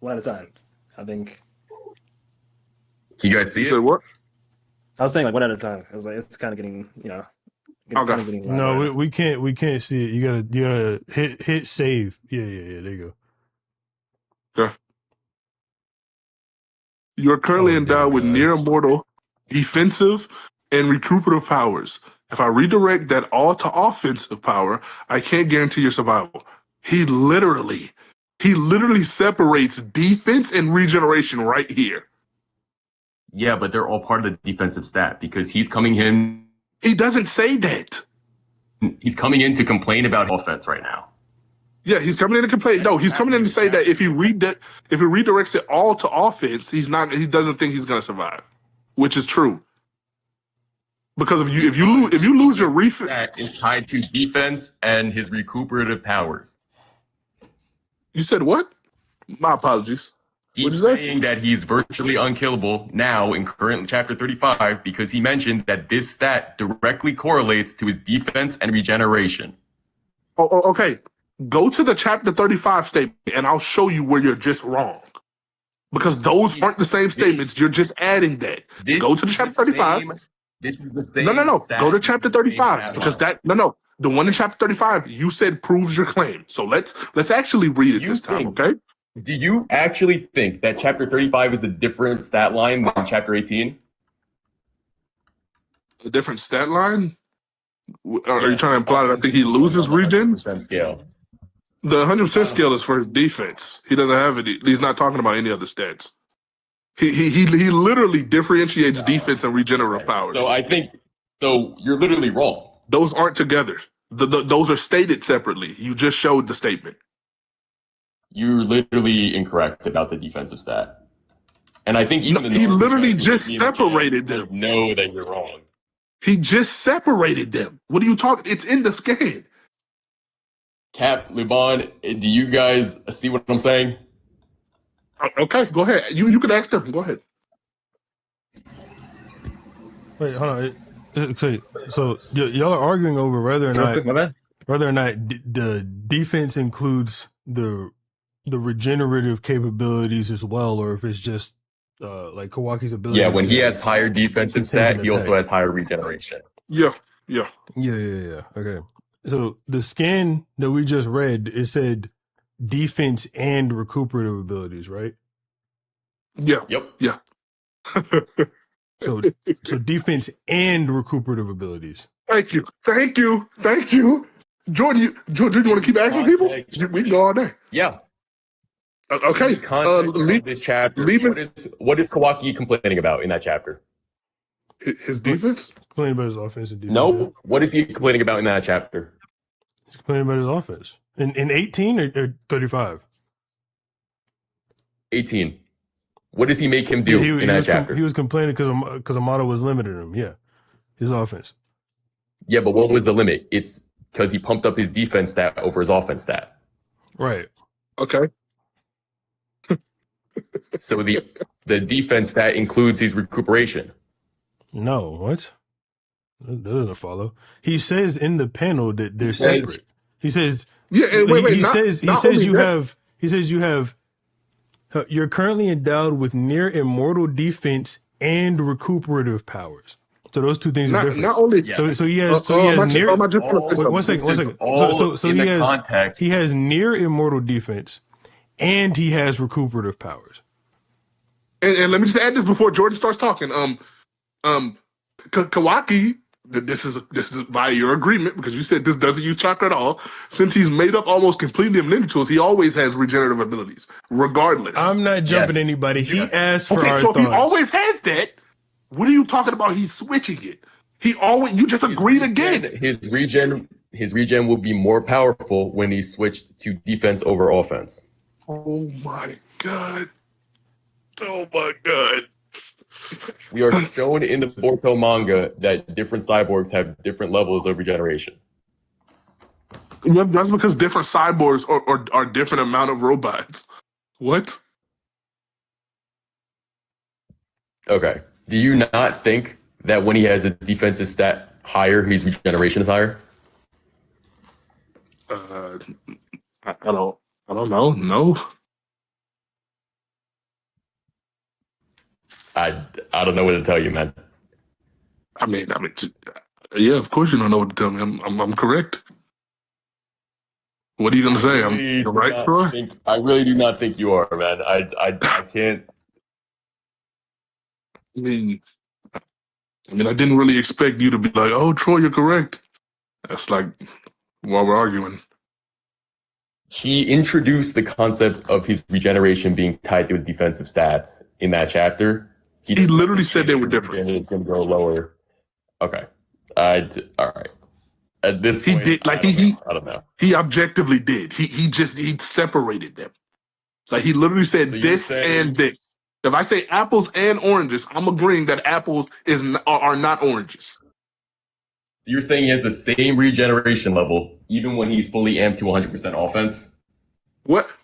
one at a time. I think. Can you guys see it? What? I was saying like one at a time. I was like, it's kind of getting, Okay. Kind of getting no, we can't see it. You gotta hit save. Yeah. There you go. Okay. You are currently endowed with near immortal defensive and recuperative powers. If I redirect that all to offensive power, I can't guarantee your survival. He literally separates defense and regeneration right here. Yeah, but they're all part of the defensive stat because he's coming in. He doesn't say that. He's coming in to complain about offense right now. Yeah, he's coming in to complain. No, he's coming in to say that if he redirects it all to offense, he doesn't think he's going to survive, which is true. Because if you lose your refit, that is tied to defense and his recuperative powers. You said what? My apologies. He's saying that he's virtually unkillable now in current chapter 35 because he mentioned that this stat directly correlates to his defense and regeneration. Oh, okay. Go to the chapter 35 statement and I'll show you where you're just wrong. Because those aren't the same statements. You're just adding that. Go to the chapter 35. This is the same. No. Go to chapter 35 because the one in chapter 35 you said proves your claim. So let's actually read it this time, okay? Do you actually think that chapter 35 is a different stat line than chapter 18? A different stat line? Are you trying to imply that I think he loses regen? Scale. The 100% scale is for his defense. He doesn't have it. He's not talking about any other stats. He literally differentiates defense and regenerative powers. So you're literally wrong. Those aren't together. Those are stated separately. You just showed the statement. You're literally incorrect about the defensive stat. And I think even he literally just separated them. Know that you're wrong. He just separated them. What are you talking? It's in the scan. Cap, Liban, do you guys see what I'm saying? Okay, go ahead. You can ask them. Go ahead. Wait, hold on. So y'all are arguing over whether or not the defense includes the regenerative capabilities as well, or if it's just like Kawaki's ability. Yeah, when he has higher defensive stat, he also has higher regeneration. Yeah, yeah, Yeah. Okay. So the scan that we just read, it said defense and recuperative abilities, right? yeah, Yep. yeah. So defense and recuperative abilities. Thank you. Jordan, you want to keep asking people? Context. We can go all day. Yeah. In the Okay. context of this chapter, Leaving what is Kawaki complaining about in that chapter? his defense. Complaining about his offense and defense. No. What is he complaining about in that chapter? He's complaining about his offense. In 18 or 35? 18. What does he make him do in that chapter? He was complaining because Amato was limiting him. Yeah, his offense. Yeah, but what was the limit? It's because he pumped up his defense stat over his offense stat. Right. Okay. So the defense stat includes his recuperation. No, what? That doesn't follow. He says in the panel that they're separate. He says, Yeah, and wait. He says you have. You're currently endowed with near immortal defense and recuperative powers. So those two things are different. Not only so he has near. One second. Context. He has near immortal defense, and he has recuperative powers. And let me just add this before Jordan starts talking. Kawaki, this is by your agreement because you said this doesn't use chakra at all. Since he's made up almost completely of ninja tools, he always has regenerative abilities, regardless. I'm not jumping anybody. He asked for our so thoughts. He always has that. What are you talking about? He's switching it. You just agreed again. His regen will be more powerful when he switched to defense over offense. Oh my god. Oh my god. We are shown in the Boruto manga that different cyborgs have different levels of regeneration. Yeah, that's because different cyborgs are different amount of robots. What? Okay. Do you not think that when he has his defensive stat higher, his regeneration is higher? I don't know. No. I don't know what to tell you, man. I mean, yeah, of course you don't know what to tell me. I'm correct. What are you gonna say? I'm right, Troy? I really do not think you are, man. I can't. I mean, I didn't really expect you to be like, "Oh, Troy, you're correct." That's like while we're arguing. He introduced the concept of his regeneration being tied to his defensive stats in that chapter. He literally said they were different. It's going to go lower. Okay. All right. At this point, he did I don't know. He objectively did. He separated them. Like he literally said this and this. If I say apples and oranges, I'm agreeing that apples are not oranges. You're saying he has the same regeneration level even when he's fully amped to 100% offense?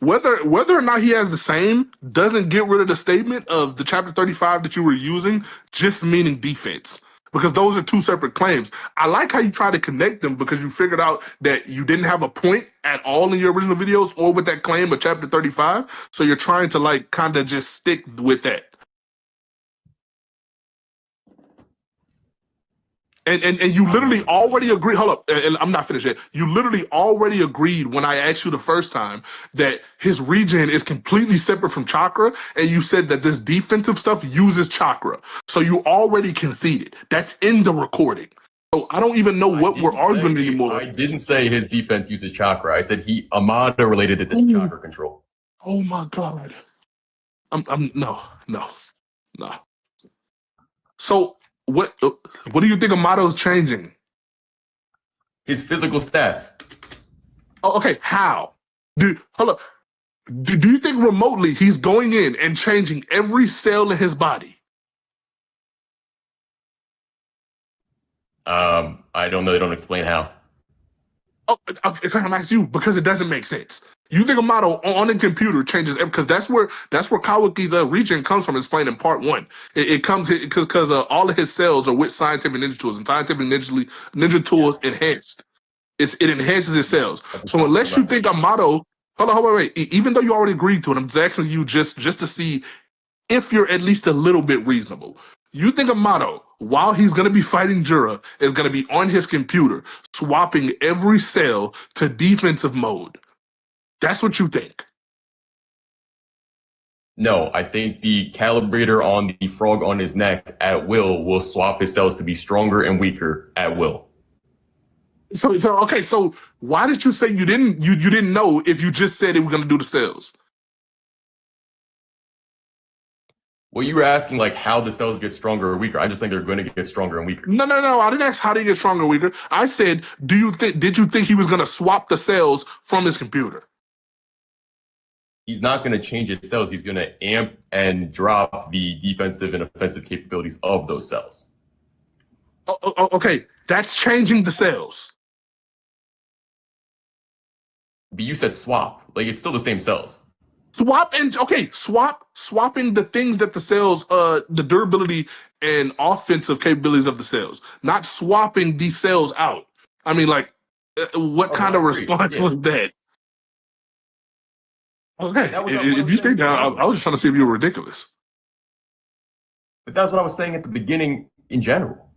Whether or not he has the same doesn't get rid of the statement of the chapter 35 that you were using, just meaning defense. Because those are two separate claims. I like how you try to connect them because you figured out that you didn't have a point at all in your original videos or with that claim of chapter 35. So you're trying to like kind of just stick with that. And you literally already agreed. Hold up, and I'm not finished yet. You literally already agreed when I asked you the first time that his regen is completely separate from chakra, and you said that this defensive stuff uses chakra. So you already conceded. That's in the recording. So I don't even know what we're arguing anymore. I didn't say his defense uses chakra. I said Amada related it to chakra control. Oh my god. No. So what do you think Amato's changing? His physical stats. Oh, okay, how? Hold up. Do you think remotely he's going in and changing every cell in his body? I don't know. They don't explain how. Oh, I'm asking you because it doesn't make sense. You think a model on a computer changes because that's where Kawaki's regen comes from. Explained in part 1. It comes because all of his cells are with scientific ninja tools, and scientific ninja tools enhanced. It enhances his cells. So unless you think a model, hold on, wait. Even though you already agreed to it, I'm just asking you just to see if you're at least a little bit reasonable. You think a model while he's going to be fighting Jura, is going to be on his computer, swapping every cell to defensive mode. That's what you think. No, I think the calibrator on the frog on his neck at will swap his cells to be stronger and weaker at will. So okay, so why did you say you didn't know if you just said it was going to do the cells? Well, you were asking like how the cells get stronger or weaker. I just think they're going to get stronger and weaker. No. I didn't ask how they get stronger or weaker. I said, did you think he was going to swap the cells from his computer? He's not going to change his cells. He's going to amp and drop the defensive and offensive capabilities of those cells. Okay, that's changing the cells. But you said swap. Like, it's still the same cells. Swapping the things that the cells, the durability and offensive capabilities of the cells, not swapping these cells out. I mean, like, what kind of response was that? Okay, if you think that, I was just trying to see if you were ridiculous. But that's what I was saying at the beginning in general.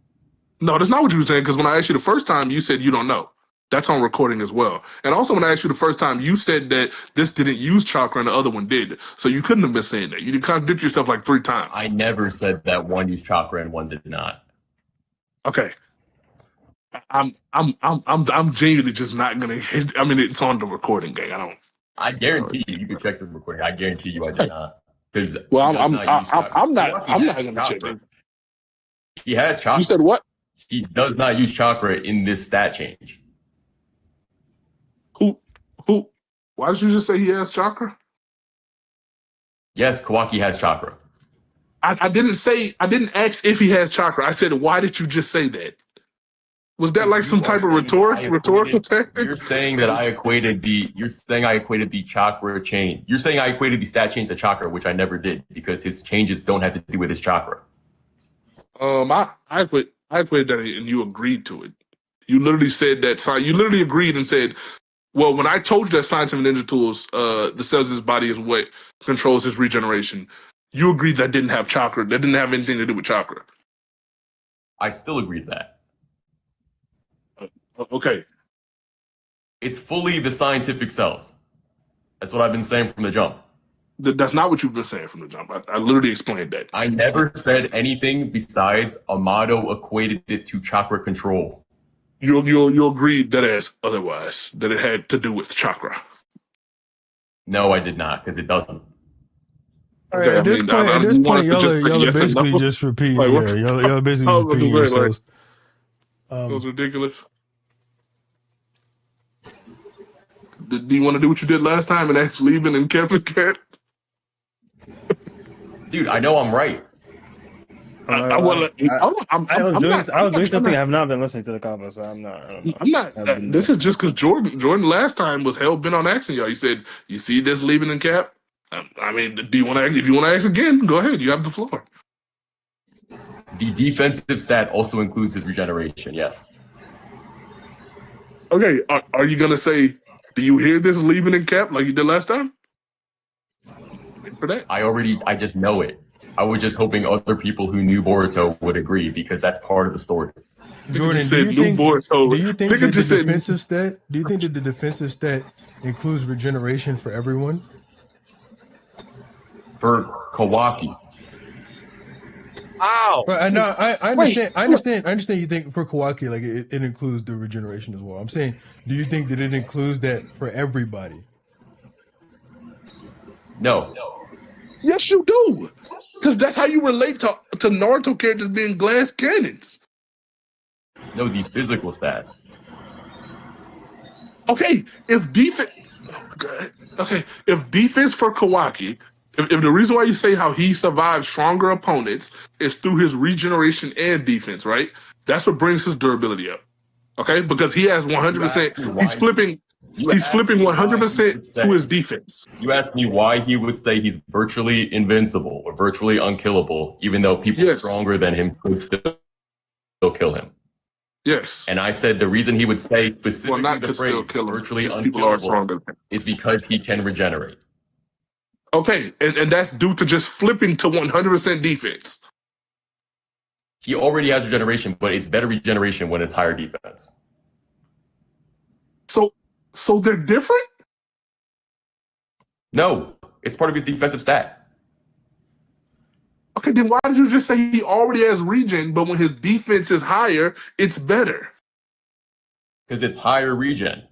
No, that's not what you were saying, because when I asked you the first time, you said you don't know. That's on recording as well. And also when I asked you the first time, you said that this didn't use chakra and the other one did. So you couldn't have been saying that. You contradict yourself like 3 times. I never said that one used chakra and one did not. Okay. I'm genuinely just not gonna I mean, it's on the recording, gang. I guarantee you can check the recording. I guarantee you I did not. Because I'm not gonna check it. He has chakra. You said what? He does not use chakra in this stat change. Who? Why did you just say he has chakra? Yes, Kawaki has chakra. I didn't ask if he has chakra. I said, why did you just say that? Was that like some type of rhetorical tactic? You're saying that I equated the chakra chain. You're saying I equated the stat change to chakra, which I never did because his changes don't have to do with his chakra. I equated that and you agreed to it. You literally said that. You literally agreed and said, well, when I told you that Scientific Ninja Tools, the cells of his body is what controls his regeneration, you agreed that didn't have chakra. That didn't have anything to do with chakra. I still agree to that. Okay. It's fully the scientific cells. That's what I've been saying from the jump. That's not what you've been saying from the jump. I literally explained that. I never said anything besides Amato equated it to chakra control. You agreed that as otherwise, that it had to do with chakra. No, I did not, because it doesn't. Okay, at this point, y'all are basically just repeating. Y'all basically just repeating yourselves. That was ridiculous. Do you want to do what you did last time and ask Lieben and Kevin Cat? Dude, I know I'm right. I was doing something. I have not been listening to the convo, so I'm not. This is just because Jordan last time was hell bent on asking y'all. He said, "You see this Lieben and Cap?" I mean, do you want to ask? If you want to ask again, go ahead. You have the floor. The defensive stat also includes his regeneration. Yes. Okay. Are you gonna say? Do you hear this Lieben and Cap like you did last time? Wait for that. I just know it. I was just hoping other people who knew Boruto would agree because that's part of the story. Jordan, do you think that the defensive stat includes regeneration for everyone? For Kawaki. Ow! But I understand. You think for Kawaki, like it includes the regeneration as well. I'm saying, do you think that it includes that for everybody? No. Yes, you do. Because that's how you relate to Naruto characters being glass cannons. No, the physical stats. Okay, if defense for Kawaki, if the reason why you say how he survives stronger opponents is through his regeneration and defense, right? That's what brings his durability up. Okay, because he has 100%. He's flipping 100% to his defense. You asked me why he would say he's virtually invincible or virtually unkillable, even though people stronger than him could still kill him. Yes. And I said the reason he would say specifically the phrase virtually unkillable is because he can regenerate. Okay, and that's due to just flipping to 100% defense. He already has regeneration, but it's better regeneration when it's higher defense. So they're different? No, it's part of his defensive stat. Okay, then why did you just say he already has regen, but when his defense is higher, it's better? Because it's higher regen.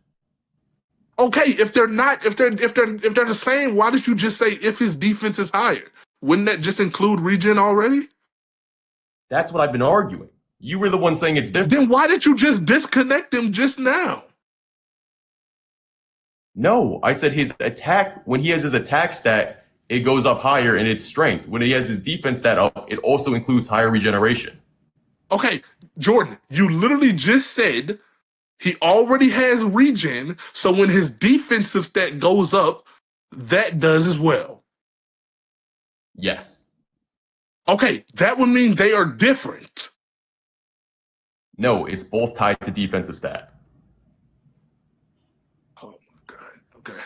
Okay, if they're the same, why did you just say if his defense is higher? Wouldn't that just include regen already? That's what I've been arguing. You were the one saying it's different. Then why did you just disconnect him just now? No, I said his attack, when he has his attack stat, it goes up higher in its strength. When he has his defense stat up, it also includes higher regeneration. Okay, Jordan, you literally just said he already has regen, so when his defensive stat goes up, that does as well. Yes. Okay, that would mean they are different. No, it's both tied to defensive stat. Oh my god. Okay.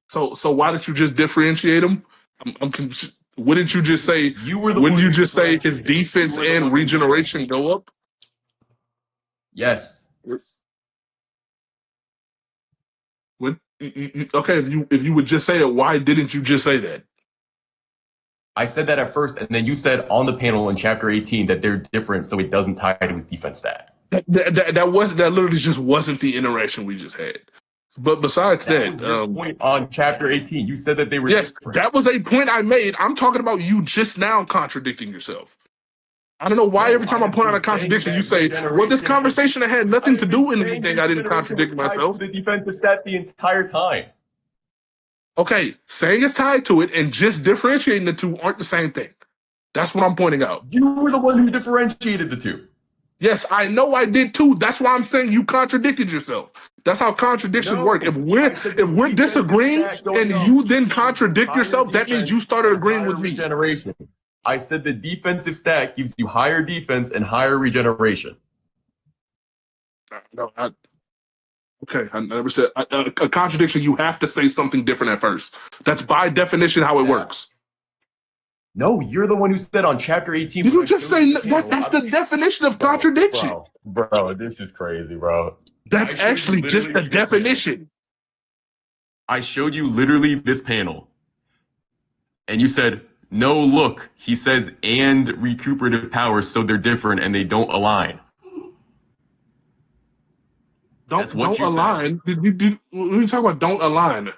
So why did you just differentiate them? What did you just say? You were the When one you who just say his differentiated. defense You were the and one who regeneration differentiated. go up? Yes. Okay, if you would just say it, why didn't you just say that? I said that at first, and then you said on the panel in chapter 18 that they're different, so it doesn't tie to his defense stat. That literally just wasn't the interaction we just had. But besides That was your point on chapter 18. You said that they were yes, different. that was a point I made. I'm talking about you just now contradicting yourself. I don't know why every time I point out a contradiction, you say, well, this conversation had nothing to do with anything. I didn't contradict myself. The defensive stat the entire time. Okay, saying it's tied to it and just differentiating the two aren't the same thing. That's what I'm pointing out. You were the one who differentiated the two. Yes, I know I did too. That's why I'm saying you contradicted yourself. That's how contradictions work. If we're disagreeing and you then contradict yourself, that means you started agreeing with me. Regeneration. I said the defensive stat gives you higher defense and higher regeneration. No, okay, I never said a contradiction. You have to say something different at first. That's by definition how it works. No, you're the one who said on chapter 18. Did you just say that's the definition of contradiction? Bro, this is crazy, bro. That's actually just the definition. I showed you literally this panel. And you said, no, look, he says, and recuperative powers, so they're different and they don't align. Don't align. When you talk about don't align.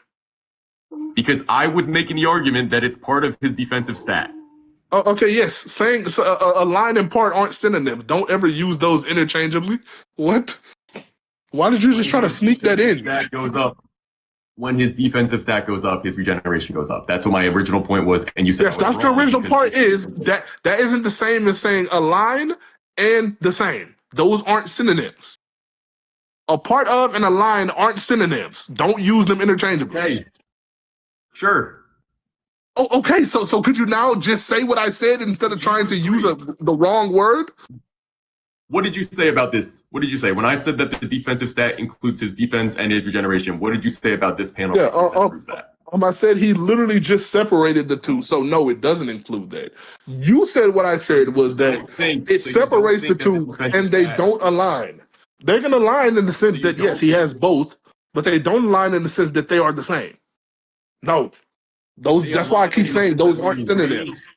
Because I was making the argument that it's part of his defensive stat. Okay, yes. Saying align and part aren't synonyms. Don't ever use those interchangeably. What? Why did you just try to sneak that in? Stat goes up. When his defensive stat goes up, his regeneration goes up. That's what my original point was. And you said, yes, that's the original part. Is that isn't the same as saying align and the same. Those aren't synonyms. A part of and align aren't synonyms. Don't use them interchangeably. Okay. Sure. Oh, okay. So could you now just say what I said instead of trying to use the wrong word? What did you say about this? What did you say? When I said that the defensive stat includes his defense and his regeneration, what did you say about this panel? Yeah, I said he literally just separated the two. So no, it doesn't include that. You said what I said was that it separates the two and they don't align. They can align in the sense that, yes, he has both, but they don't align in the sense that they are the same. No. That's why I keep saying those aren't synonyms.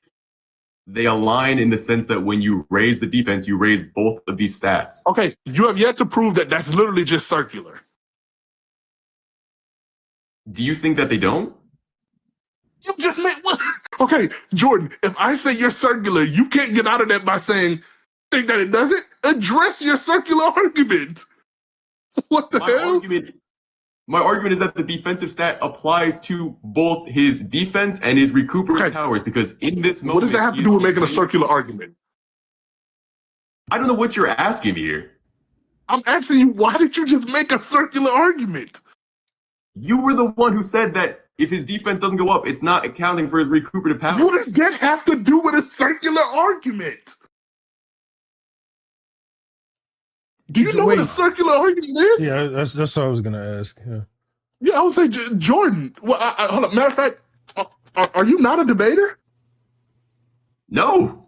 They align in the sense that when you raise the defense, you raise both of these stats. Okay, you have yet to prove that that's literally just circular. Do you think that they don't? You just made what? Okay, Jordan, if I say you're circular, you can't get out of that by saying, think that it doesn't? Address your circular argument. What the hell? My argument is that the defensive stat applies to both his defense and his recuperative powers, because in this moment... What does that have to do with making a circular argument? I don't know what you're asking me here. I'm asking you, why did you just make a circular argument? You were the one who said that if his defense doesn't go up, it's not accounting for his recuperative powers. What does that have to do with a circular argument? Do you know what a circular argument is? Yeah, that's what I was gonna ask. Yeah, I would say Jordan. Well, hold up. Matter of fact, are you not a debater? No.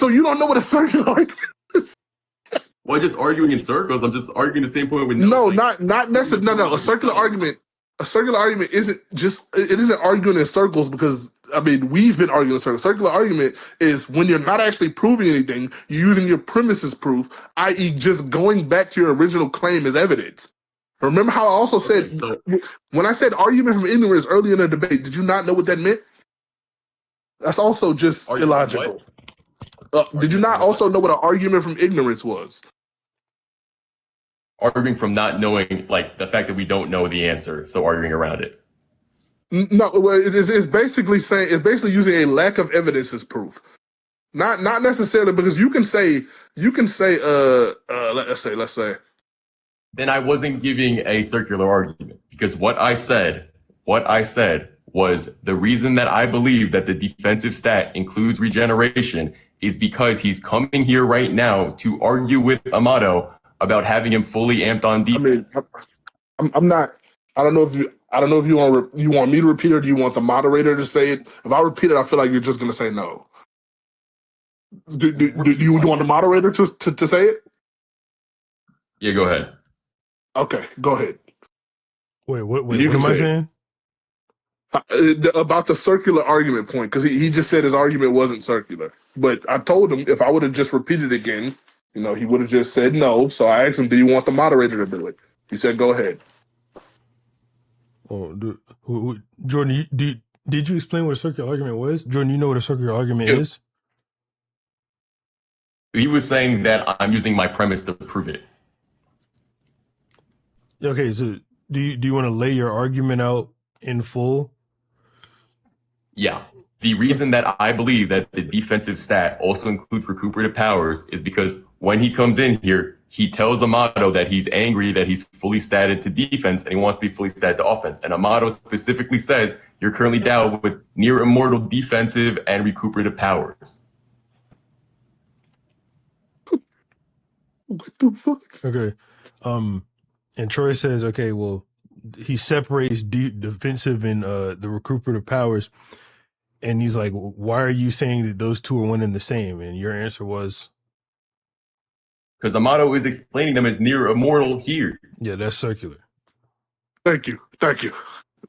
So you don't know what a circular argument is? Well, just arguing in circles. I'm just arguing the same point with No, like, not necessarily. No. A circular argument. A circular argument isn't just. It isn't arguing in circles because I mean we've been arguing in circles. Circular argument is when you're not actually proving anything. You're using your premise as proof, i.e., just going back to your original claim as evidence. Remember how I also said when I said argument from ignorance earlier in the debate, did you not know what that meant? That's also just illogical. Did you not also know what an argument from ignorance was? Arguing from not knowing, like the fact that we don't know the answer, so arguing around it. No, well, it's basically saying it's basically using a lack of evidence as proof. Not necessarily because you can say let's say. Then I wasn't giving a circular argument because what I said was the reason that I believe that the defensive stat includes regeneration is because he's coming here right now to argue with Amato about having him fully amped on defense. I mean, I'm not. I don't know if you want me to repeat it or do you want the moderator to say it? If I repeat it, I feel like you're just going to say no. Do you want the moderator to say it? Yeah, go ahead. Okay, go ahead. Wait, what am I saying? About the circular argument point, because he just said his argument wasn't circular. But I told him if I would have just repeated it again, he would have just said no. So I asked him, do you want the moderator to do it? He said, go ahead. Oh, Jordan, did you explain what a circular argument was? Jordan, you know what a circular argument is? He was saying that I'm using my premise to prove it. Okay, so do you want to lay your argument out in full? Yeah. The reason that I believe that the defensive stat also includes recuperative powers is because when he comes in here, he tells Amato that he's angry that he's fully statted to defense and he wants to be fully statted to offense. And Amato specifically says you're currently down with near immortal defensive and recuperative powers. What the fuck? Okay. And Troy says, okay, well, he separates defensive and the recuperative powers. And he's like, why are you saying that those two are one and the same? And your answer was? Because Amato is explaining them as near immortal here. Yeah, that's circular. Thank you.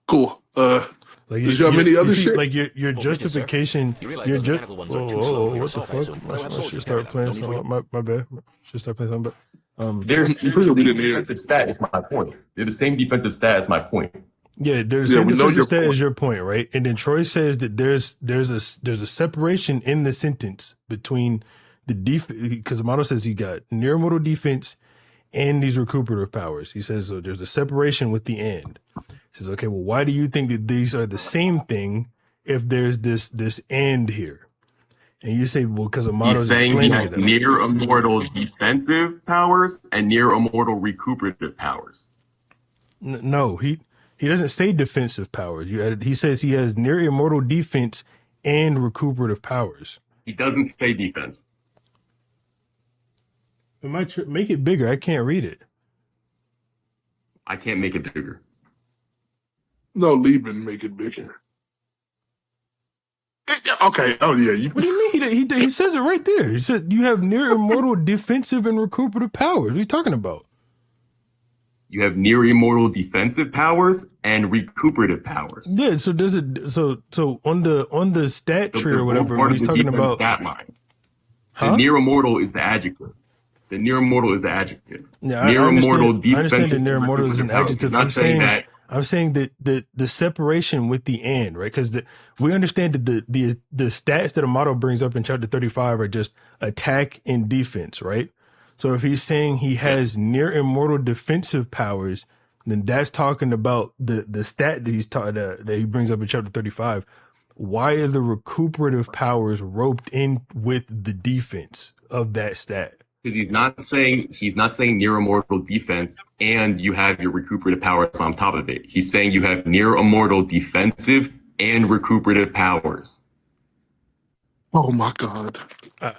Cool. Like did you have any other shit? Like your justification, what the fuck? I should start playing something. My bad. Should start playing something. They're the same defensive stat is my point. They're the same defensive stat as my point. Yeah, there's the same defensive stat as your point, right? And then Troy says that there's a separation in the sentence between the because Amato says he got near immortal defense and these recuperative powers. He says so there's a separation with the end. He says, okay, well, why do you think that these are the same thing if there's this end here? And you say, well, because Amato's explaining he has it. Near immortal defensive powers and near immortal recuperative powers. No, he doesn't say defensive powers. He says he has near immortal defense and recuperative powers. He doesn't say defense. Make it bigger. I can't read it. I can't make it bigger. No, leave and make it bigger. Okay. Oh yeah. What do you mean? He says it right there. He said you have near immortal defensive and recuperative powers. What are you talking about? You have near immortal defensive powers and recuperative powers. Yeah. So there's so on the stat tree or whatever when he's talking about stat line. Huh? The near immortal is the adjective. The near immortal is the adjective. Yeah, near immortal defensive. I understand that near immortal is an adjective. I'm saying that the separation with the end, right? Because we understand that the stats that Amato brings up in chapter 35 are just attack and defense, right? So if he's saying he has near immortal defensive powers, then that's talking about the stat that that he brings up in chapter 35. Why are the recuperative powers roped in with the defense of that stat? Because he's not saying near immortal defense and you have your recuperative powers on top of it. He's saying you have near immortal defensive and recuperative powers. Oh my god! I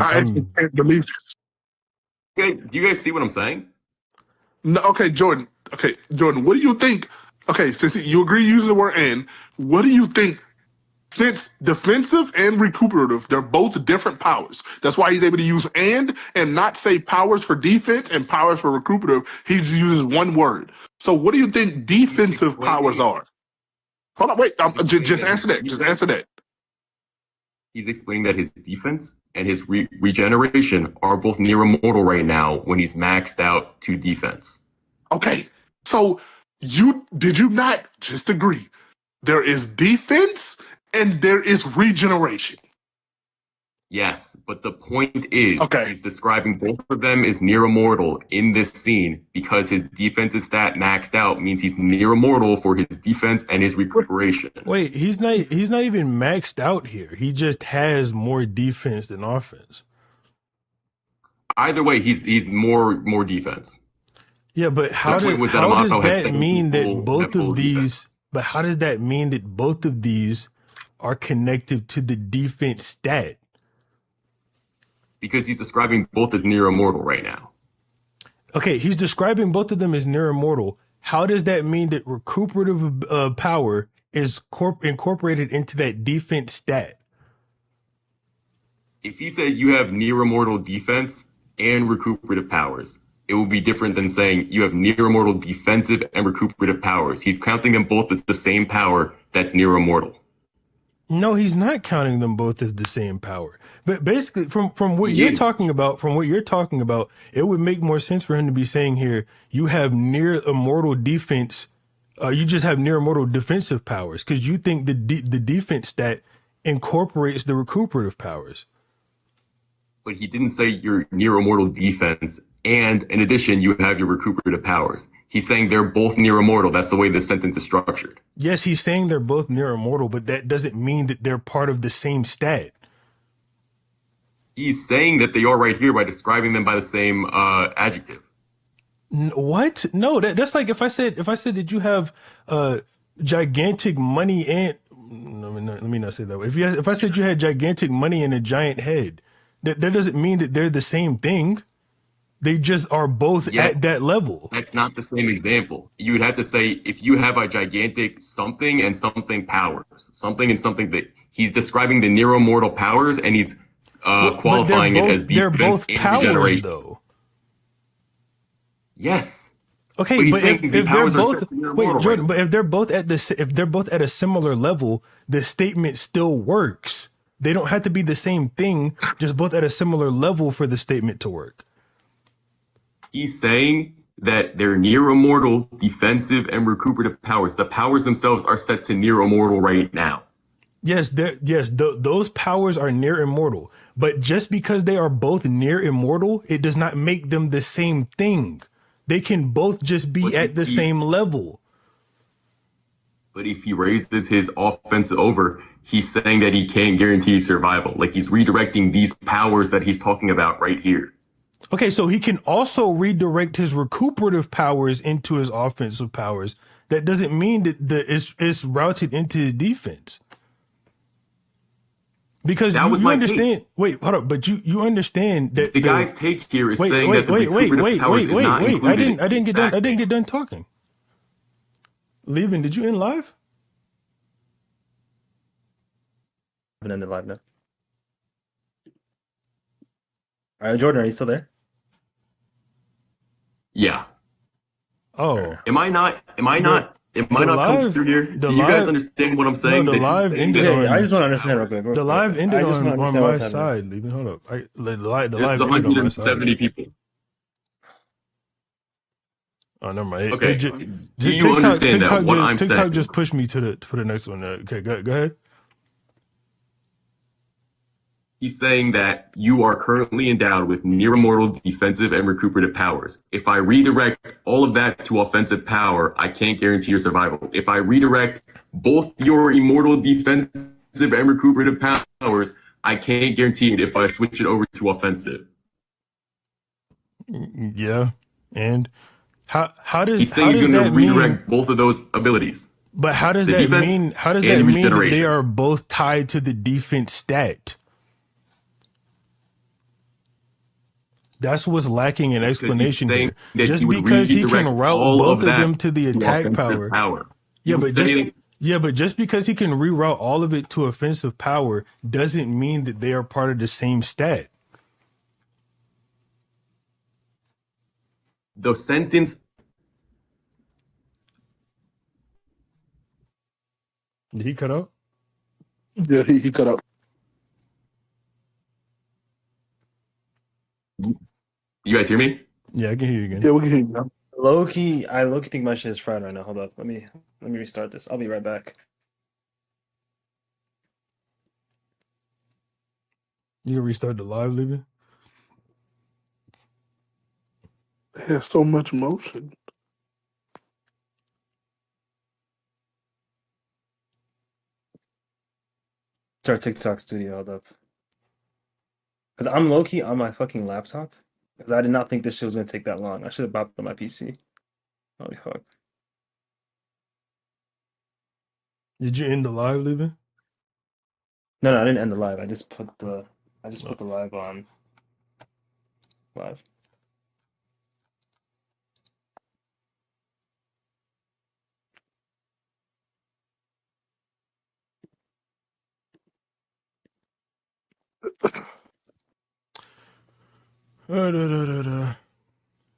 actually can't believe this. Okay, do you guys see what I'm saying? No, okay, Jordan. What do you think? Okay, since you agree using the word "and," what do you think Since defensive and recuperative, they're both different powers. That's why he's able to use and not say powers for defense and powers for recuperative. He just uses one word. So what do you think defensive powers are? Hold on, wait. Just answer that. Just answer that. He's explaining that his defense and his regeneration are both near immortal right now when he's maxed out to defense. Okay. So did you not just agree? There is defense and there is regeneration. Yes, but the point is, okay, he's describing both of them as near immortal in this scene because his defensive stat maxed out means he's near immortal for his defense and his recuperation. Wait, he's not even maxed out here. He just has more defense than offense. Either way, he's more defense. Yeah, but how does that mean that both of these? Defense. But how does that mean that both of these are connected to the defense stat? Because he's describing both as near immortal right now. Okay, he's describing both of them as near immortal. How does that mean that recuperative power is incorporated into that defense stat? If he said you have near immortal defense and recuperative powers, it will be different than saying you have near immortal defensive and recuperative powers. He's counting them both as the same power that's near immortal. No, he's not counting them both as the same power. But basically, from what you're talking about, it would make more sense for him to be saying here, you have near immortal defense. You just have near immortal defensive powers because you think the defense stat incorporates the recuperative powers. But he didn't say you're near immortal defense, and in addition, you have your recuperative powers. He's saying they're both near immortal. That's the way the sentence is structured. Yes, he's saying they're both near immortal, but that doesn't mean that they're part of the same stat. He's saying that they are right here by describing them by the same adjective. What? No, that's like if I said that you have gigantic money and let me not say that way. If I said you had gigantic money and a giant head, that doesn't mean that they're the same thing. They just are both at that level. That's not the same example. You would have to say if you have a gigantic something and something powers, something and something that he's describing the near immortal powers and he's qualifying it as defense they're both and powers, regeneration. Though. Yes. Okay, but if they're both wait, Jordan, but if they're both at a similar level, the statement still works. They don't have to be the same thing, just both at a similar level for the statement to work. He's saying that they're near immortal defensive and recuperative powers. The powers themselves are set to near immortal right now. Yes, those powers are near immortal. But just because they are both near immortal, it does not make them the same thing. They can both just be at the same level. But if he raises his offense over, he's saying that he can't guarantee survival. Like he's redirecting these powers that he's talking about right here. Okay, so he can also redirect his recuperative powers into his offensive powers. That doesn't mean that it's routed into his defense. Because you understand. Take. Wait, hold up. But you understand that the guy's take here is saying that the recuperative powers is not included. I didn't get done talking. Leaving, did you end live? I haven't ended live now. All right, Jordan, are you still there? Yeah. Oh. Am I not coming through here? Do you guys understand what I'm saying? No, the live ended on... I just want to understand real quick. The live ended on my side. Leaving, hold up. The live There's 170 people. Oh, never mind. Okay. Do you understand that what I'm saying? TikTok just pushed me to the next one. Okay, go ahead. He's saying that you are currently endowed with near immortal defensive and recuperative powers. If I redirect all of that to offensive power, I can't guarantee your survival. If I redirect both your immortal defensive and recuperative powers, I can't guarantee it if I switch it over to offensive. Yeah. And how does he's saying he's going to redirect both of those abilities? But how does that mean? How does that mean that they are both tied to the defense stat? That's what's lacking in explanation here. Just because he can route both of them to the attack power. Yeah, but Yeah, but just because he can reroute all of it to offensive power doesn't mean that they are part of the same stat. The sentence. Did he cut out? Yeah, he cut out. You guys hear me? Yeah, I can hear you again. Yeah, we can hear you now. I low key think my shit is fried right now. Hold up. Let me restart this. I'll be right back. You can restart the live, Libby? It has so much motion. It's our TikTok studio. Hold up. Because I'm low key on my fucking laptop. Because I did not think this shit was gonna take that long. I should have bought it on my PC. Holy fuck. Did you end the live, Libby? No, I didn't end the live. I just put the live on live.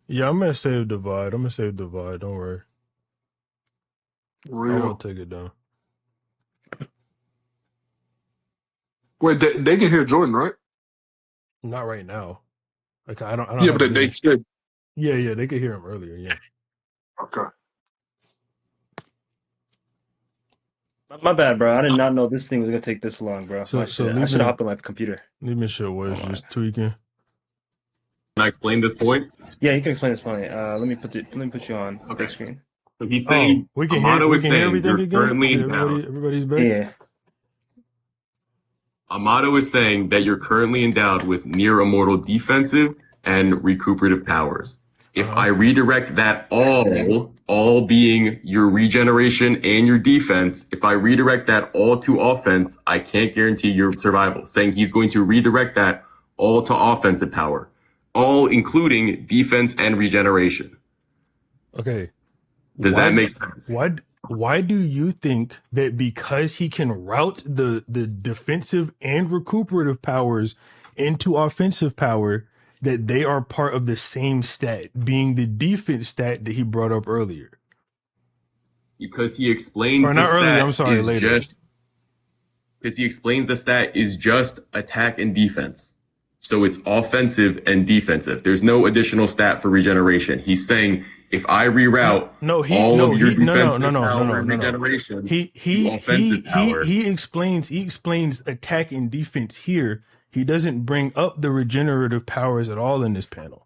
Yeah, I'm gonna save divide. Don't worry. I Real. won't take it down. Wait, they can hear Jordan, right? Not right now. Like I don't Yeah, have but they this. should. Yeah, they could hear him earlier. Yeah. Okay. My bad, bro. I did not know this thing was gonna take this long, bro. So I should have Libby, hopped on my computer. Libby shit was Hold on. just tweaking. Can I explain this point? Yeah, you can explain this point. Let me put you on Okay. big screen. So he's saying we can Amato hear is saying everything you're again. currently endowed. Everybody's back. Yeah. Amato is saying that you're currently endowed with near immortal defensive and recuperative powers. If I redirect that all being your regeneration and your defense, if I redirect that all to offense, I can't guarantee your survival. Saying he's going to redirect that all to offensive power, all including defense and regeneration. Okay. Does that make sense? Why do you think that because he can route the defensive and recuperative powers into offensive power, that they are part of the same stat, being the defense stat that he brought up earlier? Because he explains Or not earlier, I'm sorry, later. Because he explains the stat is just attack and defense. So it's offensive and defensive. There's no additional stat for regeneration. He's saying if I reroute regeneration to offensive power. He explains attack and defense here. He doesn't bring up the regenerative powers at all in this panel.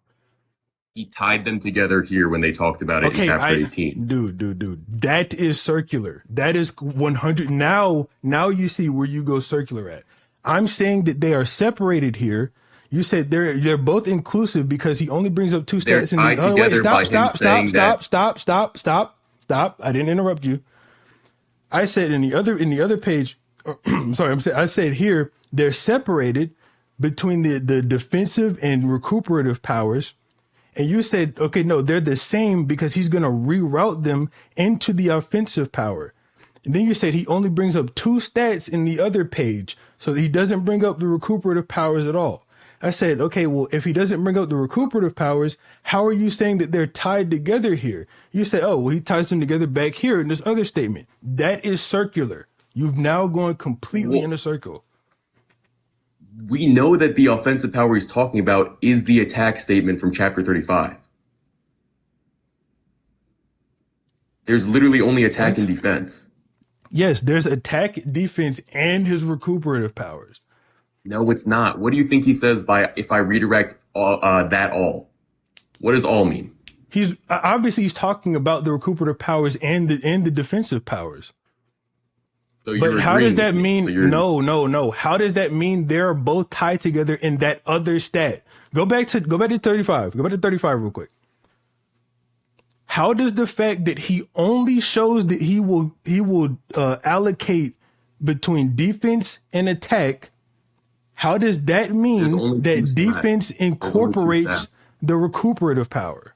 He tied them together here when they talked about it in chapter 18. Dude. That is circular. That is 100. Now you see where you go circular at. I'm saying that they are separated here. You said they're both inclusive because he only brings up two stats. Stop. I didn't interrupt you. I said in the other page, I said here, they're separated between the defensive and recuperative powers. And you said, okay, no, they're the same because he's going to reroute them into the offensive power. And then you said he only brings up two stats in the other page, so he doesn't bring up the recuperative powers at all. I said, okay, well, if he doesn't bring up the recuperative powers, how are you saying that they're tied together here? You say, oh, well, he ties them together back here in this other statement. That is circular. You've now gone completely in a circle. We know that the offensive power he's talking about is the attack statement from chapter 35. There's literally only attack and defense. Yes, there's attack, defense, and his recuperative powers. No, it's not. What do you think he says by if I redirect that all? What does all mean? He's talking about the recuperative powers and the defensive powers. So but how does that mean? No. How does that mean they're both tied together in that other stat? Go back to 35. Go back to 35 real quick. How does the fact that he only shows that he will allocate between defense and attack? How does that mean that defense incorporates the recuperative power?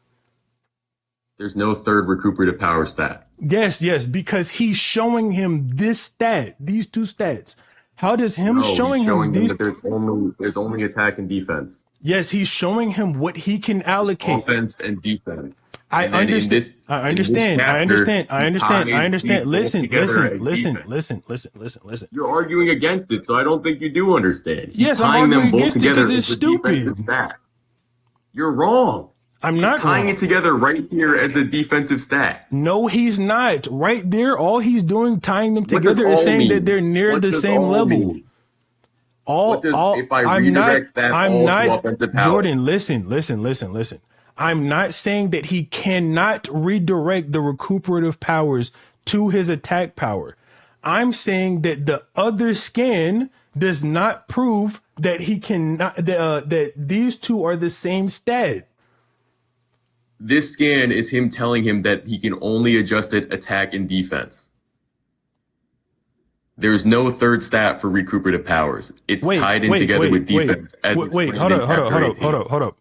There's no third recuperative power stat. Yes, because he's showing him this stat, these two stats. How does him No, showing he's him showing them these? that there's only attack and defense. Yes, he's showing him what he can allocate. Offense and defense. I And then understand. I understand. I understand. I understand. I understand. Listen. You're arguing against it, so I don't think you do understand. He's Yes, I'm tying them arguing both against it together because it's as the defensive stupid. stat. You're wrong. I'm He's not tying wrong. it together right here as the defensive stat. No, he's not. Right there, all he's doing, tying them What does together, is all saying that mean? they're near What the does same all level. mean? What does if I I'm not, redirect that I'm all to not, offensive power? Jordan, listen. I'm not saying that he cannot redirect the recuperative powers to his attack power. I'm saying that the other scan does not prove that he cannot, that these two are the same stat. This scan is him telling him that he can only adjust it attack and defense. There's no third stat for recuperative powers. It's tied in together with defense. Wait, hold up.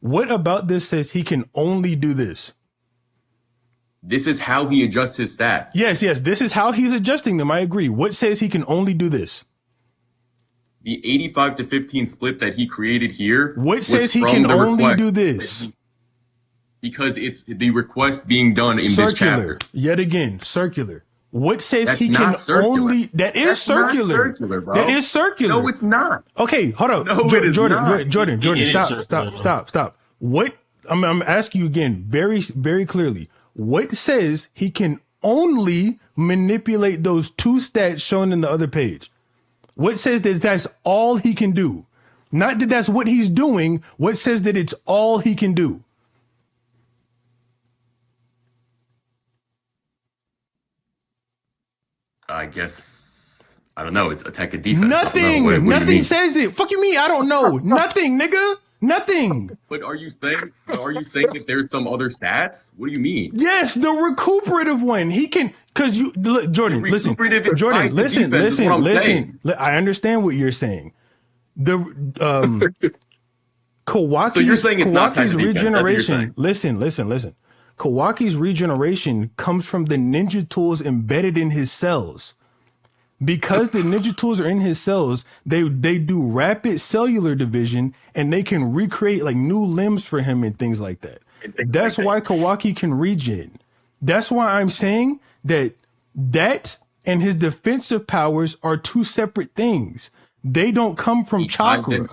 What about this says he can only do this? This is how he adjusts his stats. Yes, this is how he's adjusting them. I agree. What says he can only do this? The 85-15 split that he created here. What says he can only do this? Because it's the request being done in this chapter. Yet again, circular. What says That's he can circular. only? That is That's circular. Not circular, bro. That is circular. No, it's not. Okay, hold up. No, it is not. Jordan, It is stop. What? I'm asking you again, very, very clearly. What says he can only manipulate those two stats shown in the other page? What says that that's all he can do? Not that that's what he's doing. What says that it's all he can do? I guess I don't know. It's attack and defense. Nothing. What do you Nothing mean? says it. Fuck you mean? I don't know. Nothing, nigga. Nothing. But are you saying that there's some other stats? What do you mean? Yes, the recuperative one. He can, because you look, Jordan. Listen, Jordan. Listen. I understand what you're saying. The Kawaki's, so you're saying it's not Kawaki's regeneration. Listen. Kawaki's regeneration comes from the ninja tools embedded in his cells. Because the ninja tools are in his cells, they do rapid cellular division and they can recreate like new limbs for him and things like that. That's why Kawaki can regen. That's why I'm saying that and his defensive powers are two separate things. They don't come from chakra. He tied them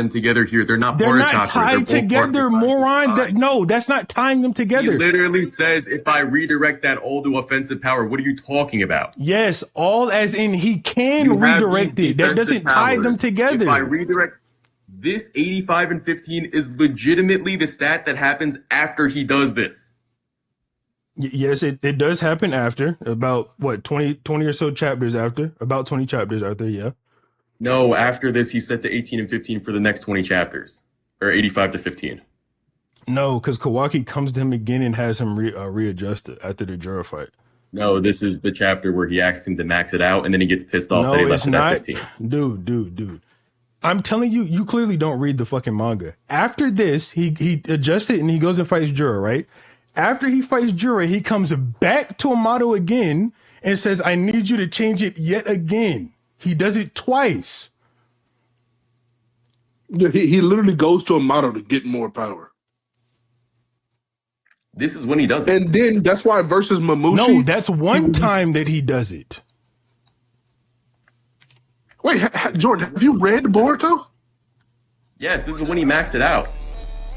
together here. They're not They're part not of chakra. tied together, moron. No, that's not tying them together. He literally says, if I redirect that all to offensive power, what are you talking about? Yes, all as in he can redirect it. That doesn't tie them together. If I redirect this 85 and 15 is legitimately the stat that happens after he does this. Yes, it does happen after about what 20 or so chapters after, about 20 chapters after, yeah. No, after this he's set to 18 and 15 for the next 20 chapters, or 85 to 15. No, because Kawaki comes to him again and has him readjust it after the Jura fight. No, this is the chapter where he asks him to max it out, and then he gets pissed off that he left it at 15. Dude. I'm telling you, you clearly don't read the fucking manga. After this, he adjusts it and he goes and fights Jura, right? After he fights Jura, he comes back to Amato again and says, I need you to change it yet again. He does it twice. Yeah, he literally goes to Amato to get more power. This is when he does it. And then that's why versus Mamushi. No, that's one time that he does it. Wait, Jordan, have you read Boruto? Yes, this is when he maxed it out.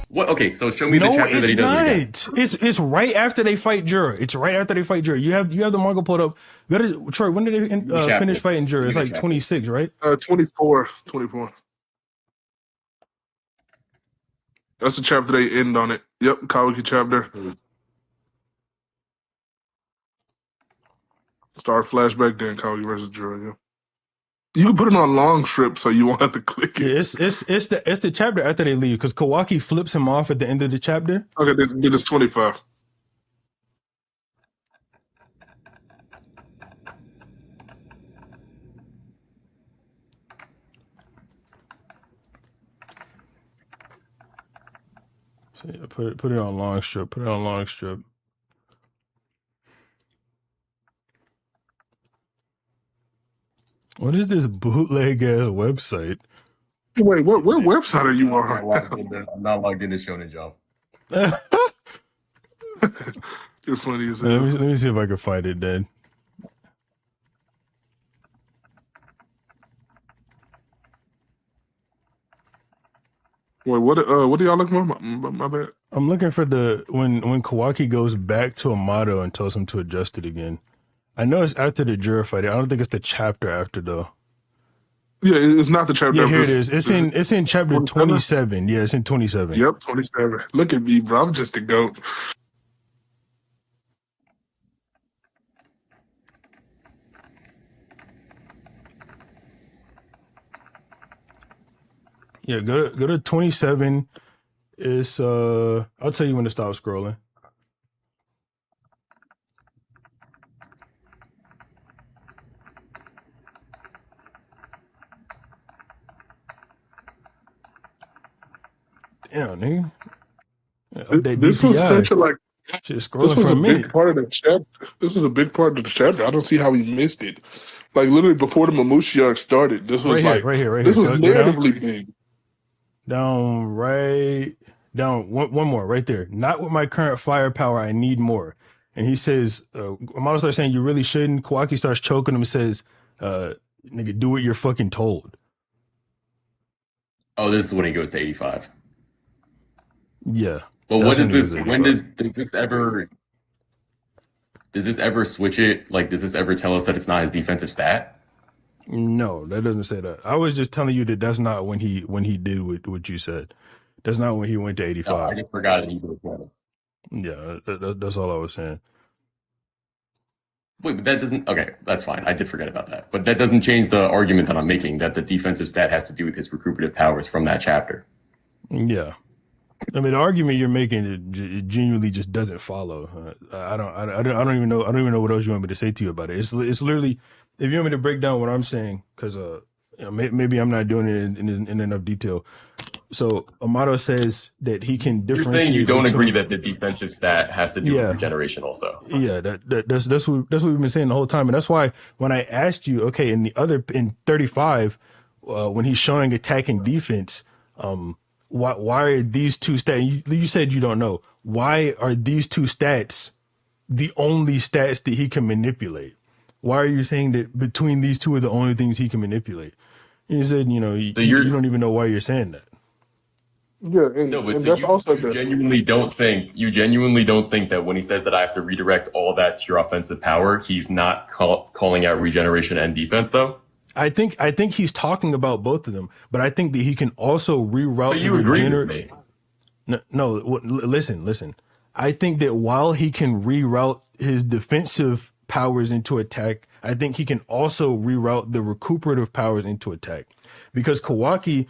What? Okay, so show me the chapter that he does it again. It's right after they fight Jura. It's right after they fight Jura. You have the manga pulled up. Troy, when did they finish fighting Jura? It's like 26, right? 24. That's the chapter they end on it. Yep, Kawaki chapter. Start flashback then Kawaki versus Jura. Yeah. You can put it on long strip so you won't have to click it. Yeah, it's the chapter after they leave because Kawaki flips him off at the end of the chapter. Okay, then it's 25. So yeah, put it on long strip. Put it on long strip. What is this bootleg ass website? Wait, what website are you I'm not on? logged into. I'm not logged into Shonen Jump. You're funny as let hell. me see if I can find it then. Wait, what do y'all looking for? My bad. I'm looking for the when Kawaki goes back to Amato and tells him to adjust it again. I know it's after the Jura fight. I don't think it's the chapter after though. Yeah, it's not the chapter. Yeah, here it is. It's in chapter 27. Yeah, it's in 27. Yep, 27. Look at me, bro. I'm just a goat. Yeah, go to 27. It's I'll tell you when to stop scrolling. Damn, nigga. Yeah, update This was DPI. such a like. Shit, This scrolling was for a a big minute. part of the chapter. This is a big part of the chapter. I don't see how he missed it. Like literally before the Mamushi arc started, this was Right here. this was Go down. narratively big. Down one more right there. Not with my current firepower, I need more. And he says, Amato starts saying you really shouldn't. Kawaki starts choking him and says, nigga, do what you're fucking told. Oh, this is when he goes to 85. Yeah. But what is this? When 85. does this ever switch it? Like, does this ever tell us that it's not his defensive stat? No, that doesn't say that. I was just telling you that that's not when he did what you said. That's not when he went to 85. No, I just forgot that he was one. Yeah, that's all I was saying. Wait, but that doesn't. Okay, that's fine. I did forget about that. But that doesn't change the argument that I'm making that the defensive stat has to do with his recuperative powers from that chapter. Yeah. I mean, the argument you're making it genuinely just doesn't follow. I don't even know. I don't even know what else you want me to say to you about it. It's literally, if you want me to break down what I'm saying, because maybe I'm not doing it in enough detail. So Amato says that he can You're differentiate. saying you don't between, agree that the defensive stat has to do with regeneration also. Yeah, that's what we've been saying the whole time, and that's why when I asked you, okay, in 35, when he's showing attack and defense, why are these two stats? You said you don't know. Why are these two stats the only stats that he can manipulate? Why are you saying that between these two are the only things he can manipulate? You said, you don't even know why you're saying that. Yeah, and, No, but and so that's you also genuinely don't think that when he says that I have to redirect all that to your offensive power, he's not calling out regeneration and defense, though? I think he's talking about both of them, but I think that he can also reroute. But you agree with me. No, listen. I think that while he can reroute his defensive powers into attack, I think he can also reroute the recuperative powers into attack. Because Kawaki,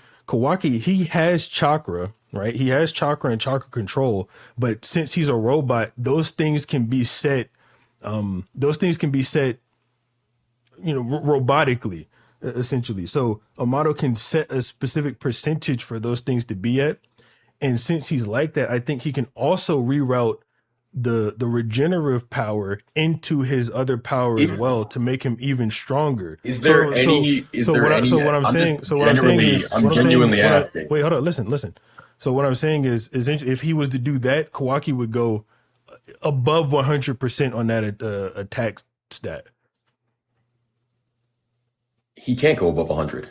he has chakra, right? He has chakra and chakra control, but since he's a robot, those things can be set, robotically, essentially. So Amato can set a specific percentage for those things to be at. And since he's like that, I think he can also reroute the regenerative power into his other power as well to make him even stronger. Is there any? I'm saying asking. Wait, hold on, listen. So what I'm saying is if he was to do that, Kawaki would go above 100% on that attack stat. He can't go above 100.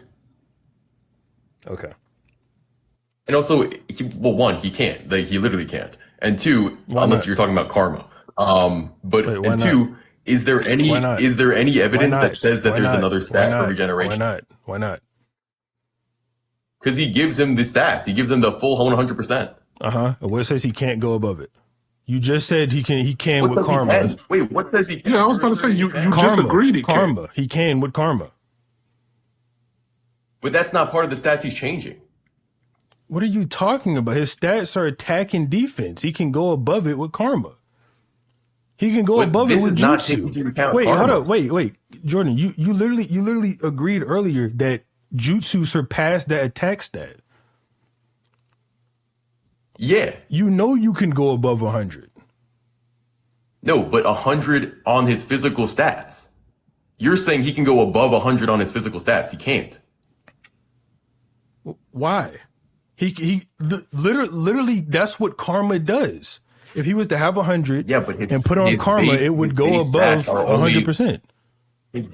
Okay. And also, one, he can't. Like, he literally can't. And two, unless you're talking about karma. Two, is there any evidence that says that there's another stat for regeneration? Why not? Because he gives him the stats. He gives him the full 100%. What says he can't go above it? You just said he can with karma. Wait, what says he can? Yeah, I was about to say you just agreed he karma. can. He can with karma. But that's not part of the stats he's changing. What are you talking about? His stats are attack and defense. He can go above it with karma. He can go above it with jutsu. Wait, hold up. Wait. Jordan, you literally agreed earlier that jutsu surpassed that attack stat. Yeah. You know you can go above 100. No, but 100 on his physical stats. You're saying he can go above 100 on his physical stats. He can't. Why? Literally that's what karma does. If he was to have 100 Yeah, but and put on karma, it would go above 100%.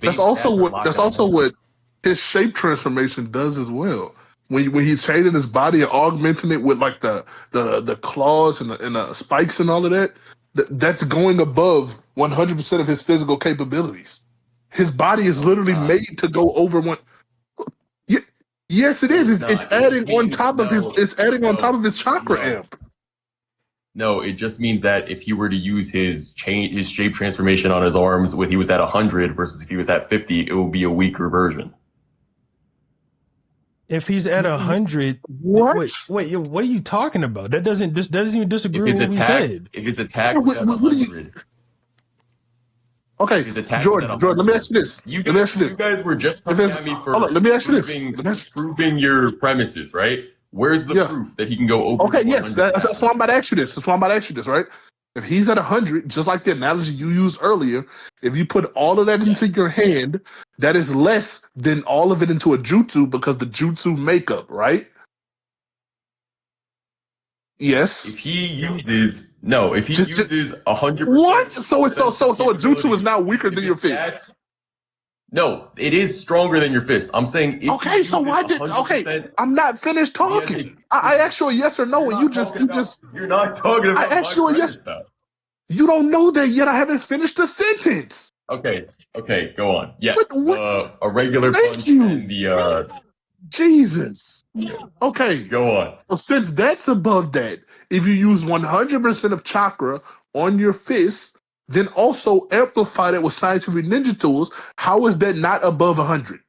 That's also what his shape transformation does as well. When he's changing his body and augmenting it with like the claws and the spikes and all of that, that's going above 100% of his physical capabilities. His body is literally made to go over one. Yes, it is. It's adding on top of his. It's adding on top of his chakra amp. No, it just means that if he were to use his shape transformation on his arms when he was at 100 versus if he was at 50, it would be a weaker version. If he's at 100, what? Wait, what are you talking about? That doesn't even disagree with what we said. If his attack was at 100. Okay, Jordan, let me ask you this. You guys were just coming at me for let me ask you this. Proving your premises, right? Where's the proof that he can go over? Okay, yes, that's why I'm about to ask you this. Right? If he's at 100, just like the analogy you used earlier, if you put all of that into your hand, that is less than all of it into a jutsu because the jutsu makeup, right? Yes. If he uses 100%. What? So a jutsu is now weaker than your fist. No, it is stronger than your fist. I'm saying if okay, so why did I'm not finished talking. I asked you a yes or no, and you just you're not talking about I asked you a yes. Stuff. You don't know that yet. I haven't finished the sentence. Okay, go on. Yes. What? A regular punch and the Jesus. Okay. Go on. Well, since that's above that, if you use 100% of chakra on your fist, then also amplify that with scientific ninja tools, how is that not above 100?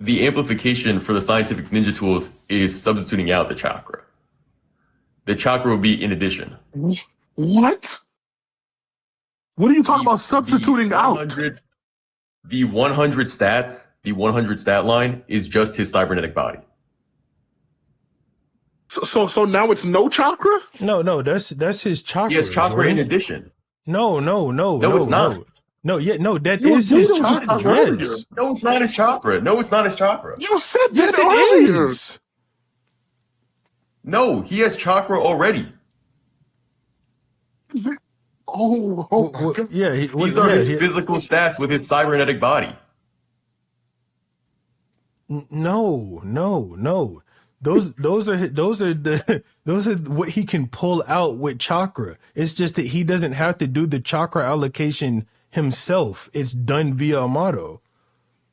The amplification for the scientific ninja tools is substituting out the chakra. The chakra will be in addition. What? What are you talking about substituting out? The 100 stat line is just his cybernetic body. So now it's no chakra? No, that's his chakra. He has chakra in addition. No, it's not. That is his chakra. Yes. No, it's not his chakra. You said yes, that earlier. Is. No, he has chakra already. Oh my God. Yeah. These are his physical stats with his cybernetic body. No. Those are what he can pull out with chakra. It's just that he doesn't have to do the chakra allocation himself. It's done via Amato.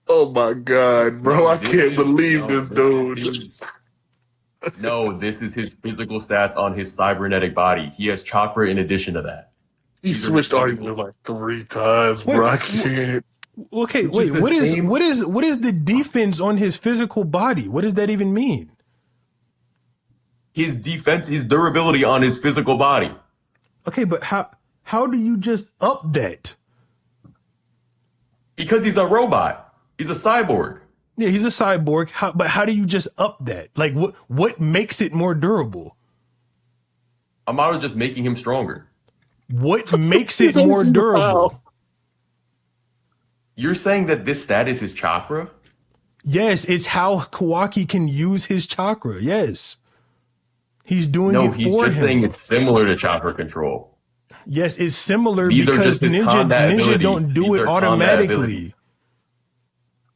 Oh my God, bro! I can't believe this dude. No, this is his physical stats on his cybernetic body. He has chakra in addition to that. He switched arguments like 3 times, bro. I can't. Okay, wait. What is the defense on his physical body? What does that even mean? His defense, his durability on his physical body. Okay, but how do you just up that? Because he's a robot. He's a cyborg. Yeah, he's a cyborg. But how do you just up that? Like, what makes it more durable? Amato's just making him stronger. What makes it more durable? You're saying that this stat is his chakra? Yes, it's how Kawaki can use his chakra. Yes. He's doing it for him. No, he's just saying it's similar to chakra control. Yes, it's similar because ninja don't do it automatically.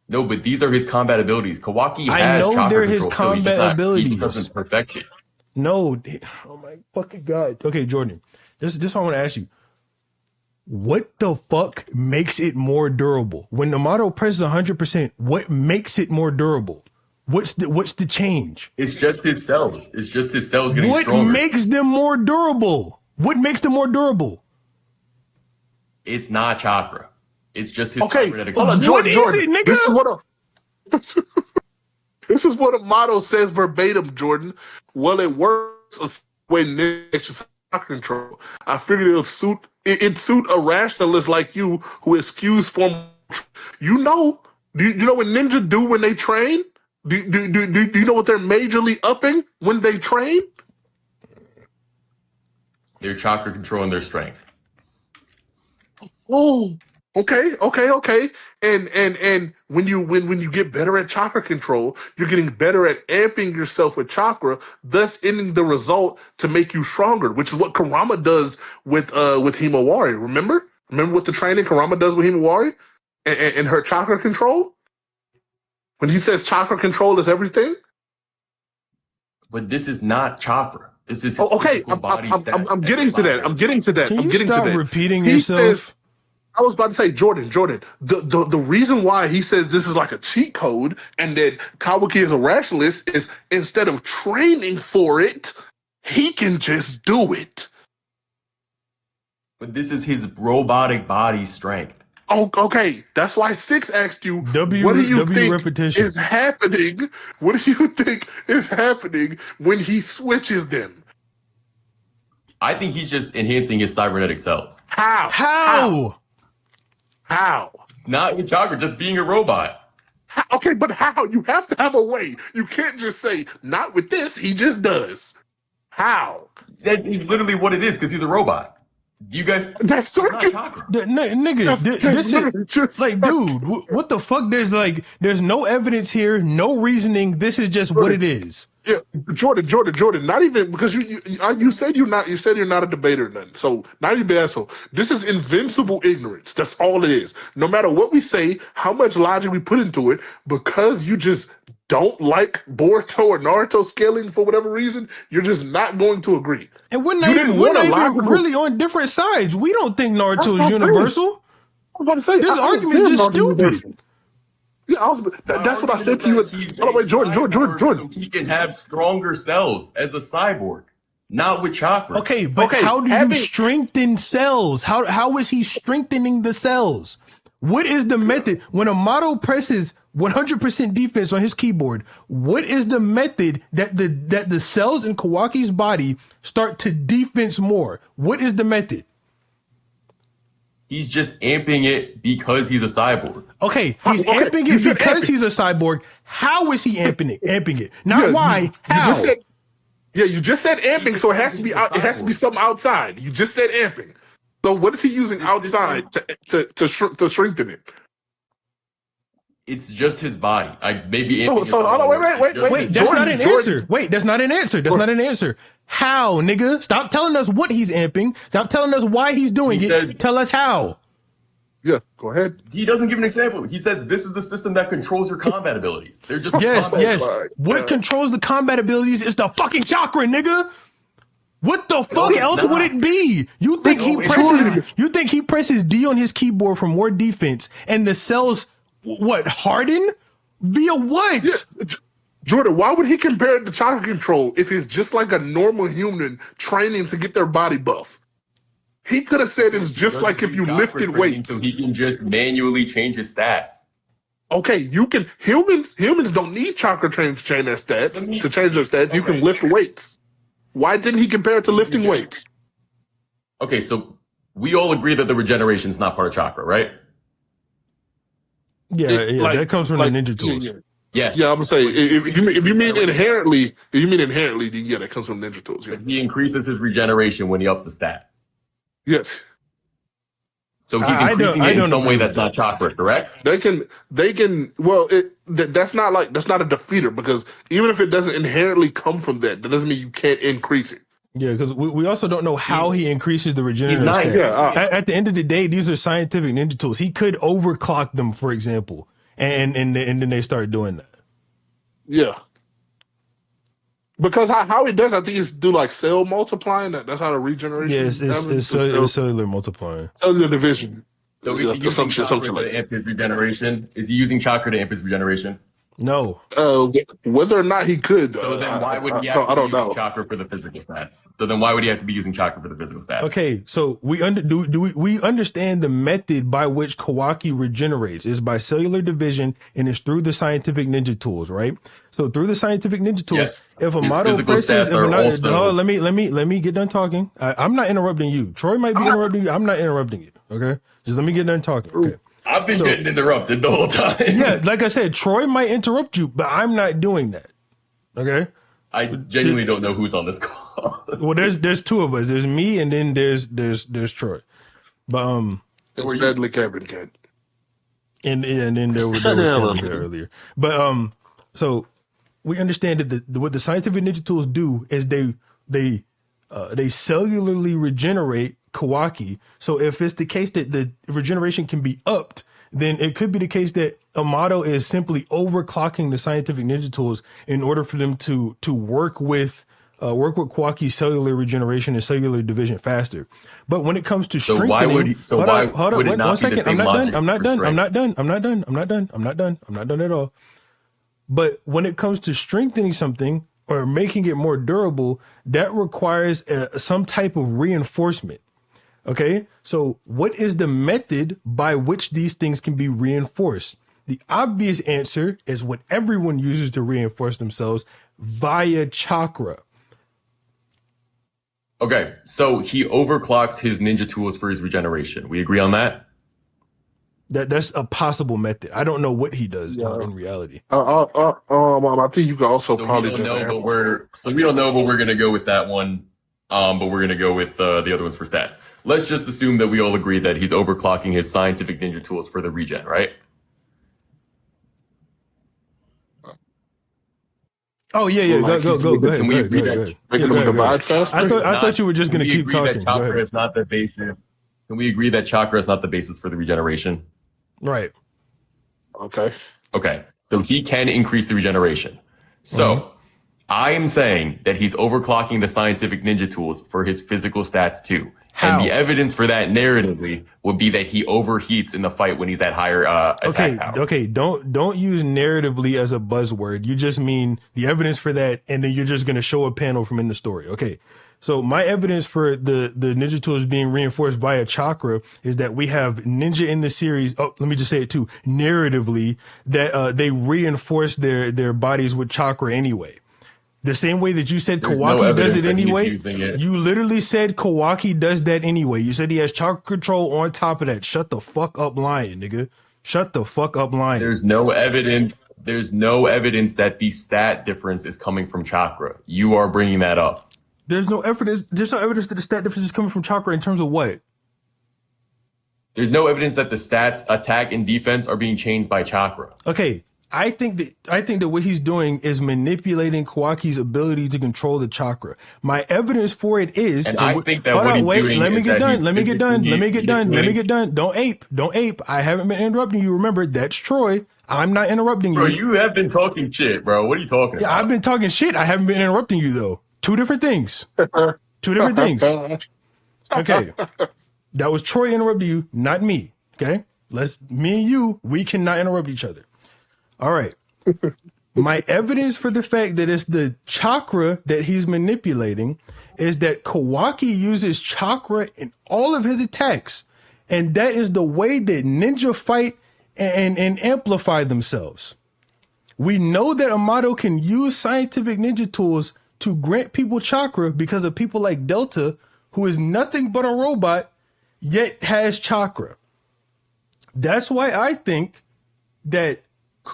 No, but these are his combat abilities. Kawaki has chakra control. I know they're his combat abilities. He doesn't perfect it. No. Oh my fucking God. Okay, Jordan. This is what I want to ask you. What the fuck makes it more durable? When Amato presses 100%, what makes it more durable? What's the change? It's just his cells. It's just his cells getting stronger. What makes them more durable? What makes them more durable? It's not chakra. It's just his cybernetic. Hold on, Jordan, is it, nigga? This is what Amato says verbatim, Jordan. Well, it works a way next control. I figured it'd suit a rationalist like you who eschews form. You know what ninja do when they train? Do you know what they're majorly upping when they train? Their chakra control and their strength. Oh, okay. And when you get better at chakra control, you're getting better at amping yourself with chakra, thus ending the result to make you stronger, which is what Kurama does with Himawari. Remember what the training Kurama does with Himawari and her chakra control? When he says chakra control is everything? But this is not chakra. This is his okay. physical body stats. I'm getting to that. I'm getting to that. Can I'm you getting stop to that. repeating He yourself? says, I was about to say, Jordan, the reason why he says this is like a cheat code and that Kawaki is a rationalist is instead of training for it, he can just do it. But this is his robotic body strength. Oh, okay. That's why Six asked you, W what do you think repetition. is happening? What do you think is happening when he switches them? I think he's just enhancing his cybernetic cells. How? Not with chakra, just being a robot. Okay, but how? You have to have a way. You can't just say, not with this, he just does. How? That's literally what it is, because he's a robot. Do you guys... That's so not chakra. Nigga, this is just like, dude, what the fuck? There's no evidence here, no reasoning. This is just what it is. Yeah, Jordan. Not even because you said you're not a debater or nothing. So not even that. So this is invincible ignorance. That's all it is. No matter what we say, how much logic we put into it, because you just don't like Boruto or Naruto scaling for whatever reason, you're just not going to agree. And we're not even really on different sides. We don't think Naruto is universal. I was about to say this argument is just stupid. Universal. Yeah, that's what I said to you. Oh wait, Jordan. So he can have stronger cells as a cyborg, not with chakra. Okay, but how do you strengthen cells? How is he strengthening the cells? What is the method when a model presses 100% defense on his keyboard? What is the method that the cells in Kawaki's body start to defense more? What is the method? He's just amping it because he's a cyborg. Okay, he's amping it because he's a cyborg. How is he amping it? Not why. How? You just said amping, so it has to be out. It has to be something outside. You just said amping. So what is he using outside to strengthen it? It's just his body. Wait. That's not an answer. Wait, that's not an answer. That's not an answer. How, nigga? Stop telling us what he's amping. Stop telling us why he's doing it. Tell us how. Yeah, go ahead. He doesn't give an example. He says this is the system that controls your combat abilities. They're just yes. What controls the combat abilities is the fucking chakra, nigga. What the fuck else would it be? You think he presses D on his keyboard for more defense and the cells harden? Via what? Yeah. Jordan, why would he compare it to chakra control if it's just like a normal human training to get their body buff? He could have said it's just like if you lifted weights. So he can just manually change his stats. Okay, you can. Humans don't need chakra training to change their stats. You can lift weights. Why didn't he compare it to lifting weights? Okay, so we all agree that the regeneration is not part of chakra, right? Yeah, that comes from the ninja tools. Yes. Yeah, I'm gonna say if you mean inherently, then yeah, that comes from ninja tools. Yeah. He increases his regeneration when he ups the stat. Yes. So he's increasing it in some way that's not chakra, correct? They can. Well, that's not a defeater because even if it doesn't inherently come from that doesn't mean you can't increase it. Yeah, because we also don't know how he increases the regenerative stat. At the end of the day, these are scientific ninja tools. He could overclock them, for example, and then they start doing that. Yeah. Because how he does, I think, is do like cell multiplying. That's how the regeneration. Yeah, it's cellular multiplying. Cellular division. So is he using chakra to amp his regeneration? Is he using chakra to amp his regeneration? No. Whether or not he could. So then why would he have to be using chakra for the physical stats? So then why would he have to be using chakra for the physical stats? Okay, so we understand the method by which Kawaki regenerates is by cellular division and it's through the scientific ninja tools, right? So through the scientific ninja tools, if a model presses, let me get done talking. I'm not interrupting you. Troy might be interrupting you. I'm not interrupting you. Okay, just let me get done talking. Okay. I've been getting interrupted the whole time. Yeah, like I said, Troy might interrupt you, but I'm not doing that. Okay. I genuinely don't know who's on this call. Well, there's two of us. There's me, and then there's Troy. But It's sadly Kevin Kent. and then there was Kevin there earlier. But so we understand that what the scientific ninja tools do is they cellularly regenerate Kawaki. So if it's the case that the regeneration can be upped, then it could be the case that Amato is simply overclocking the scientific ninja tools in order for them to work with Kawaki's cellular regeneration and cellular division faster. But when it comes to strengthening, why would he, so why hold would on, it not one be the second. same logic I'm not for done. I'm strength? not done at all. But when it comes to strengthening something or making it more durable, that requires some type of reinforcement. Okay, so what is the method by which these things can be reinforced? The obvious answer is what everyone uses to reinforce themselves, via chakra. Okay, so he overclocks his ninja tools for his regeneration. We agree on that? That's a possible method. I don't know what he does in reality. I think you can also So probably we don't just know, but we're gonna go with that one. But we're gonna go with the other ones for stats. Let's just assume that we all agree that he's overclocking his scientific ninja tools for the regen, right? Oh yeah. Like Go ahead. Can we agree that- Go ahead. making them divide faster. I thought you were just Can gonna we keep agree talking. that Go chakra ahead. is not the basis? Can we agree that chakra is not the basis for the regeneration? Right. Okay. Okay, so he can increase the regeneration. So I am saying that he's overclocking the scientific ninja tools for his physical stats too. How? And the evidence for that narratively would be that he overheats in the fight when he's at higher attack power. Okay. Don't use narratively as a buzzword. You just mean the evidence for that, and then you're just gonna show a panel from in the story. Okay. So my evidence for the ninja tools being reinforced by a chakra is that we have ninja in the series. Oh, let me just say it too. Narratively, that they reinforce their bodies with chakra anyway. The same way that you said There's no Kawaki does evidence it that he's anyway. using it. You literally said Kawaki does that anyway. You said he has chakra control on top of that. Shut the fuck up lying, nigga. Shut the fuck up lying. There's no evidence. There's no evidence that the stat difference is coming from chakra. You are bringing that up. There's no evidence that the stat difference is coming from chakra in terms of what? There's no evidence that the stats, attack, and defense are being changed by chakra. Okay. I think that what he's doing is manipulating Kawaki's ability to control the chakra. My evidence for it is, And I think that hold what on, he's wait, doing let me is get that done. he's Let me get done. Let me get done. Let me manipulating- get done. Don't ape. I haven't been interrupting you. Remember, that's Troy. I'm not interrupting you. Bro, you have been talking shit, bro. What are you talking Yeah, about? I've been talking shit. I haven't been interrupting you though. Two different things. Okay. That was Troy interrupting you, not me. Okay. Me and you, we cannot interrupt each other. All right. My evidence for the fact that it's the chakra that he's manipulating is that Kawaki uses chakra in all of his attacks. And that is the way that ninja fight and amplify themselves. We know that Amato can use scientific ninja tools to grant people chakra because of people like Delta, who is nothing but a robot, yet has chakra. That's why I think that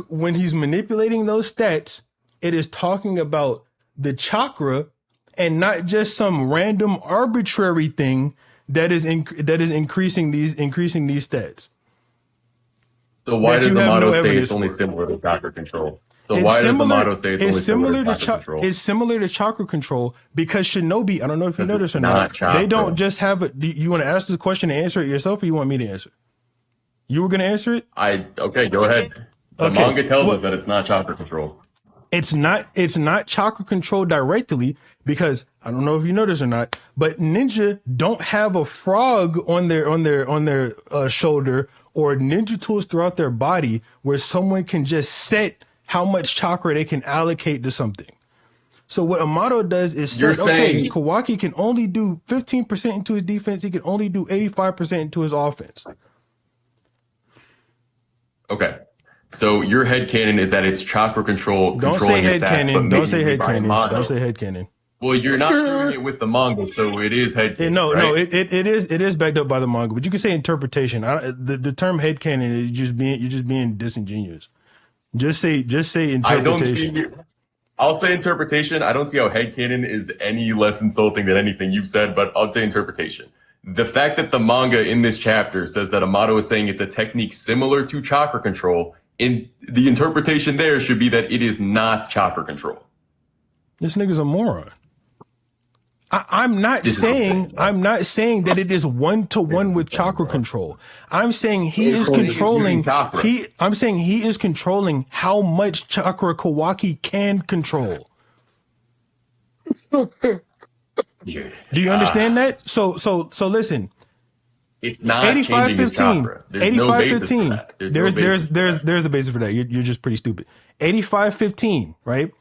when he's manipulating those stats, it is talking about the chakra and not just some random arbitrary thing that is increasing these stats. So why that does you have Amato no say evidence it's only for. similar to chakra control? So It's why does similar- Amato say it's only similar to chakra control? It's similar to chakra control because Shinobi, I don't know if you Because know it's this or not not, chakra. they don't just have it. You want to ask the question and answer it yourself, or you want me to answer? You were going to answer it? Okay, go ahead. The Okay, manga tells well- us that it's not chakra control. It's not chakra control directly because I don't know if you know this or not, but ninja don't have a frog on their shoulder or ninja tools throughout their body where someone can just set how much chakra they can allocate to something. So what Amato does is You're say, okay, saying- Kawaki can only do 15% into his defense. He can only do 85% into his offense. Okay. So your headcanon is that it's chakra control Don't controlling say his stats, but headcanon. Don't say maybe by headcanon. Amato. Don't say headcanon. Well, you're not doing it with the manga, so it is headcanon, No, right? no, it is backed up by the manga, but you can say interpretation. The term headcanon is you're just being disingenuous. Just say I don't interpretation. see. I'll say interpretation. I don't see how headcanon is any less insulting than anything you've said, but I'll say interpretation. The fact that the manga in this chapter says that Amato is saying it's a technique similar to chakra control, in the interpretation there should be that it is not chakra control. This nigga's a moron. I'm not saying that it is 1-to-1 with chakra control. I'm saying he is controlling. I'm saying he is controlling how much chakra Kawaki can control. Do you understand that? So listen. It's not changing his chakra. There's no basis for that. There's a basis for that. You're just pretty stupid. 85-15, right?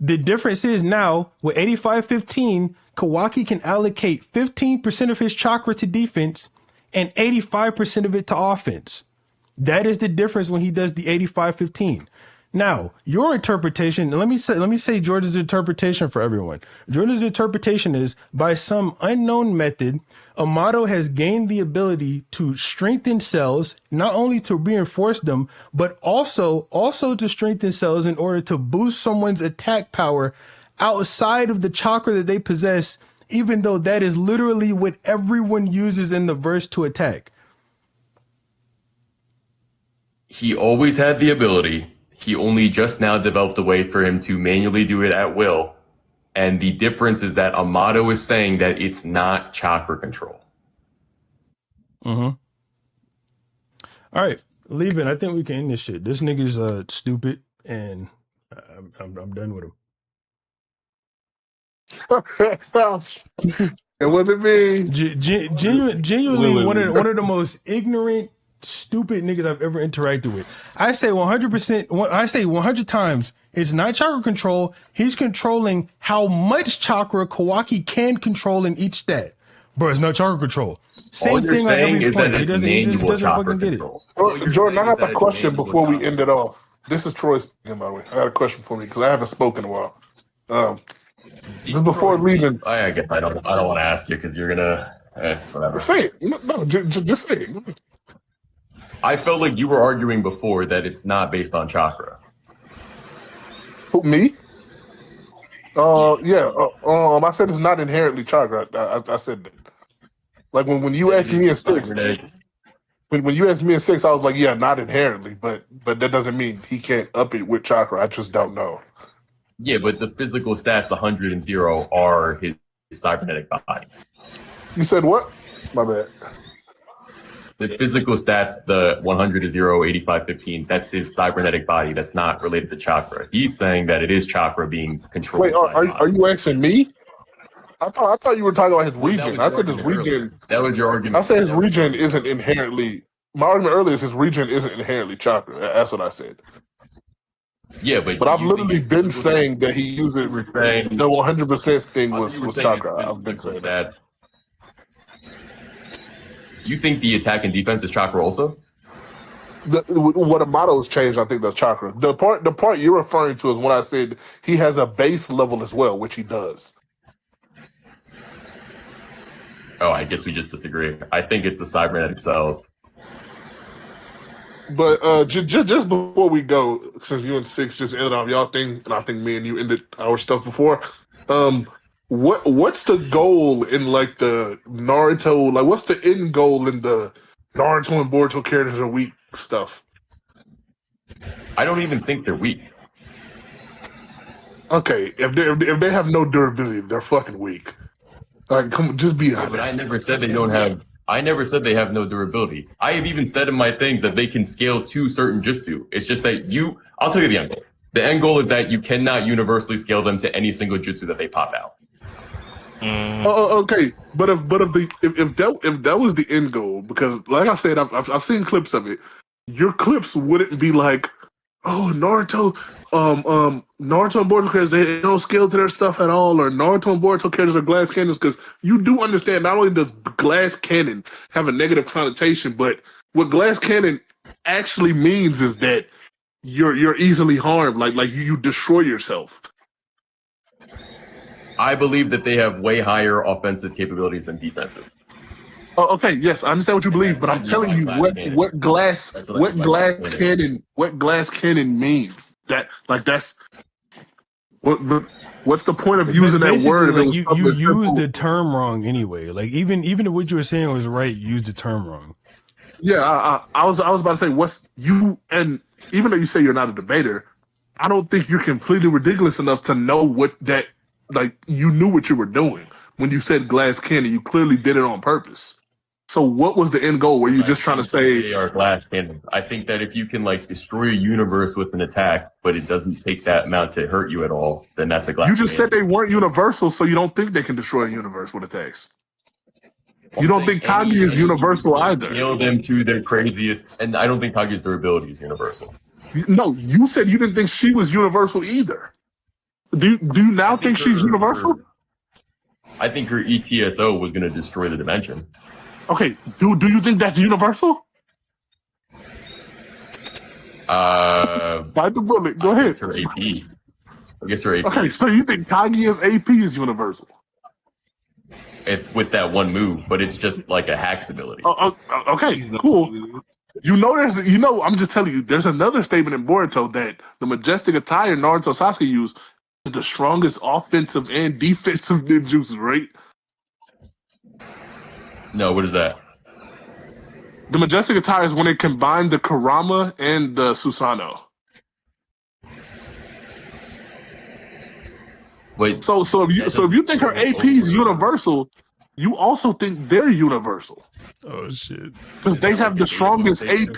The difference is now with 85-15, Kawaki can allocate 15% of his chakra to defense and 85% of it to offense. That is the difference when he does the 85-15. Now, your interpretation, let me say Jordan's interpretation for everyone. Jordan's interpretation is by some unknown method, Amato has gained the ability to strengthen cells, not only to reinforce them, but also to strengthen cells in order to boost someone's attack power outside of the chakra that they possess, even though that is literally what everyone uses in the verse to attack. He always had the ability. He only just now developed a way for him to manually do it at will. And the difference is that Amato is saying that it's not chakra control. Mm-hmm. All right, leave it. I think we can end this shit. This nigga's stupid, and I'm done with him. It wasn't me. Genuinely one of the most ignorant, stupid niggas I've ever interacted with. I say 100%. I say 100 times. It's not chakra control. He's controlling how much chakra Kawaki can control in each stat. Bro, it's not chakra control. Same thing on every point. He doesn't fucking get it. Jordan, I have a question before we end it off. This is Troy speaking, by the way. I got a question for me because I haven't spoken in a while. Just before leaving, I guess I don't want to ask you because you're gonna. It's whatever. Say it. No, just say it. I felt like you were arguing before that it's not based on chakra. Who, me? Yeah. I said it's not inherently chakra. I said that. Like when you asked me in 6, when you asked me in 6, I was like, yeah, not inherently, but that doesn't mean he can't up it with chakra. I just don't know. Yeah, but the physical stats 100 and 0 are his cybernetic body. You said what? My bad. The physical stats, the 100 to 0, 85, 15, that's his cybernetic body. That's not related to chakra. He's saying that it is chakra being controlled. Wait, are you asking me? I thought you were talking about his region. I said his region. Earlier. That was your argument. I said his region isn't inherently. My argument earlier is his region isn't inherently chakra. That's what I said. Yeah, but I've literally been saying that he uses the 100% thing was chakra. I've been saying that. You think the attack and defense is chakra also? What Amato's changed, I think that's chakra. The part you're referring to is when I said he has a base level as well, which he does. Oh, I guess we just disagree. I think it's the cybernetic cells. But just before we go, since you and 6 just ended off y'all thing, and I think me and you ended our stuff before, what's the goal in like the Naruto? Like, what's the end goal in the Naruto and Boruto characters are weak stuff? I don't even think they're weak. Okay, if they have no durability, they're fucking weak. Like, come, just be honest. But I never said they don't have. I never said they have no durability. I have even said in my things that they can scale to certain jutsu. It's just that I'll tell you the end goal. The end goal is that you cannot universally scale them to any single jutsu that they pop out. Okay, but if that was the end goal, because like I said, I've seen clips of it. Your clips wouldn't be like, oh, Naruto and Boruto characters, they don't scale to their stuff at all, or Naruto and Boruto characters are glass cannons, because you do understand not only does glass cannon have a negative connotation, but what glass cannon actually means is that you're easily harmed, like you destroy yourself. I believe that they have way higher offensive capabilities than defensive. Oh, okay, yes, I understand what you believe, That's but what I'm I mean telling by you glass cannon. what glass That's what I mean by glass cannon. what glass cannon means. That like that's what what's the point of using that Basically, word if it like was you something as used simple? the term wrong anyway. Like even if what you were saying was right, you used the term wrong. Yeah, I was about to say what's you and even though you say you're not a debater, I don't think you're completely ridiculous enough to know what that like you knew what you were doing when you said glass cannon. You clearly did it on purpose. So what was the end goal? Were you I just trying to think that say they are glass cannons. I think that if you can like destroy a universe with an attack, but it doesn't take that amount to hurt you at all, then that's a glass you just cannon. said they weren't universal, so you don't think they can destroy a universe with attacks? You I'm don't saying think Kage is any universal can either? scale them to their craziest, and I don't think Kaguya's durability is universal. No, you said you didn't think she was universal either. Do you now think she's universal? I think her ETSO was going to destroy the dimension. Okay, do you think that's universal? Bite the bullet. Go I ahead. guess her AP. I guess her AP. Okay, so you think Kaguya's AP is universal? With that one move, but it's just like a hacks ability. Okay, cool. I'm just telling you, there's another statement in Boruto that the majestic attire Naruto Sasuke use is the strongest offensive and defensive ninjutsu, right? No, what is that? The majestic attire is when they combine the Kurama and the Susanoo. Wait. So if you think her AP is universal, you also think they're universal. Oh shit! Because they have the strongest AP.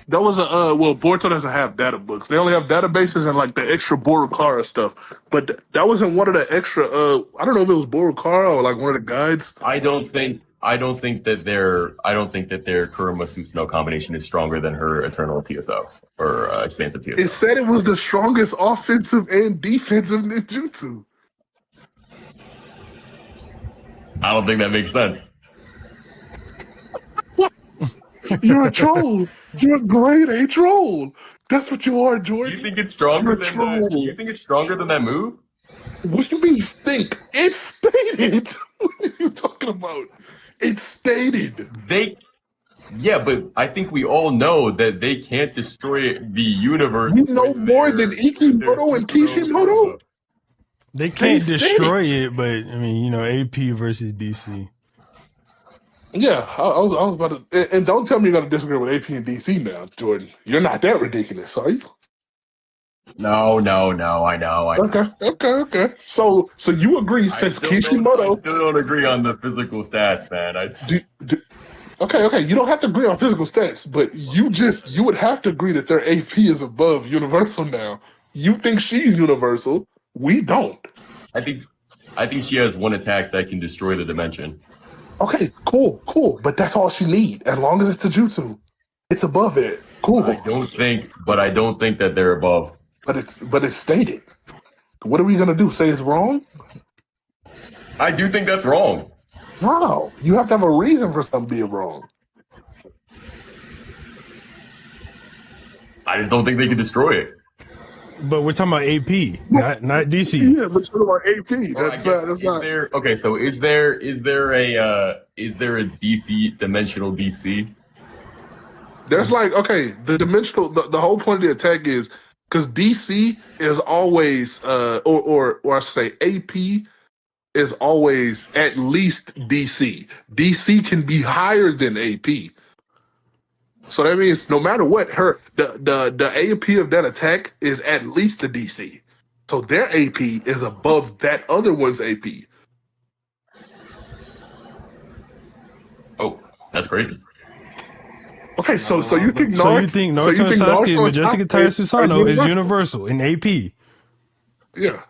That was Boruto doesn't have data books. They only have databases and like the extra Borukara stuff. But that wasn't one of the extra. I don't know if it was Borukara or like one of the guides. I don't think that their Kurama Susanoo combination is stronger than her Eternal TSO or Expansive TSO. It said it was the strongest offensive and defensive ninjutsu. I don't think that makes sense. You're a troll. You're a grade A troll. That's what you are, Jordan. Do you think it's stronger than that? Do you think it's stronger than that move? What do you mean think? It's stated. What are you talking about? It's stated. Yeah, but I think we all know that they can't destroy the universe. You know more than Ikimoto and Kishimoto? They can't destroy it, but I mean, AP versus DC. Yeah, I was about to, and don't tell me you're gonna disagree with AP and DC now, Jordan. You're not that ridiculous, are you? No, I know. Okay. So you agree since Kishimoto? I still don't agree on the physical stats, man. Okay. You don't have to agree on physical stats, but you would have to agree that their AP is above universal now. You think she's universal? We don't. I think she has one attack that can destroy the dimension. Okay, cool. But that's all she need. As long as it's Taijutsu, it's above it. Cool. I don't think that they're above. But it's stated. What are we gonna do? Say it's wrong? I do think that's wrong. No, you have to have a reason for something being wrong. I just don't think they can destroy it. But we're talking about AP, not DC. Yeah, but talking about AP. That's not. Okay, so is there a DC dimensional DC? There's like the dimensional. The whole point of the attack is because DC is always or I should say AP is always at least DC. DC can be higher than AP. So that means no matter what, the AP of that attack is at least the DC. So their AP is above that other one's AP. Oh, that's crazy. Okay, so you think Naruto and Sasuke, Majestic Attire Susanoo is universal in AP? Yeah.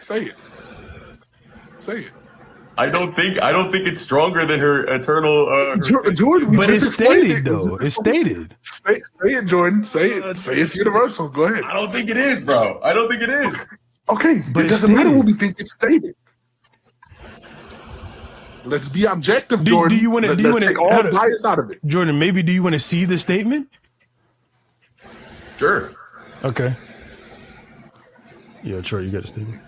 Say it. I don't think it's stronger than her eternal. Jordan, but it's stated though. It's stated. Say it, Jordan. Say it. Say it's universal. Go ahead. I don't think it is, bro. I don't think it is. Okay, but it doesn't matter what we think. It's stated. Let's be objective, Jordan. Do you want to take all bias out of it, Jordan? Maybe do you want to see the statement? Sure. Okay. Yeah, Troy, you got a statement.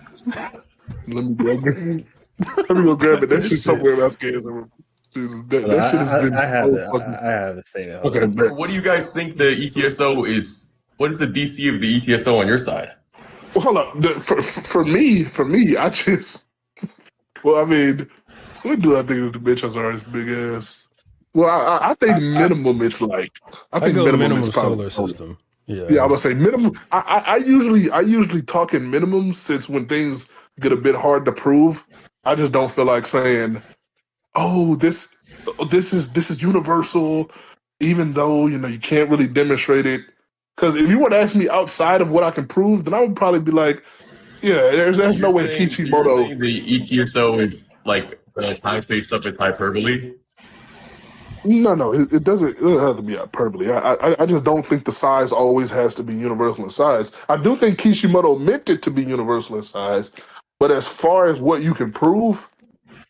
Let me go. Let me go grab it. That shit's somewhere in my scans. That shit has been I have so it. fucking. I have it. Save it. Hold Okay, on. bet. What do you guys think the ETSO is? What is the DC of the ETSO on your side? Well, hold up. For me, I just. Well, I mean, what do I think the bitches are as big as? Well, I think minimum it's like. I I think go minimum it's minimum probably solar solar. system. Yeah. Yeah, I would say minimum. I usually talk in minimum since when things get a bit hard to prove, I just don't feel like saying, "Oh, this is universal," even though you can't really demonstrate it. Because if you were to ask me outside of what I can prove, then I would probably be like, "Yeah, there's no way You're Kishimoto." saying the ETSO is like the time space stuff is hyperbole? No, it doesn't have to be hyperbole. I just don't think the size always has to be universal in size. I do think Kishimoto meant it to be universal in size, but as far as what you can prove,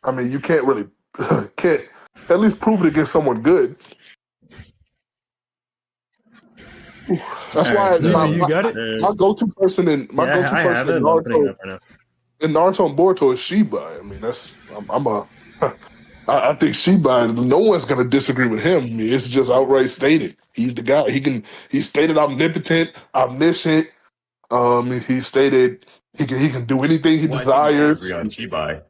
I mean, you can't really can't at least prove it against someone good. That's All right. why Levy, my you my, So got my, it? my there's go-to person in my yeah, go-to I person have in it, but I'm putting it Naruto up right in Naruto and Boruto is Shiba. I mean, I'm a I think Shiba. No one's gonna disagree with him. I mean, it's just outright stated. He's the guy. He's stated omnipotent, omniscient. He stated he can do anything he Well, I think we all agree desires. on Chibai.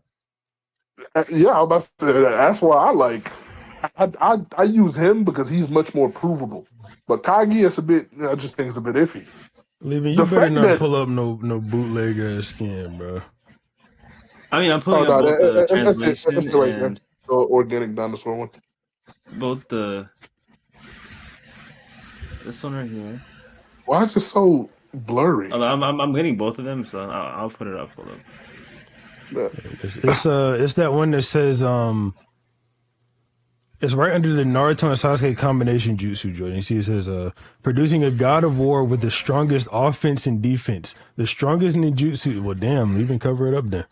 Yeah, I'm about to say that. That's why I like. I use him because he's much more provable. But Kagi is a bit. I just think it's a bit iffy. Levy, you The better fact not that pull up no bootleg ass skin, bro. I mean, I'm oh pulling up no, both the that's it. translation That's it right there. and The organic dinosaur one. both the this one right here. Why is it so blurry? I'm getting both of them, so I'll put it up. Hold up. It's that one that says it's right under the Naruto and Sasuke combination jutsu, Jordan. You see, it says, producing a god of war with the strongest offense and defense. The strongest ninjutsu. Well, damn, even cover it up then.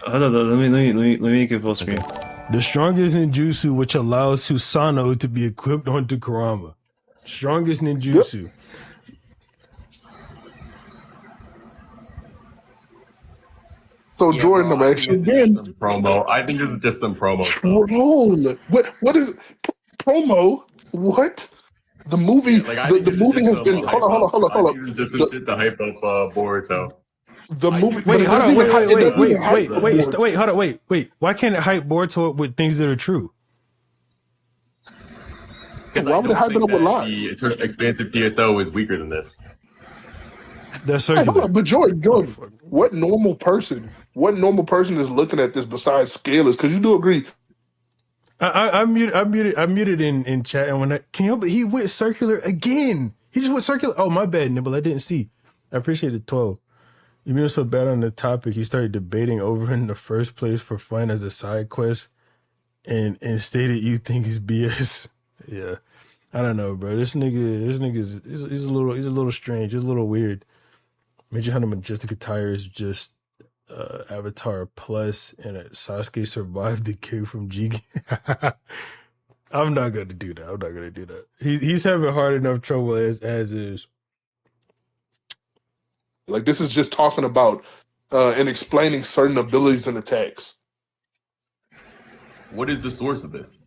Hold on, let me make it full screen. The strongest ninjutsu, which allows Susanoo to be equipped onto Kurama. Strongest Yep. ninjutsu. So Yeah, Jordan, bro. I'm I think actually this is just again some promo. I think this is just some promo stuff. troll. What is promo? What the movie? Yeah, like I think The this is movie just has some been hype up. I hold think up. this is just some The shit to hype up Boruto. movie, but Wait, it hold doesn't on. even hype. It doesn't even hype Boruto. Hold on. Wait. Why can't it hype Boruto with things that are true? Because Why I would it don't hype it think up with that lies? the expansive TSO is weaker than this. That's Hey, hold circular. on, but Oh, Jordan, fuck. what normal person? What normal person is looking at this besides scalers? Because you do agree. I muted in chat, and when can you help it? He went circular again. He just went circular. Oh, my bad, Nibble. I didn't see. I appreciate the 12. You mean so bad on the topic, he started debating over in the first place for fun as a side quest and stated you think he's BS. Yeah. I don't know, bro. This nigga's he's a little strange. He's a little weird. Major Hunter Majestic Attire is just Avatar Plus, and Sasuke survived the kick from Jiki. I'm not gonna do that. I'm not gonna do that. He's having hard enough trouble as is. Like this is just talking about and explaining certain abilities and attacks. What is the source of this?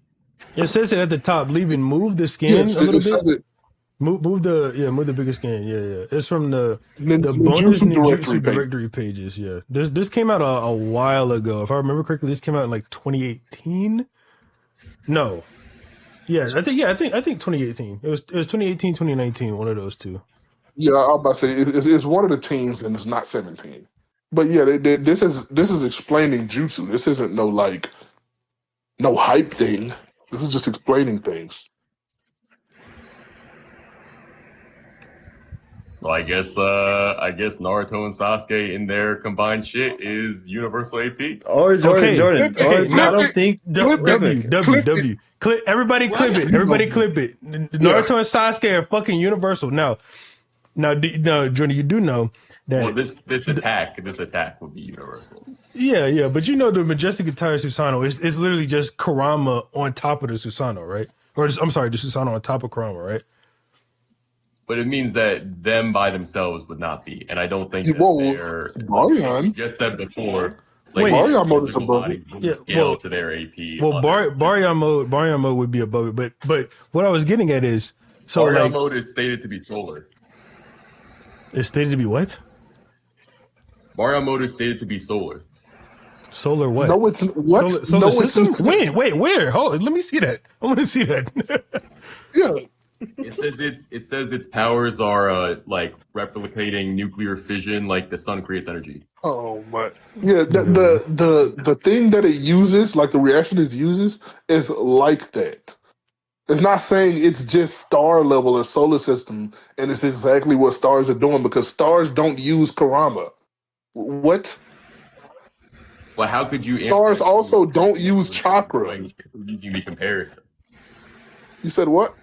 It says it at the top. Leaving move the skin Yes, a little it bit. says it. Move the bigger skin. Yeah. It's from the bonus Ninjutsu directory ninjutsu page. directory pages. Yeah. This came out a while ago. If I remember correctly, this came out in like 2018. No. Yeah, I think 2018. It was 2018, 2019, one of those two. Yeah, I'm about to say it's one of the teams, and it's not 17. But yeah, this is explaining jutsu. This isn't no hype thing. This is just explaining things. Well, I guess Naruto and Sasuke in their combined shit is universal AP. Or Jordan. Or Okay. I Now, don't think Clip real it, quick. W. Clip. Everybody clip it. Everybody clip it. Naruto and Sasuke are fucking universal. Now, Jordan, you do know Well, that. this attack would be universal. Yeah. But you know the Majestic Attire Susanoo is literally just Kurama on top of the Susanoo, right? I'm sorry, the Susanoo on top of Kurama, right? But it means that them by themselves would not be, and I don't think that Whoa, they're. Like we Marion. just said before, Like Wait. Baryon mode is physical above it. bodies wouldn't Yeah, scale to their AP. well, on their Baryon mode would be above it, but what I was getting at is so Baryon like mode is stated to be solar. it's stated to be what? Baryon mode is stated to be solar. Solar what? No, it's what? Solar No, it's system? not. When? Wait, where? Hold, let me see that. I want to see that. Yeah. It says its powers are like replicating nuclear fission, like the sun creates energy. Oh my. Yeah. The thing that it uses, like the reaction it uses, is like that. It's not saying it's just star level or solar system, and it's exactly what stars are doing because stars don't use Karama. What? Well, how could you? Stars also don't use chakra. Using the comparison. You said what?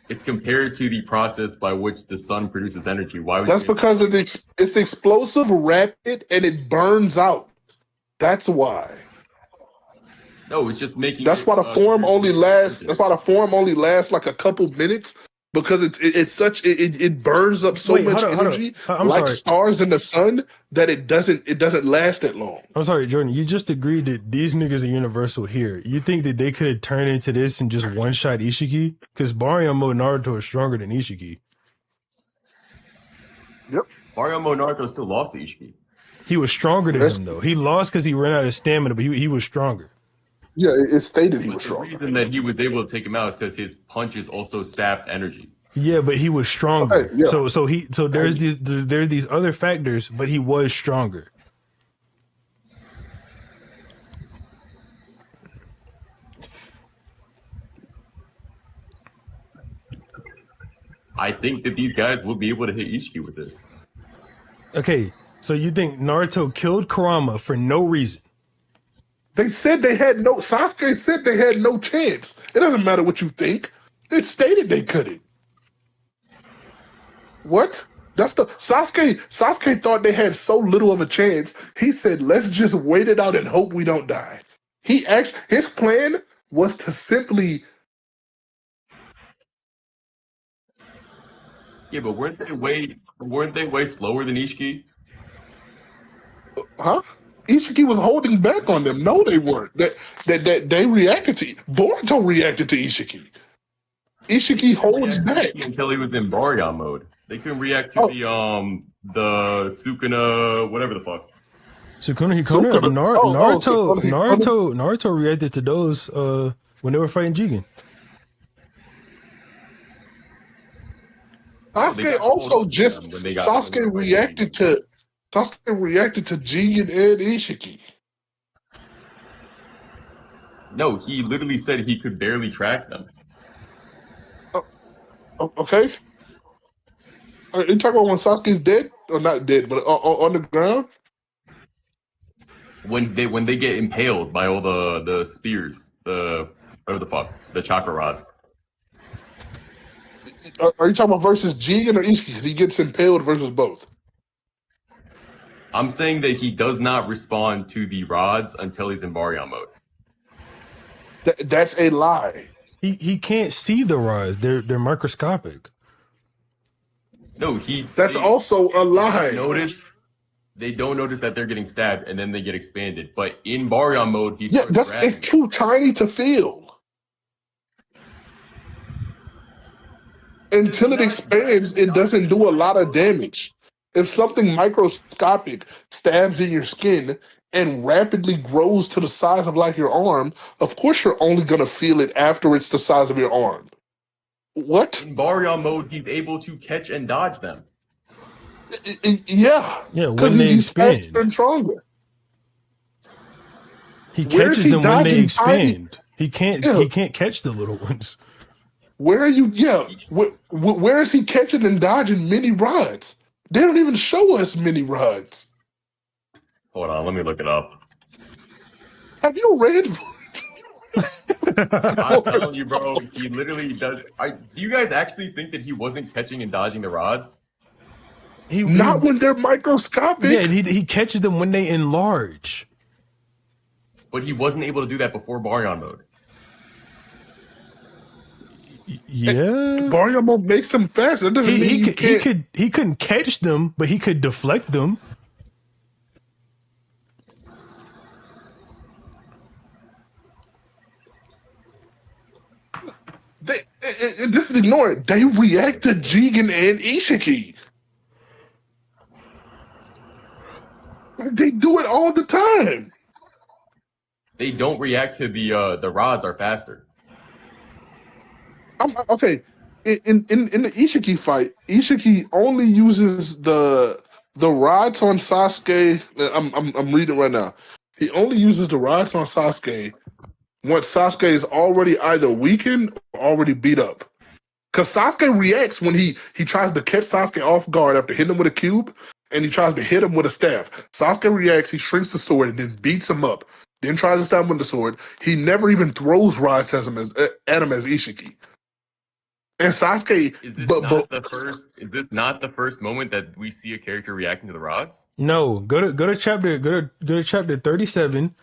It's compared to the process by which the sun produces energy. Why would That's you? because it's explosive, rapid, and it burns out. That's why. No, it's just making. That's why the form only lasts. That's why the form only lasts like a couple minutes because it burns up so Wait, much hold on. energy, I'm like sorry. stars in the sun, that it doesn't last that long. I'm sorry, Jordan. You just agreed that these niggas are universal here. You think that they could have turned into this and just one shot Ishiki? Because Baryon mode Naruto is stronger than Ishiki. Yep. Baryon mode Naruto still lost to Ishiki. He was stronger than him though. He lost because he ran out of stamina, but he was stronger. Yeah, it stated he But was the strong. reason that he was able to take him out is because his punches also sapped energy. Yeah, but he was stronger. Okay, yeah. So there's these other factors, but he was stronger. I think that these guys will be able to hit Ishiki with this. Okay, so you think Naruto killed Kurama for no reason? They said they had no. Sasuke said they had no chance. It doesn't matter what you think. It stated they couldn't. What? That's the Sasuke. Sasuke thought they had so little of a chance. He said, "Let's just wait it out and hope we don't die." His plan was to simply. Yeah, but weren't they way slower than Ishiki? Huh? Ishiki was holding back on them. No, they weren't. That they reacted to. Boruto reacted to Ishiki. Ishiki holds back Until he was in Baryon mode. They couldn't react to the Sukuna whatever the fuck. Sukuna Hikona? Naruto reacted to those when they were fighting Jigen. Sasuke also just Sasuke reacted to Jigen and Ishiki. No, he literally said he could barely track them. Okay. Are you talking about when Sasuke's dead or not dead, but on the ground? When they get impaled by all the spears, the chakra rods. Are you talking about versus Jigen or Ishiki? Because he gets impaled versus both. I'm saying that he does not respond to the rods until he's in Baryon mode. That's a lie. He can't see the rods. They're microscopic. No, That's also a lie. They don't notice that they're getting stabbed, and then they get expanded. But in Baryon mode, it's too tiny to feel. Until it expands, it doesn't do a lot of damage. If something microscopic stabs in your skin and rapidly grows to the size of like your arm, of course you're only going to feel it after it's the size of your arm. What? In Baryon mode, he's able to catch and dodge them. Yeah. Yeah, when they expand. Faster and stronger. He catches them when they expand. He can't catch the little ones. Where are you? Yeah. Where is he catching and dodging mini rods? They don't even show us mini rods. Hold on, let me look it up. Have you read? I'm telling you, bro, he literally does. Do you guys actually think that he wasn't catching and dodging the rods? Not when they're microscopic. Yeah, he catches them when they enlarge. But he wasn't able to do that before Baryon mode. Yeah, Baryon mode makes him faster. That doesn't mean you can't. He couldn't catch them, but he could deflect them. And this is ignore it. They react to Jigen and Ishiki. They do it all the time. They don't react to the rods are faster. Okay. In the Ishiki fight, Ishiki only uses the rods on Sasuke. I'm reading right now. He only uses the rods on Sasuke once Sasuke is already either weakened or already beat up. Because Sasuke reacts when he tries to catch Sasuke off guard after hitting him with a cube, and he tries to hit him with a staff. Sasuke reacts, he shrinks the sword, and then beats him up. Then tries to stab him with the sword. He never even throws rods at him as Ishiki. And Sasuke, Is this not the first moment that we see a character reacting to the rods? No, go to chapter 37.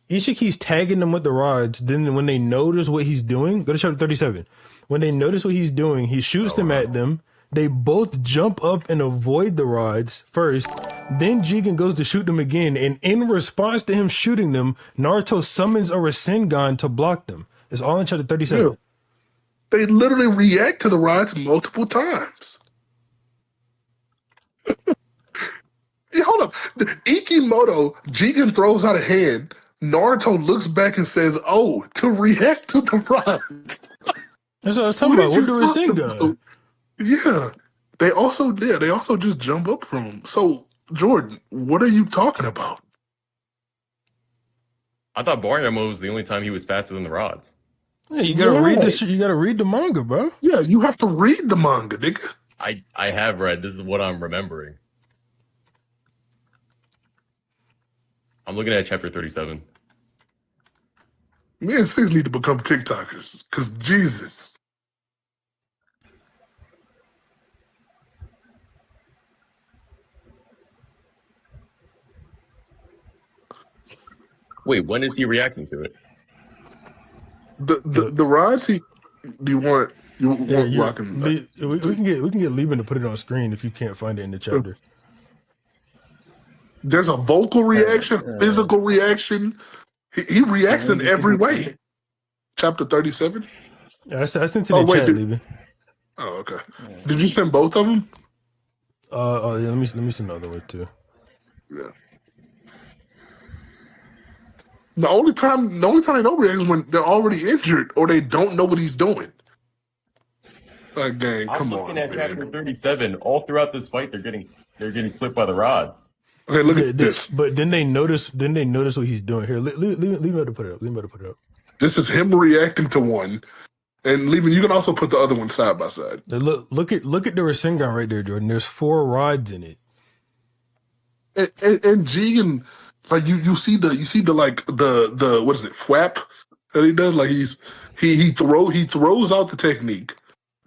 Ishiki's tagging them with the rods. Then when they notice what he's doing, go to chapter 37. When they notice what he's doing, he shoots them at them. They both jump up and avoid the rods first. Then Jigen goes to shoot them again, and in response to him shooting them, Naruto summons a Rasengan to block them. It's all in chapter 37. Yeah. They literally react to the rods multiple times. Yeah, hold up. Ikimoto, Jigen throws out a hand. Naruto looks back and says, "Oh, to react to the rods." That's what I was talking about. With the Rasengan. Yeah. They also just jump up from him. So, Jordan, what are you talking about? I thought Baryon was the only time he was faster than the rods. Yeah, you gotta read this. You gotta read the manga, bro. Yeah, you have to read the manga, nigga. I have read. This is what I'm remembering. I'm looking at chapter 37. Me and Sis need to become TikTokers, because Jesus. Wait, when is he reacting to it? The rods do you want rocking? We can get Lieben to put it on screen if you can't find it in the chapter. There's a vocal reaction, physical reaction. He reacts in every way. Chapter 37. Yeah, I sent it in the chat, Lieben. Oh, okay. Did you send both of them? Yeah, let me send the other one too. Yeah. The only time they don't react is when they're already injured or they don't know what he's doing. Like, gang, come on. I'm looking at chapter 37. All throughout this fight, they're getting clipped by the rods. Okay, look at this. But then they notice what he's doing. Here, leave me to put it up. This is him reacting to one, and Lieben, you can also put the other one side by side. Look at the Rasengan right there, Jordan. There's 4 rods in it. And Jigen, like you see the like the what is it, flap that he does? Like he throws out the technique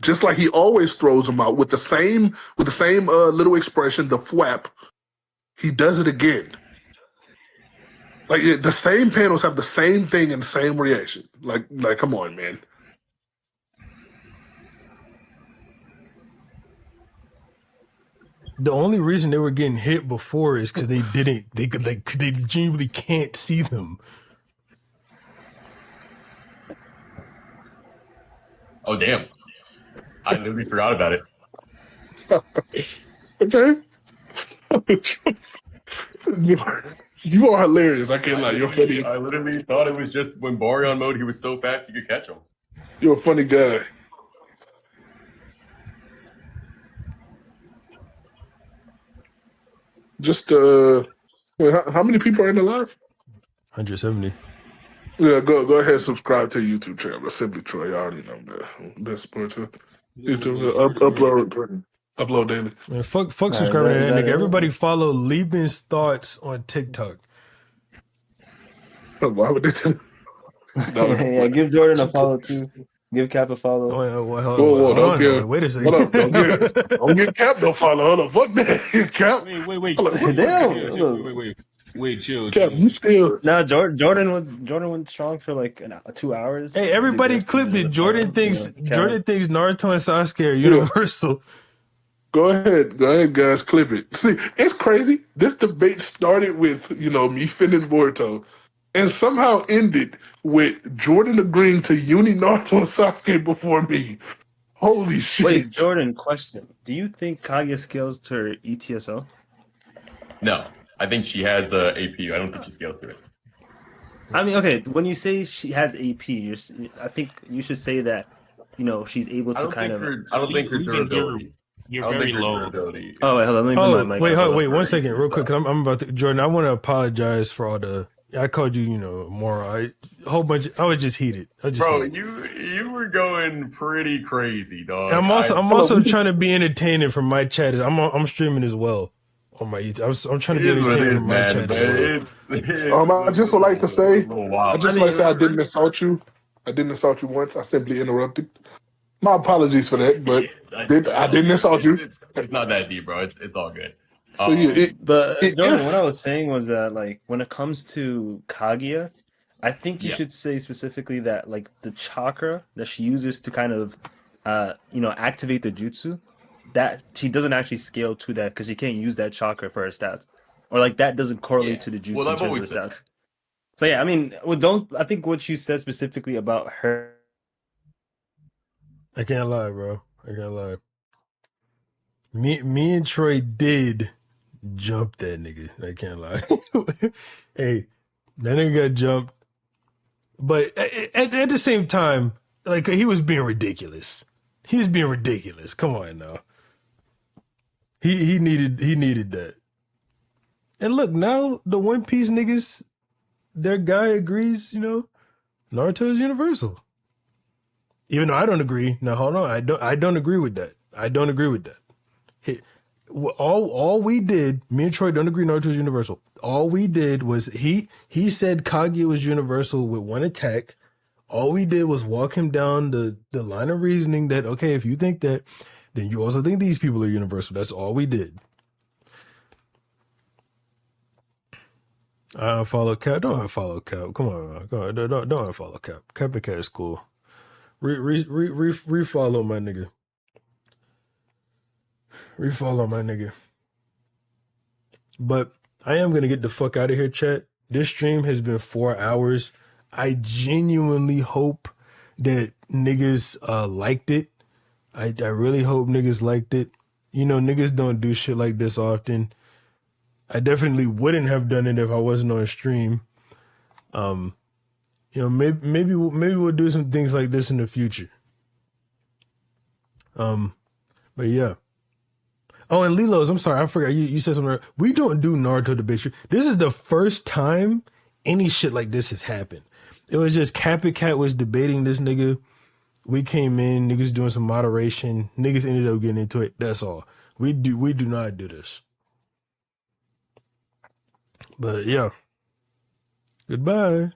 just like he always throws them out with the same little expression, the flap. He does it again. Like the same panels have the same thing and the same reaction. Like come on, man. The only reason they were getting hit before is because they genuinely can't see them. Oh damn! I literally forgot about it. Okay. You are hilarious. I can't lie. You're funny. I literally thought it was just when Baryon mode, he was so fast you could catch him. You're a funny guy. Just wait, how many people are in the live? 170. Yeah, go ahead and subscribe to the YouTube channel. Simply Troy. You already know that. Best part to YouTube. Upload daily. Man, fuck subscribing to that nigga. Everybody follow Lieben's thoughts on TikTok. Why would they do yeah, give Jordan a follow too. Give Cap a follow. Whoa, don't get. Wait a second. Hold up, don't get Cap no follow. Hold up, fuck that. Cap. Wait, chill. Cap, you still. No, Jordan went strong for like 2 hours. Hey, everybody clip it. Jordan thinks Naruto and Sasuke are universal. Go ahead, guys, clip it. See, it's crazy. This debate started with me defending Boruto. and somehow ended with Jordan agreeing to Uni Naruto and Sasuke before me. Holy shit! Wait, Jordan, question: do you think Kaguya scales to her ETSO? No, I think she has a APU. I don't think she scales to it. I mean, okay, when you say she has AP, I think you should say that, she's able I to don't kind think of. her. I don't think her Leaving durability. you're I don't very think her low. durability is. Oh, wait, hold on. Let me put Oh, my mic wait, on. wait, for one second, AP real quick, stuff. because I'm about to, Jordan, I want to apologize for all the, I called you, moron. A whole bunch, I was just heated. Bro, you were going pretty crazy, And dog. I'm also trying to be entertaining from my chat. I'm streaming as well on my YouTube. I'm trying It to be is what it entertaining is, from my man. chat But as well. I just would like to say, a little wild. I I didn't insult you. I didn't insult you once. I simply interrupted. My apologies for that, but I didn't insult you. It's not that deep, bro. It's all good. But yeah, But Jordan, what I if was saying was that, like, when it comes to Kaguya, I think you Yeah. should say specifically that, like, the chakra that she uses to kind of, activate the jutsu, that she doesn't actually scale to that because she can't use that chakra for her stats, or like that doesn't correlate Yeah. to the jutsu Well, in I've terms of her always said stats. So yeah, I mean, don't I think what you said specifically about her. I can't lie, bro. I can't lie. Me and Troy did jump that nigga. I can't lie. Hey, that nigga got jumped. But at the same time, like, he was being ridiculous. He was being ridiculous. Come on now. He needed that. And look, now the One Piece niggas, their guy agrees, Naruto is universal. Even though I don't agree. Now hold on, I don't agree with that. I don't agree with that. All we did, me and Troy don't agree Naruto is universal. All we did was he said Kaguya was universal with one attack. All we did was walk him down the line of reasoning that, okay, if you think that, then you also think these people are universal. That's all we did. I unfollow Cap. Don't unfollow Cap. Come on. Don't unfollow Cap. Cap and Cat is cool. Refollow my nigga. Refollow my nigga. But I am gonna get the fuck out of here, chat. This stream has been 4 hours. I genuinely hope that niggas liked it. I really hope niggas liked it. Niggas don't do shit like this often. I definitely wouldn't have done it if I wasn't on stream. Maybe we'll do some things like this in the future. But yeah. Oh, and Lilo's, I'm sorry, I forgot. You said something. We don't do Naruto debate. This is the first time any shit like this has happened. It was just Cap and Cat was debating this nigga. We came in, niggas doing some moderation. Niggas ended up getting into it. That's all. We do not do this. But yeah. Goodbye.